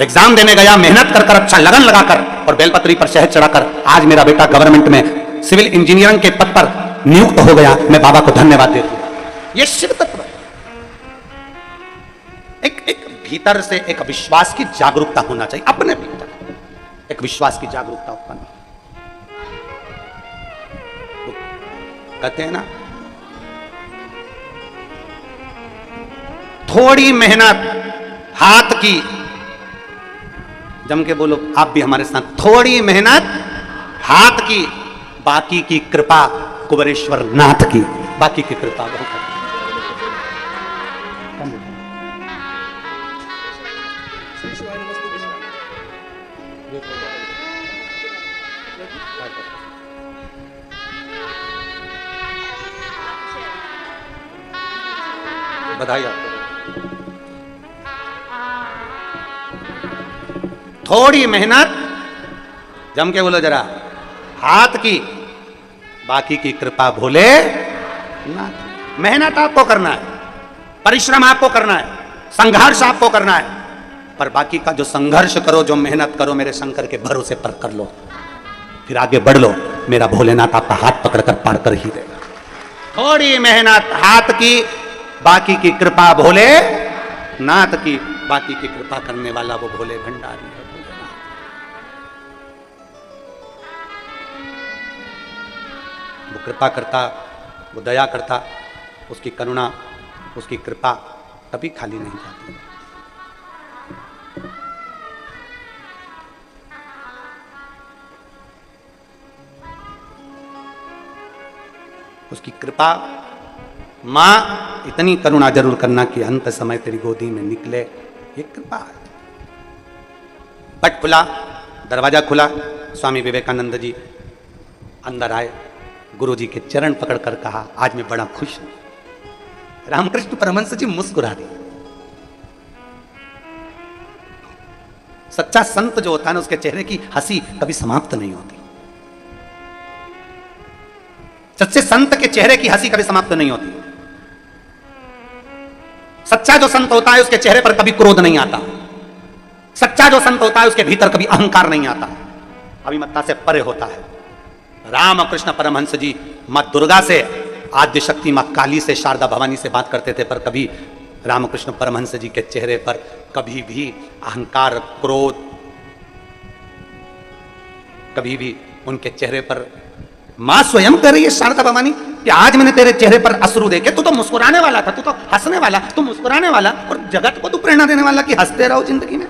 एग्जाम देने गया, मेहनत कर कर, अच्छा लगन लगाकर और बेलपत्री पर शहद चढ़ाकर आज मेरा बेटा गवर्नमेंट में सिविल इंजीनियरिंग के पद पर नियुक्त हो गया। मैं बाबा को धन्यवाद देता हूं। यह शिव तत्व है। एक भीतर से एक विश्वास की जागरूकता होना चाहिए, अपने भीतर एक विश्वास की जागरूकता उत्पन्न। कहते हैं ना, थोड़ी मेहनत हाथ की, जम के बोलो आप भी हमारे साथ, थोड़ी मेहनत हाथ की, बाकी की कृपा कुबेरेश्वर नाथ की। बाकी की कृपा बहुत। बधाई आपको। थोड़ी मेहनत, जम के बोलो जरा, हाथ की, बाकी की कृपा भोले नाथ। मेहनत आपको करना है, परिश्रम आपको करना है, संघर्ष आपको करना है, पर बाकी का जो संघर्ष करो, जो मेहनत करो, मेरे शंकर के भरोसे पर कर लो, फिर आगे बढ़ लो। मेरा भोलेनाथ आपका हाथ पकड़कर पार कर ही देगा। थोड़ी मेहनत हाथ की, बाकी की कृपा भोले नाथ की। बाकी की कृपा करने वाला वो भोले भंडारी है। वो कृपा करता, वो दया करता, उसकी करुणा, उसकी कृपा कभी खाली नहीं जाती। उसकी कृपा, मां इतनी करुणा जरूर करना कि अंत समय तेरी गोदी में निकले, ये कृपा है। पट खुला, दरवाजा खुला, स्वामी विवेकानंद जी अंदर आए, गुरु जी के चरण पकड़कर कहा, आज मैं बड़ा खुश हूं। रामकृष्ण परमहंस जी मुस्कुरा दिए। सच्चा संत जो होता है ना, उसके चेहरे की हंसी कभी समाप्त नहीं होती। सच्चे संत के चेहरे की हंसी कभी समाप्त नहीं होती। सच्चा जो संत होता है उसके चेहरे पर कभी क्रोध नहीं आता। सच्चा जो संत होता है उसके भीतर कभी अहंकार नहीं आता, अभिमत्ता से परे होता है। रामकृष्ण परमहंस जी मां दुर्गा से, आद्य शक्ति मां काली से, शारदा भवानी से बात करते थे, पर कभी रामकृष्ण परमहंस जी के चेहरे पर कभी भी अहंकार, क्रोध, कभी भी उनके चेहरे पर, मां स्वयं कह रही है शारदा भवानी कि आज मैंने तेरे चेहरे पर अश्रु देखे, तू तो मुस्कुराने वाला था, तू तो हंसने वाला, तू मुस्कुराने वाला, और जगत को तू प्रेरणा देने वाला कि हंसते रहो जिंदगी में,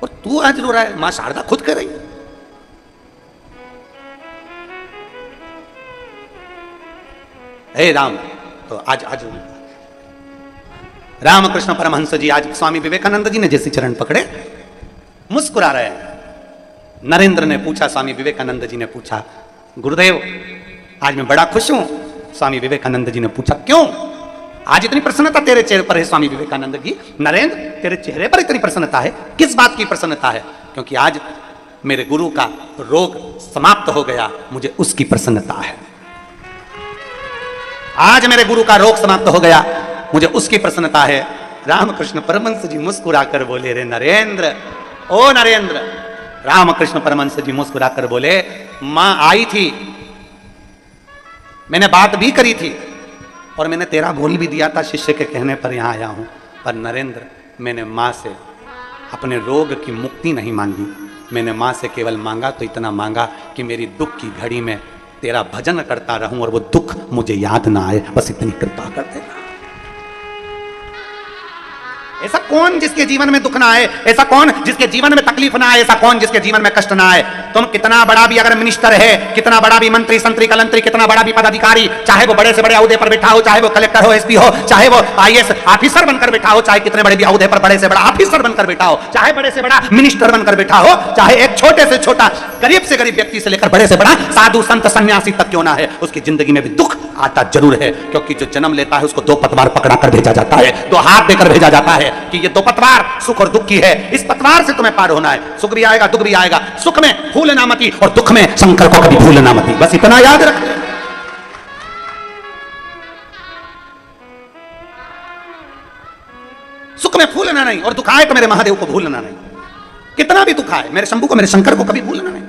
और तू आज रो रहा है। मां शारदा खुद कह रही है। हे राम, तो आज रामकृष्ण परमहंस जी आज स्वामी विवेकानंद जी ने जैसे चरण पकड़े मुस्कुरा रहे हैं। नरेंद्र ने पूछा, स्वामी विवेकानंद जी ने पूछा, गुरुदेव आज मैं बड़ा खुश हूं। स्वामी विवेकानंद जी ने पूछा, क्यों आज इतनी प्रसन्नता तेरे चेहरे पर है? स्वामी विवेकानंद जी, नरेंद्र तेरे चेहरे पर इतनी प्रसन्नता है, किस बात की प्रसन्नता है? क्योंकि आज मेरे गुरु का रोग समाप्त हो गया, मुझे उसकी प्रसन्नता है। आज मेरे गुरु का रोग समाप्त हो गया, मुझे उसकी प्रसन्नता है। रामकृष्ण परमहंस जी मुस्कुराकर बोले, रे नरेंद्र, ओ नरेंद्र। रामकृष्ण परमहंस जी मुस्कुराकर बोले, मां आई थी, मैंने बात भी करी थी, और मैंने तेरा बोल भी दिया था, शिष्य के कहने पर यहां आया हूं। पर नरेंद्र, मैंने मां से अपने रोग की मुक्ति नहीं मांगी, मैंने मां से केवल मांगा तो इतना मांगा कि मेरी दुख की घड़ी में तेरा भजन करता रहूं और वो दुख मुझे याद ना आए, बस इतनी कृपा कर देना। ऐसा कौन जिसके जीवन में दुख ना आए? ऐसा कौन जिसके जीवन में तकलीफ ना आए? ऐसा कौन जिसके जीवन में कष्ट ना आए? तुम कितना बड़ा भी अगर मिनिस्टर है, कितना बड़ा भी मंत्री, संतरी, कलंतरी, कितना बड़ा भी पदाधिकारी, चाहे वो बड़े से बड़े औहदे पर बैठा हो, चाहे वो कलेक्टर हो, एसपी हो, चाहे वो आईएएस ऑफिसर बनकर बैठा हो, चाहे कितने बड़े भी औहदे पर बड़े से बड़ा ऑफिसर बनकर बैठा हो, चाहे बड़े से बड़ा मिनिस्टर बनकर बैठा हो, चाहे एक छोटे से छोटा गरीब से गरीब व्यक्ति से लेकर बड़े से बड़ा साधु संत सन्यासी तक क्यों ना है, उसकी जिंदगी में भी दुख आता जरूर है। क्योंकि जो जन्म लेता है उसको दो पतवार पकड़ा कर भेजा जाता है, दो हाथ देकर भेजा जाता है कि ये दो पतवार सुख और दुख की है, इस पतवार से तुम्हें पार होना है। सुख भी आएगा, दुख भी आएगा, सुख में भूलना मती और दुख में शंकर को कभी भूलना मती, बस इतना याद रख। सुख में भूलना नहीं और दुख आए तो मेरे महादेव को भूलना नहीं। कितना भी दुख आए, मेरे शंभू को, मेरे शंकर को कभी भूलना नहीं।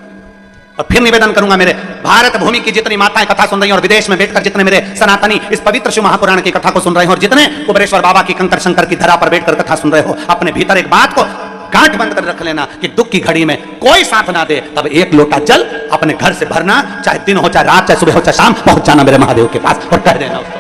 और फिर निवेदन करूंगा, मेरे भारत भूमि की जितनी माताएं कथा सुन रही हैं और विदेश में बैठकर जितने मेरे सनातनी इस पवित्र शिव महापुराण की कथा को सुन रहे हैं और जितने कुबेरेश्वर बाबा की कंकर शंकर की धरा पर बैठकर कथा सुन रहे हो, अपने भीतर एक बात को गांठ बंद कर रख लेना कि दुख की घड़ी में कोई साथ ना दे, तब एक लोटा जल अपने घर से भरना, चाहे दिन हो, चाहे रात, चाहे सुबह हो, चाहे शाम, पहुंच जाना मेरे महादेव के पास और कह देना उसको,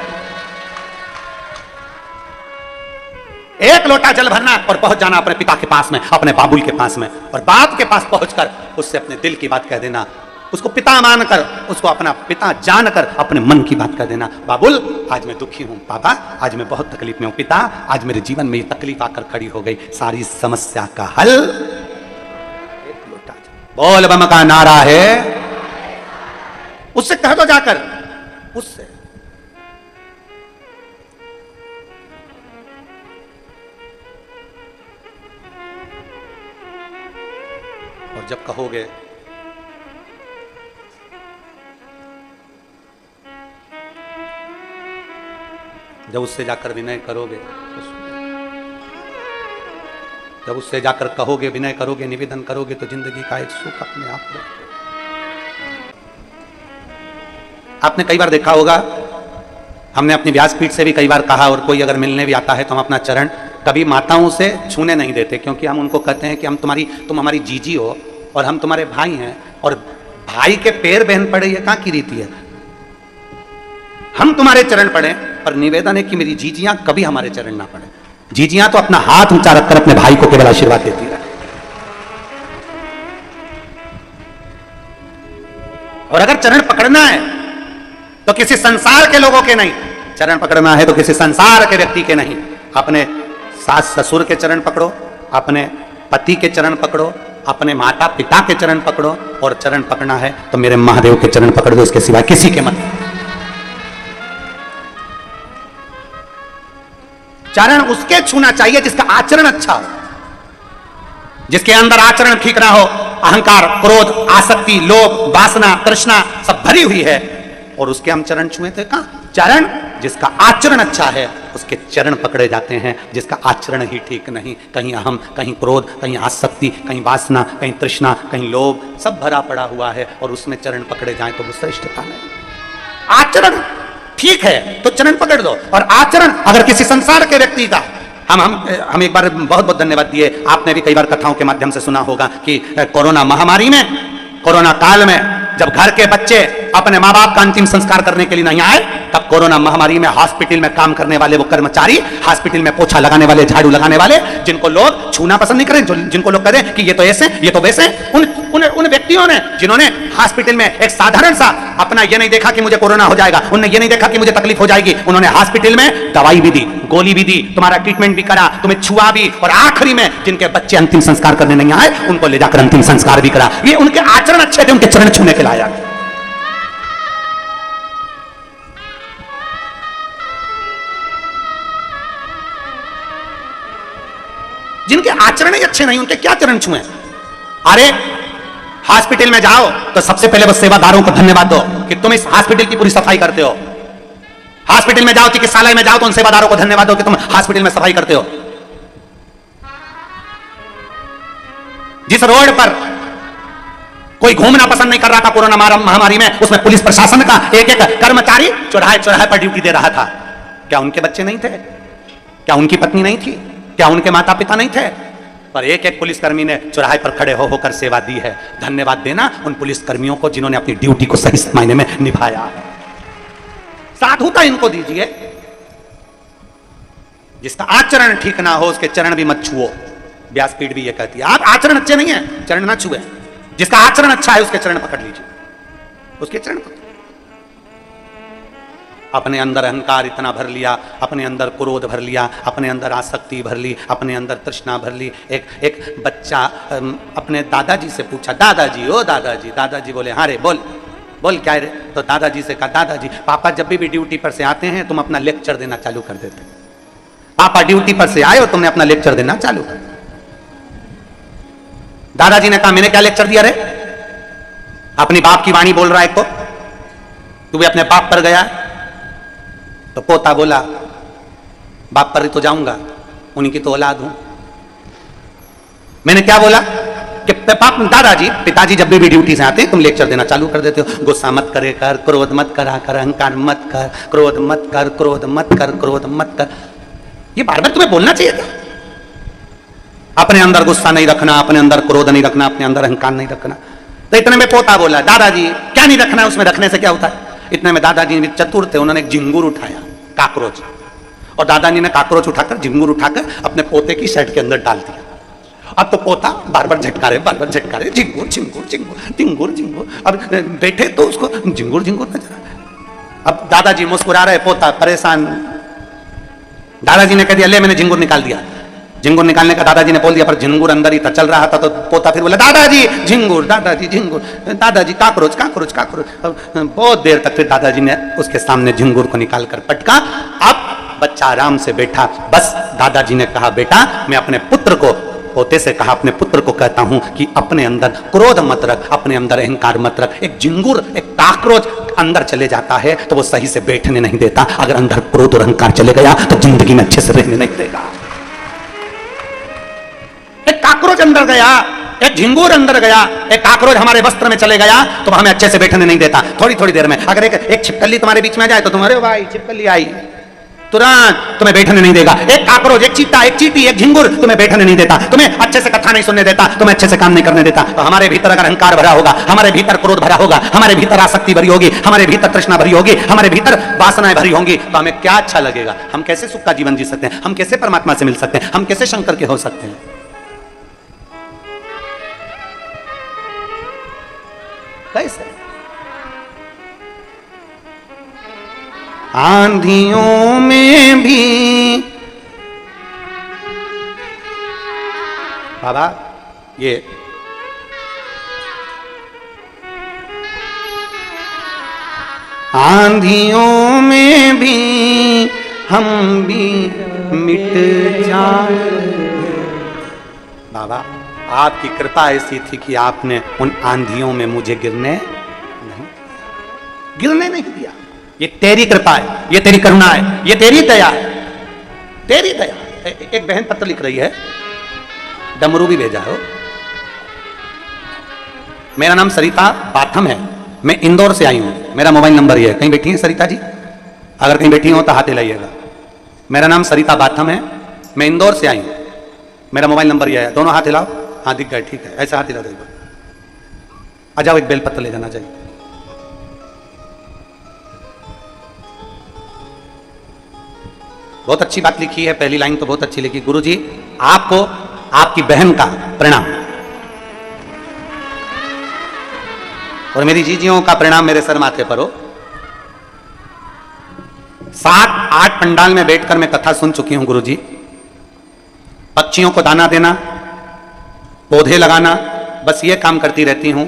एक लोटा जल भरना और पहुंच जाना अपने पिता के पास में, अपने बाबुल के पास में, और बाप के पास पहुंचकर उससे अपने दिल की बात कह देना, उसको पिता मानकर, उसको अपना पिता जानकर अपने मन की बात कह देना। बाबुल, आज मैं दुखी हूं, पापा आज मैं बहुत तकलीफ में हूं, पिता आज मेरे जीवन में ये तकलीफ आकर खड़ी हो गई, सारी समस्या का हल एक लोटा जल। बोल बम का नारा है, उससे कह दो जाकर, उससे। और जब कहोगे जब उससे जाकर विनय करोगे, जब उससे जाकर कहोगे, विनय करोगे, निवेदन करोगे, तो जिंदगी का एक सुख अपने आप में। आपने कई बार देखा होगा, हमने अपनी व्यासपीठ से भी कई बार कहा, और कोई अगर मिलने भी आता है तो हम अपना चरण कभी माताओं से छूने नहीं देते, क्योंकि हम उनको कहते हैं कि तुम हमारी जीजी हो और हम तुम्हारे भाई हैं, और भाई के पैर बहन पड़े, ये कहां की रीति है? हम तुम्हारे चरण पड़े, पर निवेदन है कि मेरी जीजियां कभी हमारे चरण ना पड़े। जीजियां तो अपना हाथ ऊंचा रखकर अपने भाई को केवल आशीर्वाद देती है। और अगर चरण पकड़ना है तो किसी संसार के लोगों के नहीं, चरण पकड़ना है तो किसी संसार के व्यक्ति के नहीं। अपने सास ससुर के चरण पकड़ो, अपने पति के चरण पकड़ो, अपने माता पिता के चरण पकड़ो, और चरण पकड़ना है तो मेरे महादेव के चरण पकड़ दो, इसके सिवा किसी के मत। चरण उसके छूना चाहिए जिसका आचरण अच्छा हो, जिसके अंदर आचरण ठीक ना हो, अहंकार, क्रोध, आसक्ति, लोभ, वासना, तृष्णा सब भरी हुई है, और उसके हम चरण छुए थे। कहां? चरण जिसका आचरण अच्छा है उसके चरण पकड़े जाते हैं, जिसका आचरण ही ठीक नहीं, कहीं अहम, कहीं क्रोध, कहीं आसक्ति, कहीं वासना, कहीं तृष्णा, कहीं लोभ, सब भरा पड़ा हुआ है, और उसमें चरण पकड़े जाएं तो वो श्रेष्ठता नहीं। आचरण ठीक है तो चरण पकड़ दो, और आचरण अगर किसी संसार के व्यक्ति का, हम एक बार बहुत बहुत धन्यवाद दिए, आपने भी कई बार कथाओं के माध्यम से सुना होगा कि कोरोना महामारी में, कोरोना काल में जब घर के बच्चे अपने माँ बाप का अंतिम संस्कार करने के लिए नहीं आए, तब कोरोना महामारी में हॉस्पिटल में काम करने वाले वो कर्मचारी, हॉस्पिटल में पोछा लगाने वाले, झाड़ू लगाने वाले, जिनको लोग छूना पसंद नहीं करें, जिनको लोग करें कि ये तो ऐसे, ये तो वैसे, उन व्यक्तियों ने, जिन्होंने हॉस्पिटल में एक साधारण सा अपना ये नहीं देखा कि मुझे कोरोना हो जाएगा, उन्होंने ये नहीं देखा कि मुझे तकलीफ हो जाएगी, उन्होंने हॉस्पिटल में दवाई भी दी, गोली भी दी, तुम्हारा ट्रीटमेंट भी करा, तुम्हें छुआ भी, और आखिरी में जिनके बच्चे अंतिम संस्कार करने नहीं आए उनको ले जाकर अंतिम संस्कार भी करा। ये उनके आचरण अच्छे थे, उनके चरण छूने के लायक। जिनके आचरण ही अच्छे नहीं उनके क्या चरण छुए? अरे हॉस्पिटल में जाओ तो सबसे पहले बस सेवादारों को धन्यवाद दो कि तुम इस हॉस्पिटल की पूरी सफाई करते हो। हॉस्पिटल में जाओ, चिकित्सालय में जाओ तो उन सेवादारों को धन्यवाद दो कि तुम हॉस्पिटल में सफाई करते हो। जिस रोड पर कोई घूमना पसंद नहीं कर रहा था कोरोना महामारी में, उसमें पुलिस प्रशासन का एक एक कर्मचारी चौराहे चौराहे पर ड्यूटी दे रहा था। क्या उनके बच्चे नहीं थे? क्या उनकी पत्नी नहीं थी? क्या उनके माता पिता नहीं थे? पर एक एक पुलिसकर्मी ने चौराहे पर खड़े हो होकर सेवा दी है। धन्यवाद देना उन पुलिसकर्मियों को जिन्होंने अपनी ड्यूटी को सही मायने में निभाया है। साधुता इनको दीजिए। जिसका आचरण ठीक ना हो उसके चरण भी मत छुओ। व्यासपीठ भी ये कहती है, आप आचरण अच्छे नहीं है चरण ना छुए। जिसका आचरण अच्छा है उसके चरण पकड़ लीजिए, उसके चरण पकड़। अपने अंदर अहंकार इतना भर लिया, अपने अंदर क्रोध भर लिया, अपने अंदर आसक्ति भर ली, अपने अंदर तृष्णा भर ली। एक बच्चा अपने दादाजी से पूछा, दादाजी ओ दादाजी। दादाजी बोले, हाँ रे बोल बोल क्या रे? तो दादाजी से कहा, दादाजी पापा जब भी ड्यूटी पर से आते हैं तुम अपना लेक्चर देना चालू कर देते। पापा ड्यूटी पर से आए और तुमने अपना लेक्चर देना चालू कर। दादाजी ने कहा, मैंने क्या लेक्चर दिया रे? अपनी बाप की वाणी बोल रहा है एक, तू भी अपने बाप पर गया। तो पोता बोला, बाप पर तो जाऊंगा, उन्हीं की तो औलाद हूं। मैंने क्या बोला कि दादाजी पिताजी जब भी ड्यूटी से आते हैं तुम लेक्चर देना चालू कर देते हो। गुस्सा मत करे कर, क्रोध मत करा कर, अहंकार मत कर, क्रोध मत कर, क्रोध मत कर, क्रोध मत कर। ये बार बार तुम्हें बोलना चाहिए था। अपने अंदर गुस्सा नहीं रखना, अपने अंदर क्रोध नहीं रखना, अपने अंदर अहंकार नहीं रखना। तो इतने में पोता बोला, दादाजी क्या नहीं रखना, उसमें रखने से क्या होता है? इतने में दादाजी भी चतुर थे, उन्होंने एक झिंगुर उठाया, काकरोच, और दादाजी ने काकरोच उठाकर, झिंगुर उठाकर अपने पोते की शर्ट के अंदर डाल दिया। अब तो पोता बार बार झटका रहे, झिंगुर झिंगुर झिंगुर झिंगुर झिंगुर। अब बैठे तो उसको झिंगुर झिंगुर नजर आ रहा। अब दादाजी मुस्कुरा रहे, पोता परेशान। दादाजी ने कह दिया, ले मैंने झिंगुर निकाल दिया। झिंगुर निकालने का दादाजी ने बोल दिया, पर झिंगुर अंदर ही था, चल रहा था। तो पोता फिर बोला, दादाजी झिंगुर, दादाजी झिंगुर, दादाजी काकरोच काकरोच काकरोच। बहुत देर तक फिर दादाजी ने उसके सामने झिंगुर को निकाल कर पटका। अब बच्चा आराम से बैठा। बस दादाजी ने कहा, बेटा मैं अपने पुत्र को, पोते से कहा, अपने पुत्र को कहता हूं कि अपने अंदर क्रोध मत रख, अपने अंदर अहंकार मत रख। एक झिंगुर, एक काकरोच अंदर चले जाता है तो वो सही से बैठने नहीं देता। अगर अंदर क्रोध और अहंकार चले गया तो जिंदगी में अच्छे से रहने नहीं देगा। एक काकरोच अंदर गया, एक झिंगुर अंदर गया, एक काकरोच हमारे वस्त्र में चले गया तो हमें अच्छे से बैठने नहीं देता। थोड़ी थोड़ी देर में अगर एक छिपकली तुम्हारे बीच में आ जाए तो तुम्हारे भाई छिपकली आई, तुरंत तुम्हें बैठने नहीं देगा। एक काकरोच, एक चीता, एक चींटी, एक झिंगुर तुम्हें बैठने नहीं देता, तुम्हें अच्छे से कथा नहीं सुनने देता, तुम्हें अच्छे से काम नहीं करने देता। तो हमारे भीतर अगर अहंकार भरा होगा, हमारे भीतर क्रोध भरा होगा, हमारे भीतर आसक्ति भरी होगी, हमारे भीतर तृष्णा भरी होगी, हमारे भीतर वासनाएं भरी होंगी, तो हमें क्या अच्छा लगेगा? हम कैसे सुख का जीवन जी सकते हैं? हम कैसे परमात्मा से मिल सकते हैं? हम कैसे शंकर के हो सकते हैं? कैसे? आंधियों में भी बाबा ये आंधियों में भी हम भी मिट जाए। बाबा आपकी कृपा ऐसी थी कि आपने उन आंधियों में मुझे गिरने नहीं दिया। ये तेरी कृपा है, ये तेरी करुणा है, ये तेरी दया है, तेरी दया। एक बहन पत्र लिख रही है, डमरू भी भेजा हो। मेरा नाम सरिता बाथम है, मैं इंदौर से आई हूं, मेरा मोबाइल नंबर ये है। कहीं बैठी है सरिता जी? अगर कहीं बैठी हो तो हाथ हिलाइएगा। मेरा नाम सरिता बाथम है, मैं इंदौर से आई हूं, मेरा मोबाइल नंबर ये है। दोनों हाथ हिलाओ। हाँ दिख गए, ठीक है, ऐसा हाथ हिला दो। आ जाओ, एक बेलपत्र ले जाना चाहिए। बहुत अच्छी बात लिखी है, पहली लाइन तो बहुत अच्छी लिखी। गुरुजी आपको आपकी बहन का प्रणाम और मेरी जीजियों का प्रणाम मेरे सर माथे पर हो। 7-8 पंडाल में बैठकर मैं कथा सुन चुकी हूं गुरुजी। पक्षियों को दाना देना, पौधे लगाना, बस ये काम करती रहती हूं।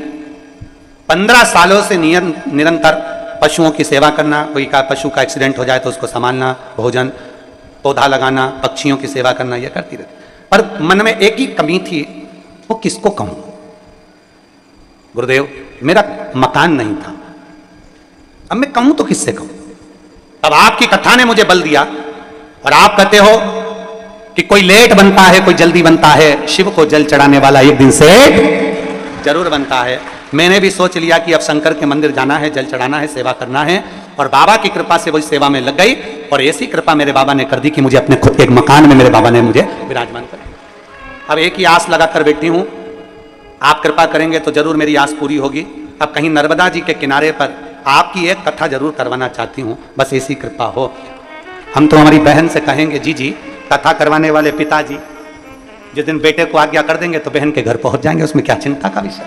15 सालों से निरंतर पशुओं की सेवा करना। कोई का पशु का एक्सीडेंट हो जाए तो उसको संभालना, भोजन, पौधा लगाना, पक्षियों की सेवा करना, यह करती रहती। पर मन में एक ही कमी थी, वो किसको कहूं? गुरुदेव मेरा मकान नहीं था, अब मैं कहूं तो किससे कहूं? अब आपकी कथा ने मुझे बल दिया और आप कहते हो कि कोई लेट बनता है, कोई जल्दी बनता है, शिव को जल चढ़ाने वाला एक दिन से जरूर बनता है। मैंने भी सोच लिया कि अब शंकर के मंदिर जाना है, जल चढ़ाना है, सेवा करना है, और बाबा की कृपा से वही सेवा में लग गई। और ऐसी कृपा मेरे बाबा ने कर दी कि मुझे अपने खुद के एक मकान में मेरे बाबा ने मुझे विराजमान कर दिया। अब एक ही आस लगाकर बैठी हूं, आप कृपा करेंगे तो जरूर मेरी आस पूरी होगी। अब कहीं नर्मदा जी के किनारे पर आपकी एक कथा जरूर करवाना चाहती हूं, बस ऐसी कृपा हो। हम तो हमारी बहन से कहेंगे, जी जी कथा करवाने वाले पिताजी जिस दिन बेटे को आज्ञा कर देंगे तो बहन के घर पहुंच जाएंगे, उसमें क्या चिंता का विषय।